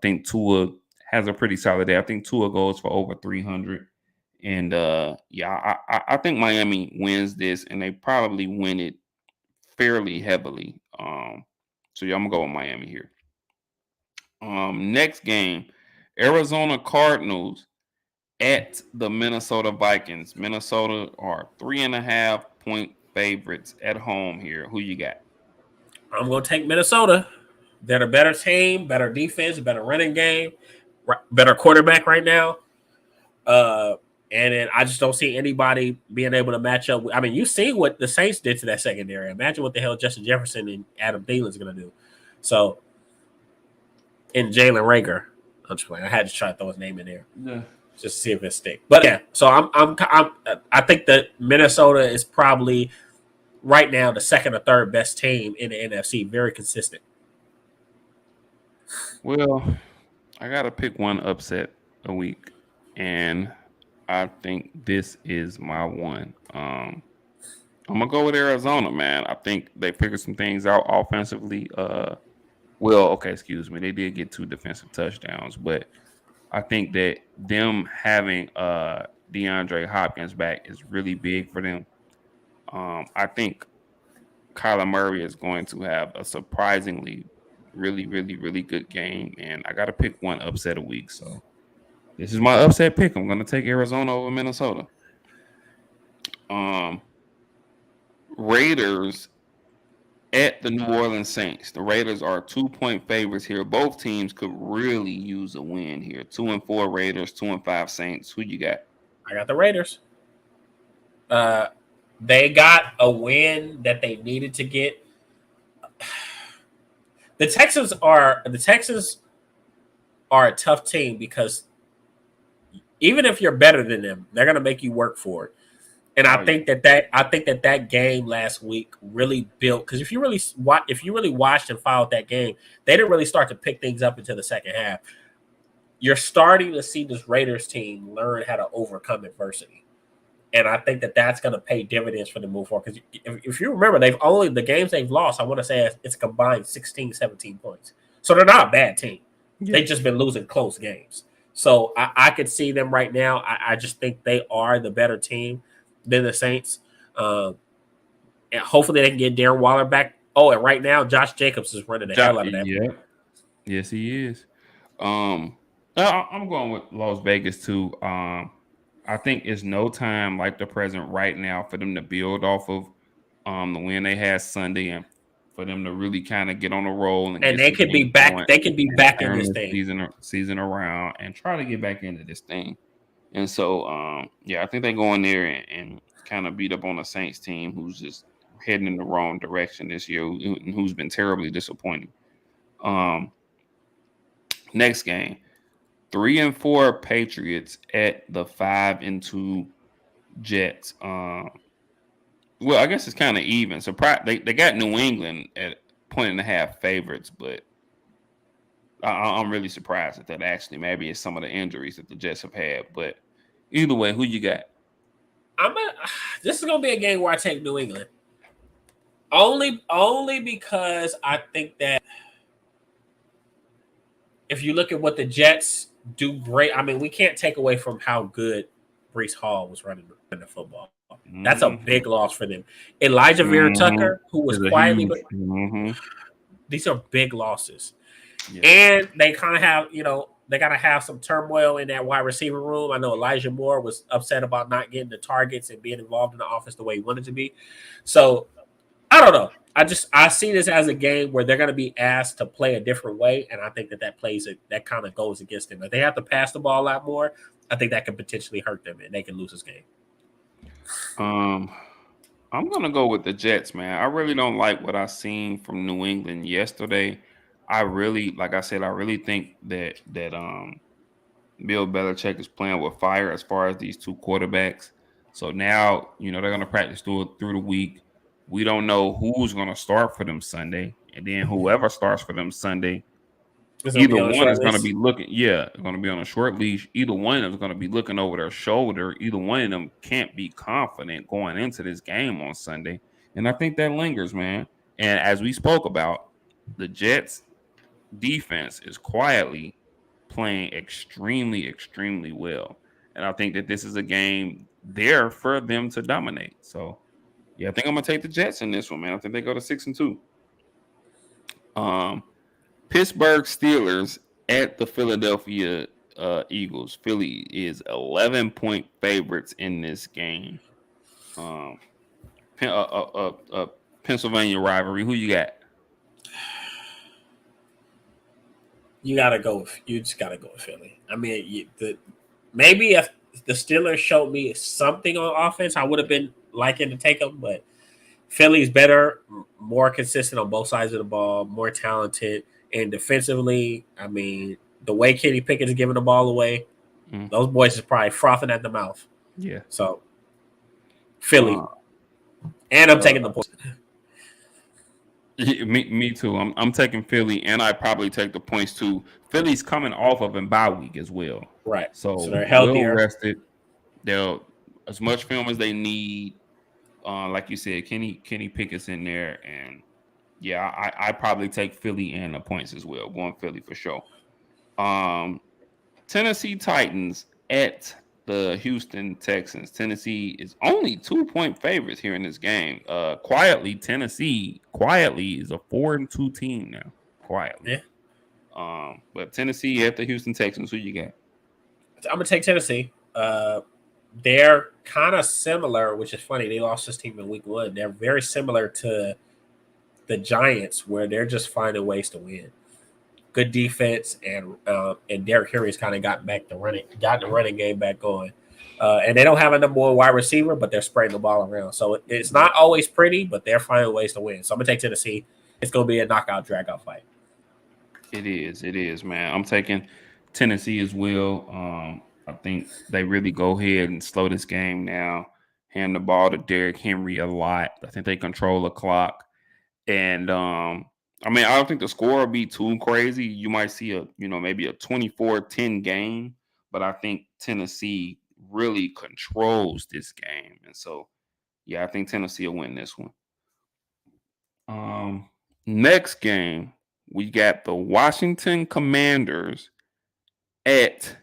think Tua has a pretty solid day. I think Tua goes for over 300. And yeah, I think Miami wins this, and they probably win it fairly heavily. So yeah, I'm gonna go with Miami here. Next game, Arizona Cardinals at the Minnesota Vikings. Minnesota are 3.5 point favorites at home here. Who you got? I'm going to take Minnesota. They're a better team, better defense, better running game, better quarterback right now. And then I just don't see anybody being able to match up. I mean, you see what the Saints did to that secondary. Imagine what the hell Justin Jefferson and Adam Thielen's going to do. So, and Jalen Rager. I'm just playing. I had to try to throw his name in there. Yeah. Just to see if it sticks. But yeah, so I think that Minnesota is probably right now the second or third best team in the NFC. Very consistent. Well, I gotta pick one upset a week, and I think this is my one. I'm gonna go with Arizona, man. I think they figured some things out offensively. Well, okay, excuse me. They did get 2 defensive touchdowns, but I think that them having DeAndre Hopkins back is really big for them. I think Kyler Murray is going to have a surprisingly really, really, really good game, and I got to pick one upset a week. So this is my upset pick. I'm going to take Arizona over Minnesota. Raiders at the New Orleans Saints. The Raiders are 2 point favorites here. Both teams could really use a win here. 2-4 Raiders, 2-5 Saints. Who you got? I got the Raiders. They got a win that they needed to get. The Texans are a tough team because even if you're better than them, they're gonna make you work for it. And I think that game last week really built, because if you really watched and followed that game, they didn't really start to pick things up until the second half. You're starting to see this Raiders team learn how to overcome adversity, and I think that that's going to pay dividends for the move forward. Because if you remember, the games they've lost, I want to say it's a combined 16, 17 points. So they're not a bad team. Yeah. They've just been losing close games. So I could see them right now. I just think they are the better team than the Saints. And hopefully they can get Darren Waller back. Oh, and right now Josh Jacobs is running the hell out of that. Yeah. Yes, he is. I'm going with Las Vegas too. I think it's no time like the present right now for them to build off of the win they had Sunday, and for them to really kind of get on a roll and they could be back. They could be back in this thing season around and try to get back into this thing. And so, yeah, I think they go in there and kind of beat up on the Saints team, who's just heading in the wrong direction this year, and who's been terribly disappointing. Next game, 3-4 Patriots at the 5-2 Jets. Well, I guess it's kind of even. They got New England at 1.5 favorites, but I'm really surprised at that. Actually, maybe it's some of the injuries that the Jets have had, but either way, who you got? This is gonna be a game where I take New England. Only because I think that if you look at what the Jets do great, I mean, we can't take away from how good Brees Hall was running the football. That's a Mm-hmm. big loss for them. Elijah Vera Mm-hmm. Tucker, who was Is a quietly, huge. but Mm-hmm. these are big losses. Yeah. And they kind of have, they got to have some turmoil in that wide receiver room. I know Elijah Moore was upset about not getting the targets and being involved in the offense the way he wanted to be. So I don't know. I see this as a game where they're going to be asked to play a different way, and I think that kind of goes against them. If they have to pass the ball a lot more, I think that could potentially hurt them, and they can lose this game. Um, I'm gonna go with the Jets, man. I really don't like what I seen from New England yesterday. I really, like I said, I really think that Bill Belichick is playing with fire as far as these two quarterbacks. So now, they're gonna practice through the week. We don't know who's gonna start for them Sunday, and then whoever starts for them Sunday, It's going to either be on a one short is going to list. be looking, yeah, going to be on a short leash. Either one of them is going to be looking over their shoulder. Either one of them can't be confident going into this game on Sunday. And I think that lingers, man. And as we spoke about, the Jets defense is quietly playing extremely, extremely well. And I think that this is a game there for them to dominate. So, yeah, I think I'm going to take the Jets in this one, man. I think they go to 6-2. Um, Pittsburgh Steelers at the Philadelphia Eagles. Philly is 11-point favorites in this game. Um, Pennsylvania rivalry. Who you got? You just gotta go with Philly. I mean, maybe if the Steelers showed me something on offense, I would have been liking to take them. But Philly's better, more consistent on both sides of the ball, more talented, and defensively. I mean, the way Kenny Pickett is giving the ball away, Mm, those boys is probably frothing at the mouth. yeah. So Philly, Uh, and I'm taking the uh, points. me too. I'm taking Philly, and I probably take the points too. Philly's coming off of a bye week as well, Right. So so they're well healthier. rested. They'll as much film as they need. Like you said, Kenny Pickett's in there, and yeah, I probably take Philly and the points as well. Going Philly for sure. Um, Tennessee Titans at the Houston Texans. Tennessee is only 2-point favorites here in this game. Tennessee quietly is a 4-2 team now. Quietly. Yeah. But Tennessee at the Houston Texans. Who you got? I'm gonna take Tennessee. They're kind of similar, which is funny. They lost this team in week one. They're very similar to the Giants, where they're just finding ways to win. Good defense, and Derrick Henry's kind of got the running game back going. And they don't have a number one wide receiver, but they're spreading the ball around. So it's not always pretty, but they're finding ways to win. So I'm gonna take Tennessee. It's gonna be a knockout, drag-out fight. It is, man. I'm taking Tennessee as well. I think they really go ahead and slow this game now. Hand the ball to Derrick Henry a lot. I think they control the clock. And I mean, I don't think the score will be too crazy. You might see maybe a 24-10 game, but I think Tennessee really controls this game. And so, yeah, I think Tennessee will win this one. Um, Next game, we got the Washington Commanders at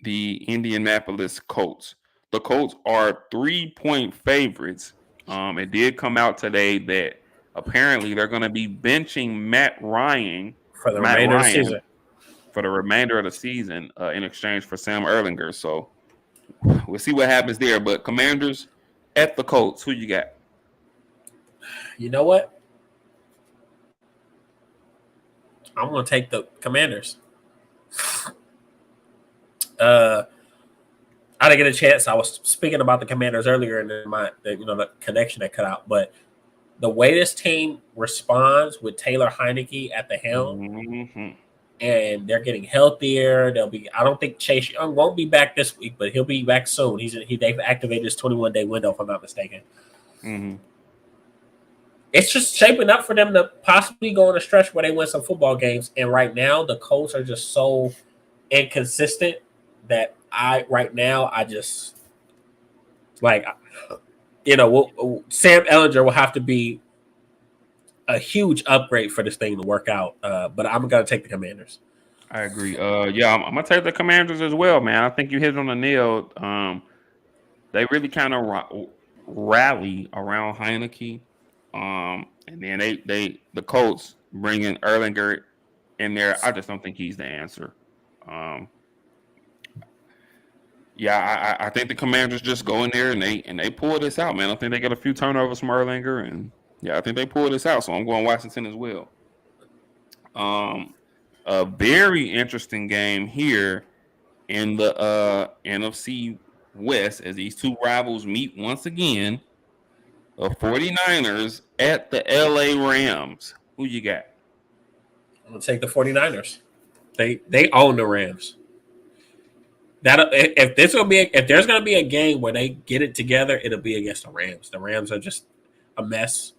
the Indianapolis Colts. The Colts are 3-point favorites. It did come out today that apparently they're going to be benching For the Matt remainder of the Ryan season. for the remainder of the season in exchange for Sam Erlinger. So we'll see what happens there. But Commanders at the Colts, who you got? You know what? I'm gonna take the Commanders. I didn't get a chance. I was speaking about the Commanders earlier, and then the connection that cut out. But the way this team responds with Taylor Heineke at the helm, Mm-hmm. and they're getting healthier. They'll be. I don't think Chase Young won't be back this week, but he'll be back soon. They've activated his 21-day window, if I'm not mistaken. Mm-hmm. It's just shaping up for them to possibly go on a stretch where they win some football games. And right now, the Colts are just so inconsistent that I just like, Sam Ellinger will have to be a huge upgrade for this thing to work out. But I'm gonna take the Commanders. I agree. Yeah, I'm gonna take the Commanders as well, man. I think you hit it on the nail. They really kind of rally around Heineke. And then the Colts bringing Erlinger in there. I just don't think he's the answer. Um, yeah, I think the Commanders just go in there and they pull this out, man. I think they got a few turnovers from Erlinger, and yeah, I think they pull this out. So I'm going Washington as well. Um, a very interesting game here in the NFC West as these two rivals meet once again. The 49ers at the LA Rams. Who you got? I'm gonna take the 49ers. They own the Rams. That if there's gonna be a game where they get it together, it'll be against the Rams. The Rams are just a mess.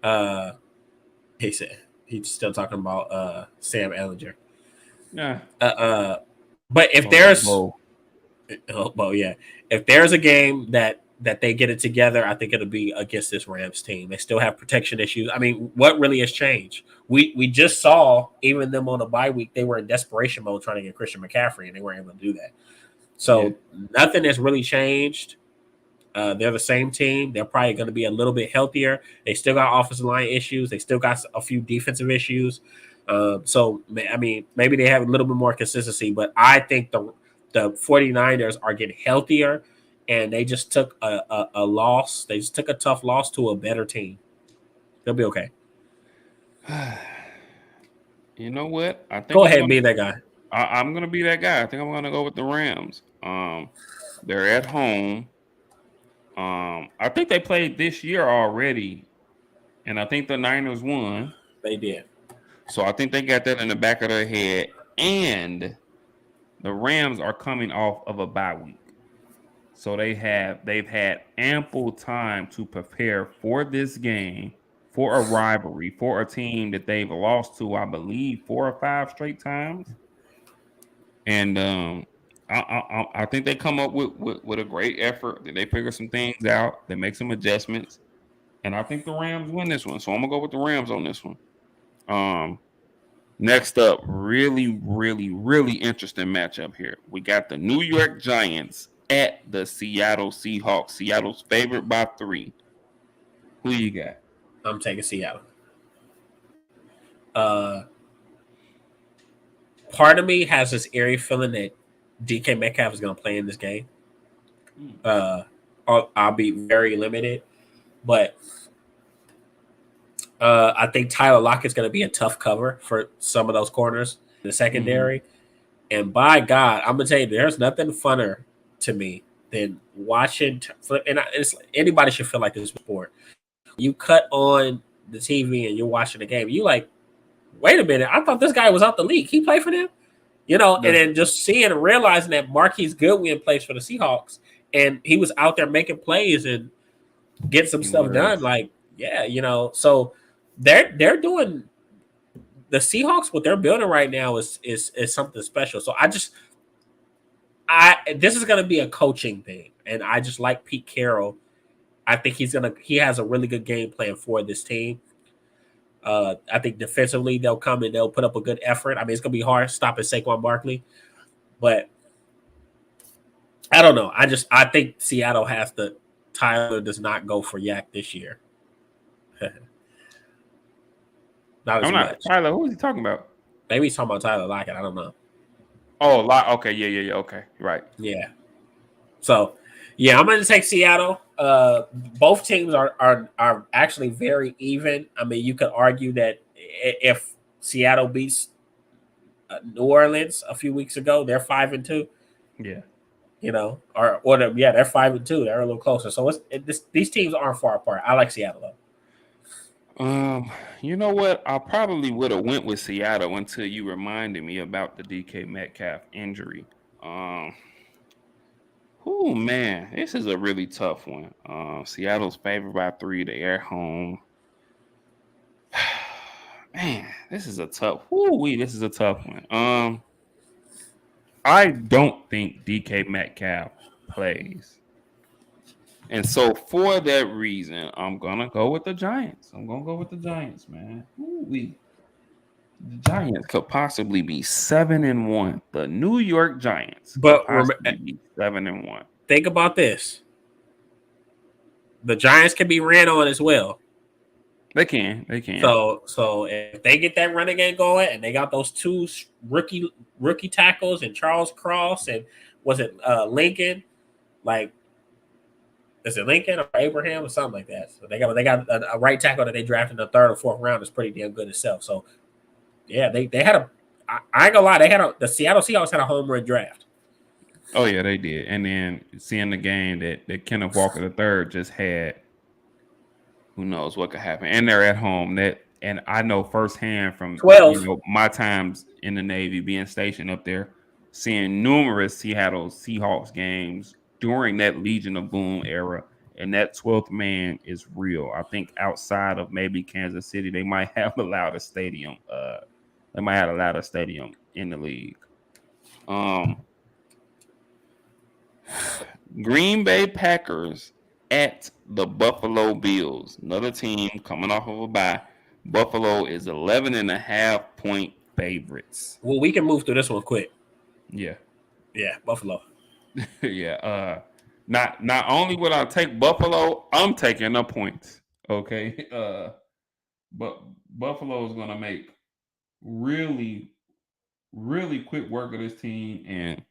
Uh, he said he's still talking about Sam Ellinger. Yeah. But if Oh, there's well, yeah, if there's a game that they get it together, I think it'll be against this Rams team. They still have protection issues. I mean, what really has changed? We just saw even them on a bye week, they were in desperation mode trying to get Christian McCaffrey, and they weren't able to do that. So nothing has really changed. They're the same team. They're probably going to be a little bit healthier. They still got offensive line issues. They still got a few defensive issues. So, I mean, maybe they have a little bit more consistency, but I think the 49ers are getting healthier, and they just took a loss. They just took a tough loss to a better team. They'll be okay. You know what? I think Go ahead and be that guy. I'm gonna be that guy. I think I'm gonna go with the Rams. They're at home. I think they played this year already, and I think the Niners won. They did. So I think they got that in the back of their head. And the Rams are coming off of a bye week. So they've had ample time to prepare for this game, for a rivalry, for a team that they've lost to, I believe, 4 or 5 straight times. And I think they come up with a great effort. They figure some things out. They make some adjustments. And I think the Rams win this one. So I'm going to go with the Rams on this one. Next up, really, really, really interesting matchup here. We got the New York Giants at the Seattle Seahawks. Seattle's favored by 3. Who you got? I'm taking Seattle. Part of me has this eerie feeling that DK Metcalf is going to play in this game. I'll be very limited, but I think Tyler Lockett's going to be a tough cover for some of those corners in the secondary. Mm-hmm. And by God, I'm going to tell you, there's nothing funner to me than watching. And anybody should feel like this sport. You cut on the TV and you're watching the game. You like, wait a minute, I thought this guy was out the league. He played for them? And then just seeing and realizing that Marquise Goodwin plays for the Seahawks, and he was out there making plays and getting some stuff done. Like, yeah, so they're doing the Seahawks. What they're building right now is something special. So this is going to be a coaching thing, and I just like Pete Carroll. I think he has a really good game plan for this team. I think defensively they'll come and they'll put up a good effort. I mean, it's going to be hard stopping Saquon Barkley, but I don't know. I think Seattle has to. Tyler does not go for Yak this year. Not as much. Tyler, who is he talking about? Maybe he's talking about Tyler Lockett. I don't know. Oh, okay. Yeah. Okay. Right. Yeah. So, yeah, I'm going to take Seattle. Both teams are actually very even. I mean, you could argue that if Seattle beats New Orleans a few weeks ago, they're 5-2. Yeah. They're 5-2. They're a little closer. So these teams aren't far apart. I like Seattle though. You know what? I probably would have went with Seattle until you reminded me about the DK Metcalf injury. Oh man, this is a really tough one. Seattle's favored by 3. They're at home. Man, this is a tough. This is a tough one. I don't think DK Metcalf plays. And so for that reason, I'm going to go with the Giants. Man. The Giants could possibly be 7-1. The New York Giants but could possibly be 7-1. Think about this. the Giants can be ran on as well. They can. So if they get that running game going, and they got those two rookie tackles and Charles Cross and was it Lincoln, like is it Lincoln or Abraham or something like that? So they got a right tackle that they drafted in the third or fourth round is pretty damn good itself. So yeah, they had a. I ain't gonna lie, the Seattle Seahawks had a home run draft. Oh yeah, they did. And then seeing the game that Kenneth Walker III just had, who knows what could happen. And they're at home. And I know firsthand from 12. my times in the Navy being stationed up there, seeing numerous Seattle Seahawks games during that Legion of Boom era. And that 12th man is real. I think outside of maybe Kansas City, they might have allowed a stadium. They might have allowed a stadium in the league. Green Bay Packers at the Buffalo Bills. Another team coming off of a bye. Buffalo is 11.5-point favorites. Well, we can move through this one quick. Yeah. Yeah, Buffalo. Yeah. Not only would I take Buffalo, I'm taking the points. Okay. But Buffalo is gonna make really, really quick work of this team. And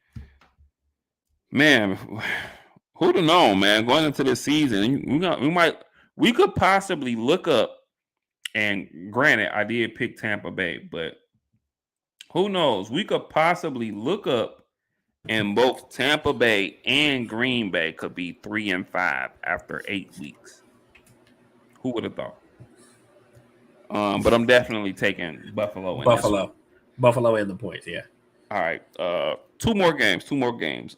man, who'd have known, man, going into the season, we could possibly look up, and granted, I did pick Tampa Bay, but who knows? We could possibly look up, and both Tampa Bay and Green Bay could be 3-5 after 8 weeks. Who would have thought? But I'm definitely taking Buffalo. Buffalo and the points. Yeah. All right. Two more games.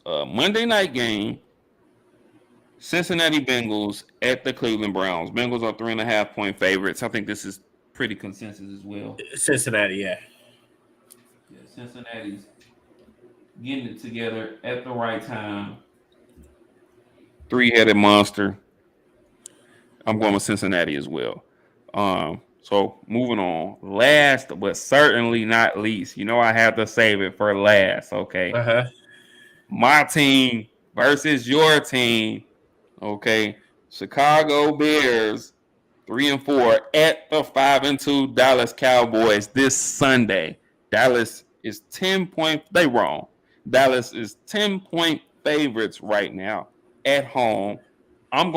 Monday night game. Cincinnati Bengals at the Cleveland Browns. Bengals are 3.5-point favorites. I think this is pretty consensus as well. Cincinnati, yeah. Yeah, Cincinnati's getting it together at the right time. Three-headed monster. I'm going with Cincinnati as well. So moving on. Last but certainly not least, I have to save it for last. Okay. Uh-huh. My team versus your team. Okay. Chicago Bears 3-4 at the 5-2 Dallas Cowboys this Sunday. Dallas is 10-point. They wrong. Dallas is 10-point favorites right now at home. I'm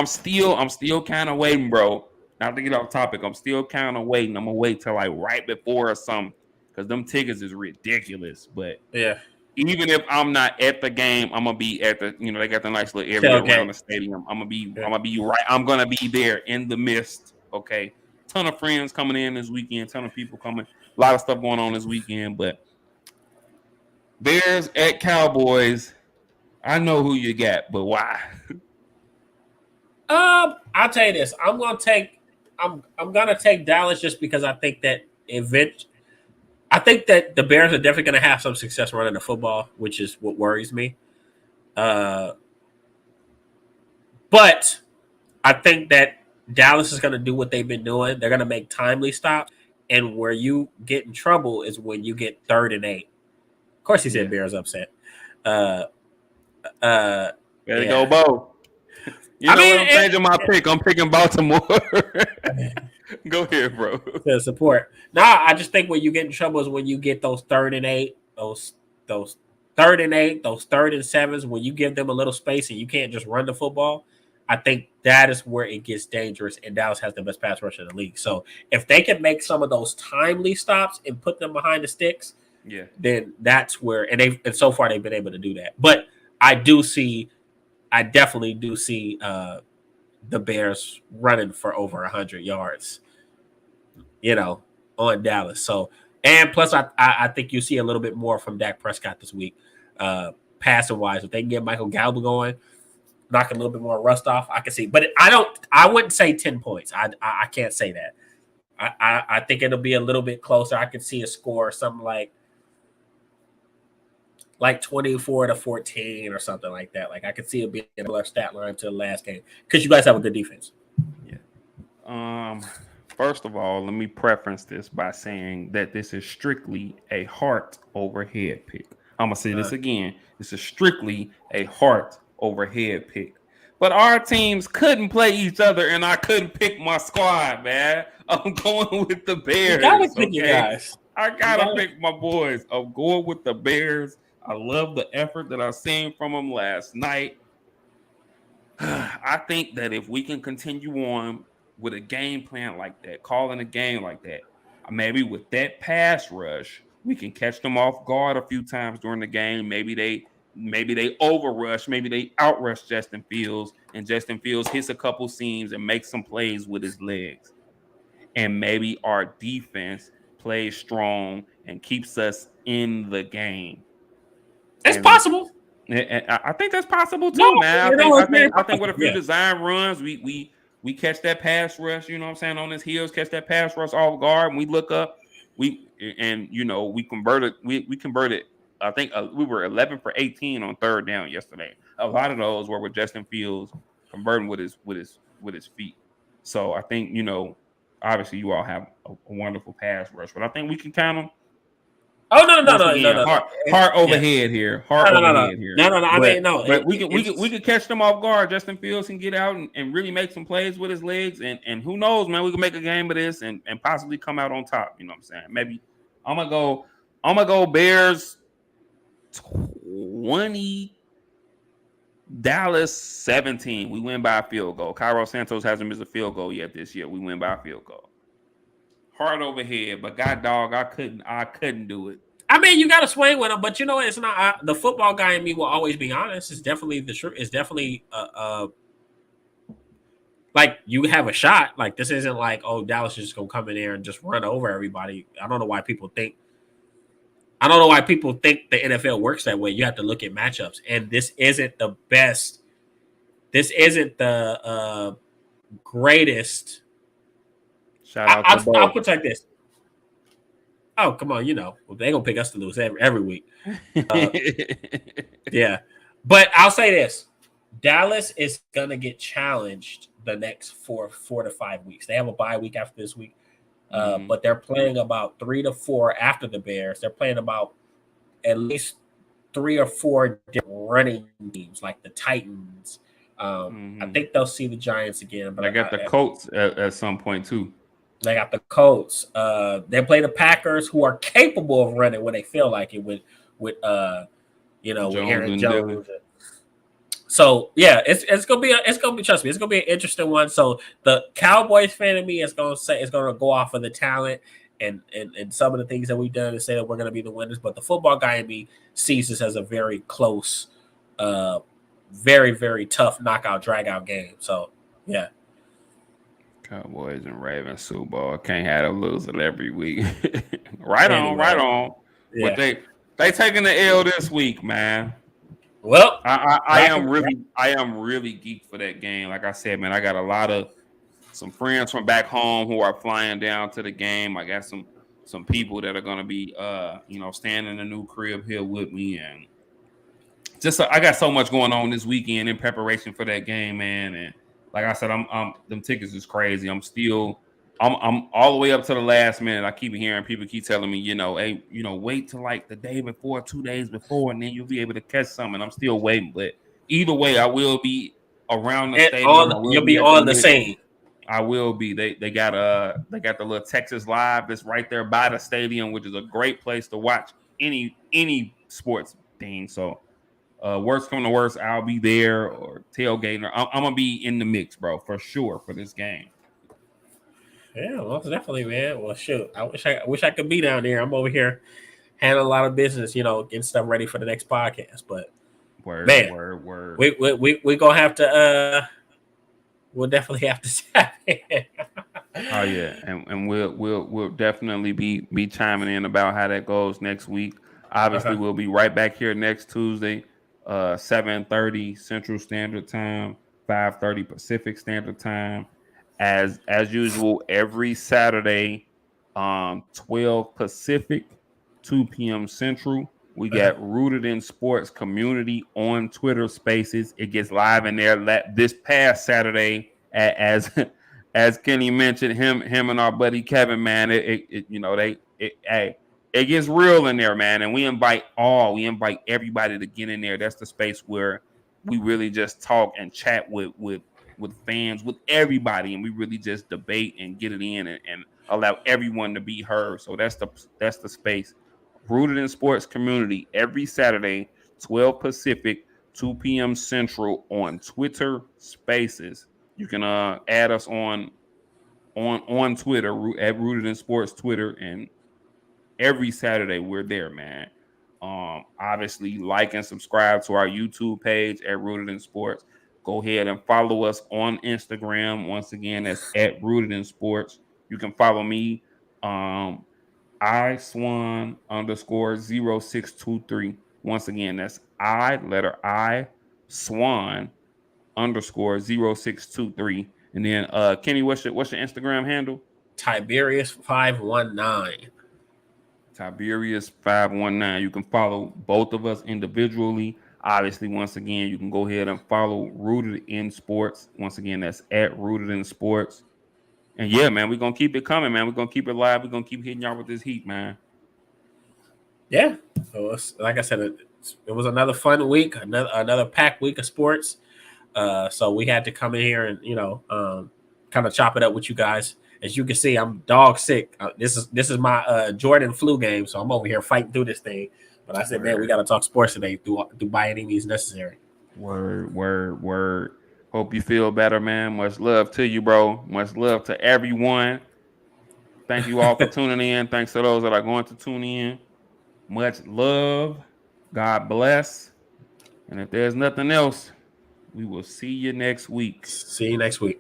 still kind of waiting, bro. Not to get off topic. I'm still kind of waiting. I'm gonna wait till like right before or something, because them tickets is ridiculous. But yeah, even if I'm not at the game, I'm gonna be at the. They got the nice little area around the stadium. I'm gonna be right. I'm gonna be there in the midst. Okay, ton of friends coming in this weekend. Ton of people coming. A lot of stuff going on this weekend. But Bears at Cowboys. I know who you got, but why? I'll tell you this. I'm gonna take Dallas just because I think that I think that the Bears are definitely gonna have some success running the football, which is what worries me. But I think that Dallas is gonna do what they've been doing. They're gonna make timely stops, and where you get in trouble is when you get 3rd and 8. Of course, he said Bears upset. There you go, Bo. I'm changing my pick. I'm picking Baltimore. Go ahead, bro. To support. Nah, I just think when you get in trouble is when you get those 3rd and 8, those 3rd and 8, those 3rd and 7s, when you give them a little space and you can't just run the football. I think that is where it gets dangerous, and Dallas has the best pass rush in the league. So if they can make some of those timely stops and put them behind the sticks, then that's where, and so far they've been able to do that. But I definitely do see the Bears running for over 100 yards, on Dallas. So, and plus I think you see a little bit more from Dak Prescott this week, passing wise. If they can get Michael Gallup going, knock a little bit more rust off, I can see. But I wouldn't say 10 points. I can't say that. I think it'll be a little bit closer. I could see a score something like 24-14 or something like that. Like I could see it being a similar stat line to the last game because you guys have a good defense. Yeah. First of all, let me preference this by saying that this is strictly a heart over head pick. I'm gonna say this again. This is strictly a heart over head pick. But our teams couldn't play each other, and I couldn't pick my squad, man. I'm going with the You gotta Bears, pick your okay? guys. I You gotta gotta. pick my boys. I'm going with the Bears. I love the effort that I seen from them last night. I think that if we can continue on with a game plan like that, calling a game like that, maybe with that pass rush, we can catch them off guard a few times during the game. Maybe they overrush, maybe they outrush Justin Fields, and Justin Fields hits a couple seams and makes some plays with his legs. And maybe our defense plays strong and keeps us in the game. It's And possible. I think that's possible No, too, man. I think I it's very think I think with possible. a few Yeah. design runs, we catch that pass rush. You know what I'm saying, on his heels, catch that pass rush off guard, and we look up. We converted. We converted. I think we were 11 for 18 on third down yesterday. A lot of those were with Justin Fields converting with his feet. So I think obviously you all have a wonderful pass rush, but I think we can count them. Oh no Once again, heart Yeah. overhead here, heart No. overhead here. No. I But mean, no. but we could catch them off guard. Justin Fields can get out and really make some plays with his legs, and who knows, man, we can make a game of this and possibly come out on top. You know what I'm saying? Maybe I'm gonna go Bears 20, Dallas 17. We win by a field goal. Cairo Santos hasn't missed a field goal yet this year. We win by a field goal. Heart overhead, but God dog, I couldn't do it. I mean, you got to swing with them, but it's not the football guy in me will always be honest. It's definitely the truth. It's definitely like you have a shot. Like this isn't like, oh, Dallas is just gonna come in there and just run over everybody. I don't know why people think the NFL works that way. You have to look at matchups, and this isn't the best. This isn't the greatest. Shout out to Bo. I'll put it like this. Oh, come on, they're gonna pick us to lose every week. Yeah, but I'll say this: Dallas is gonna get challenged the next 4 to 5 weeks. They have a bye week after this week, but they're playing about 3 to 4 after the Bears. They're playing about at least 3 or 4 different running teams, like the Titans. I think they'll see the Giants again, but I got the Colts at some point too. They got the Colts. They play the Packers, who are capable of running when they feel like it with with Aaron Jones. So yeah, it's gonna be trust me, it's gonna be an interesting one. So the Cowboys fan of me is gonna go off of the talent and some of the things that we've done and say that we're gonna be the winners. But the football guy in me sees this as a very close, very, very tough knockout dragout game. So yeah. Cowboys and Ravens Super Bowl. Can't have them losing every week. right on. Yeah. But they taking the L this week, man. Well, I am really geeked for that game. Like I said, man, I got some friends from back home who are flying down to the game. I got some people that are gonna be staying in the new crib here with me, and just I got so much going on this weekend in preparation for that game, man. And like I said, I'm them tickets is crazy. I'm all the way up to the last minute. I keep hearing people keep telling me, hey, wait till like the day before, 2 days before, and then you'll be able to catch some. And I'm still waiting. But either way, I will be around the stadium. You'll be on the scene. I will be. They got the little Texas Live that's right there by the stadium, which is a great place to watch any sports thing. So worst come to worst, I'll be there or tailgating. I'm gonna be in the mix, bro, for sure for this game. Yeah, most definitely, man. Well, shoot, I wish I could be down there. I'm over here handling a lot of business, getting stuff ready for the next podcast. But word. We gonna have to. We'll definitely have to tap in. Oh yeah, and we'll definitely be chiming in about how that goes next week. Obviously, we'll be right back here next Tuesday, 7:30 Central Standard Time, 5:30 Pacific Standard Time. As usual, every Saturday, 12 Pacific, 2 p.m. Central. We got Rooted in Sports Community on Twitter Spaces. It gets live in there this past Saturday, as Kenny mentioned, him and our buddy Kevin, man. It gets real in there, man. And we invite everybody to get in there. That's the space where we really just talk and chat with fans, with everybody, and we really just debate and get it in and allow everyone to be heard. So that's the space. Rooted in Sports Community every Saturday, 12 Pacific, 2 p.m. Central on Twitter Spaces. You can add us on Twitter at Rooted in Sports Twitter, and every Saturday we're there, man. Obviously, like and subscribe to our YouTube page at Rooted in Sports. Go ahead and follow us on Instagram. Once again, that's at Rooted in Sports. You can follow me, I Swan underscore 0623. Once again, that's letter I Swan underscore 0623. And then Kenny, what's your Instagram handle? Tiberius519. Tiberius519. You can follow both of us individually. Obviously, once again, you can go ahead and follow Rooted in Sports. Once again, that's at Rooted in Sports. And yeah, man, we're gonna keep it coming, man. We're gonna keep it live. We're gonna keep hitting y'all with this heat, man. Yeah. So like I said, it was another fun week, another packed week of sports. So we had to come in here and kind of chop it up with you guys. As you can see, I'm dog sick. This is my Jordan flu game, so I'm over here fighting through this thing. But I said, man, we got to talk sports today through by any means necessary. Word. Hope you feel better, man. Much love to you, bro. Much love to everyone. Thank you all for tuning in. Thanks to those that are going to tune in. Much love. God bless. And if there's nothing else, we will see you next week. See you next week.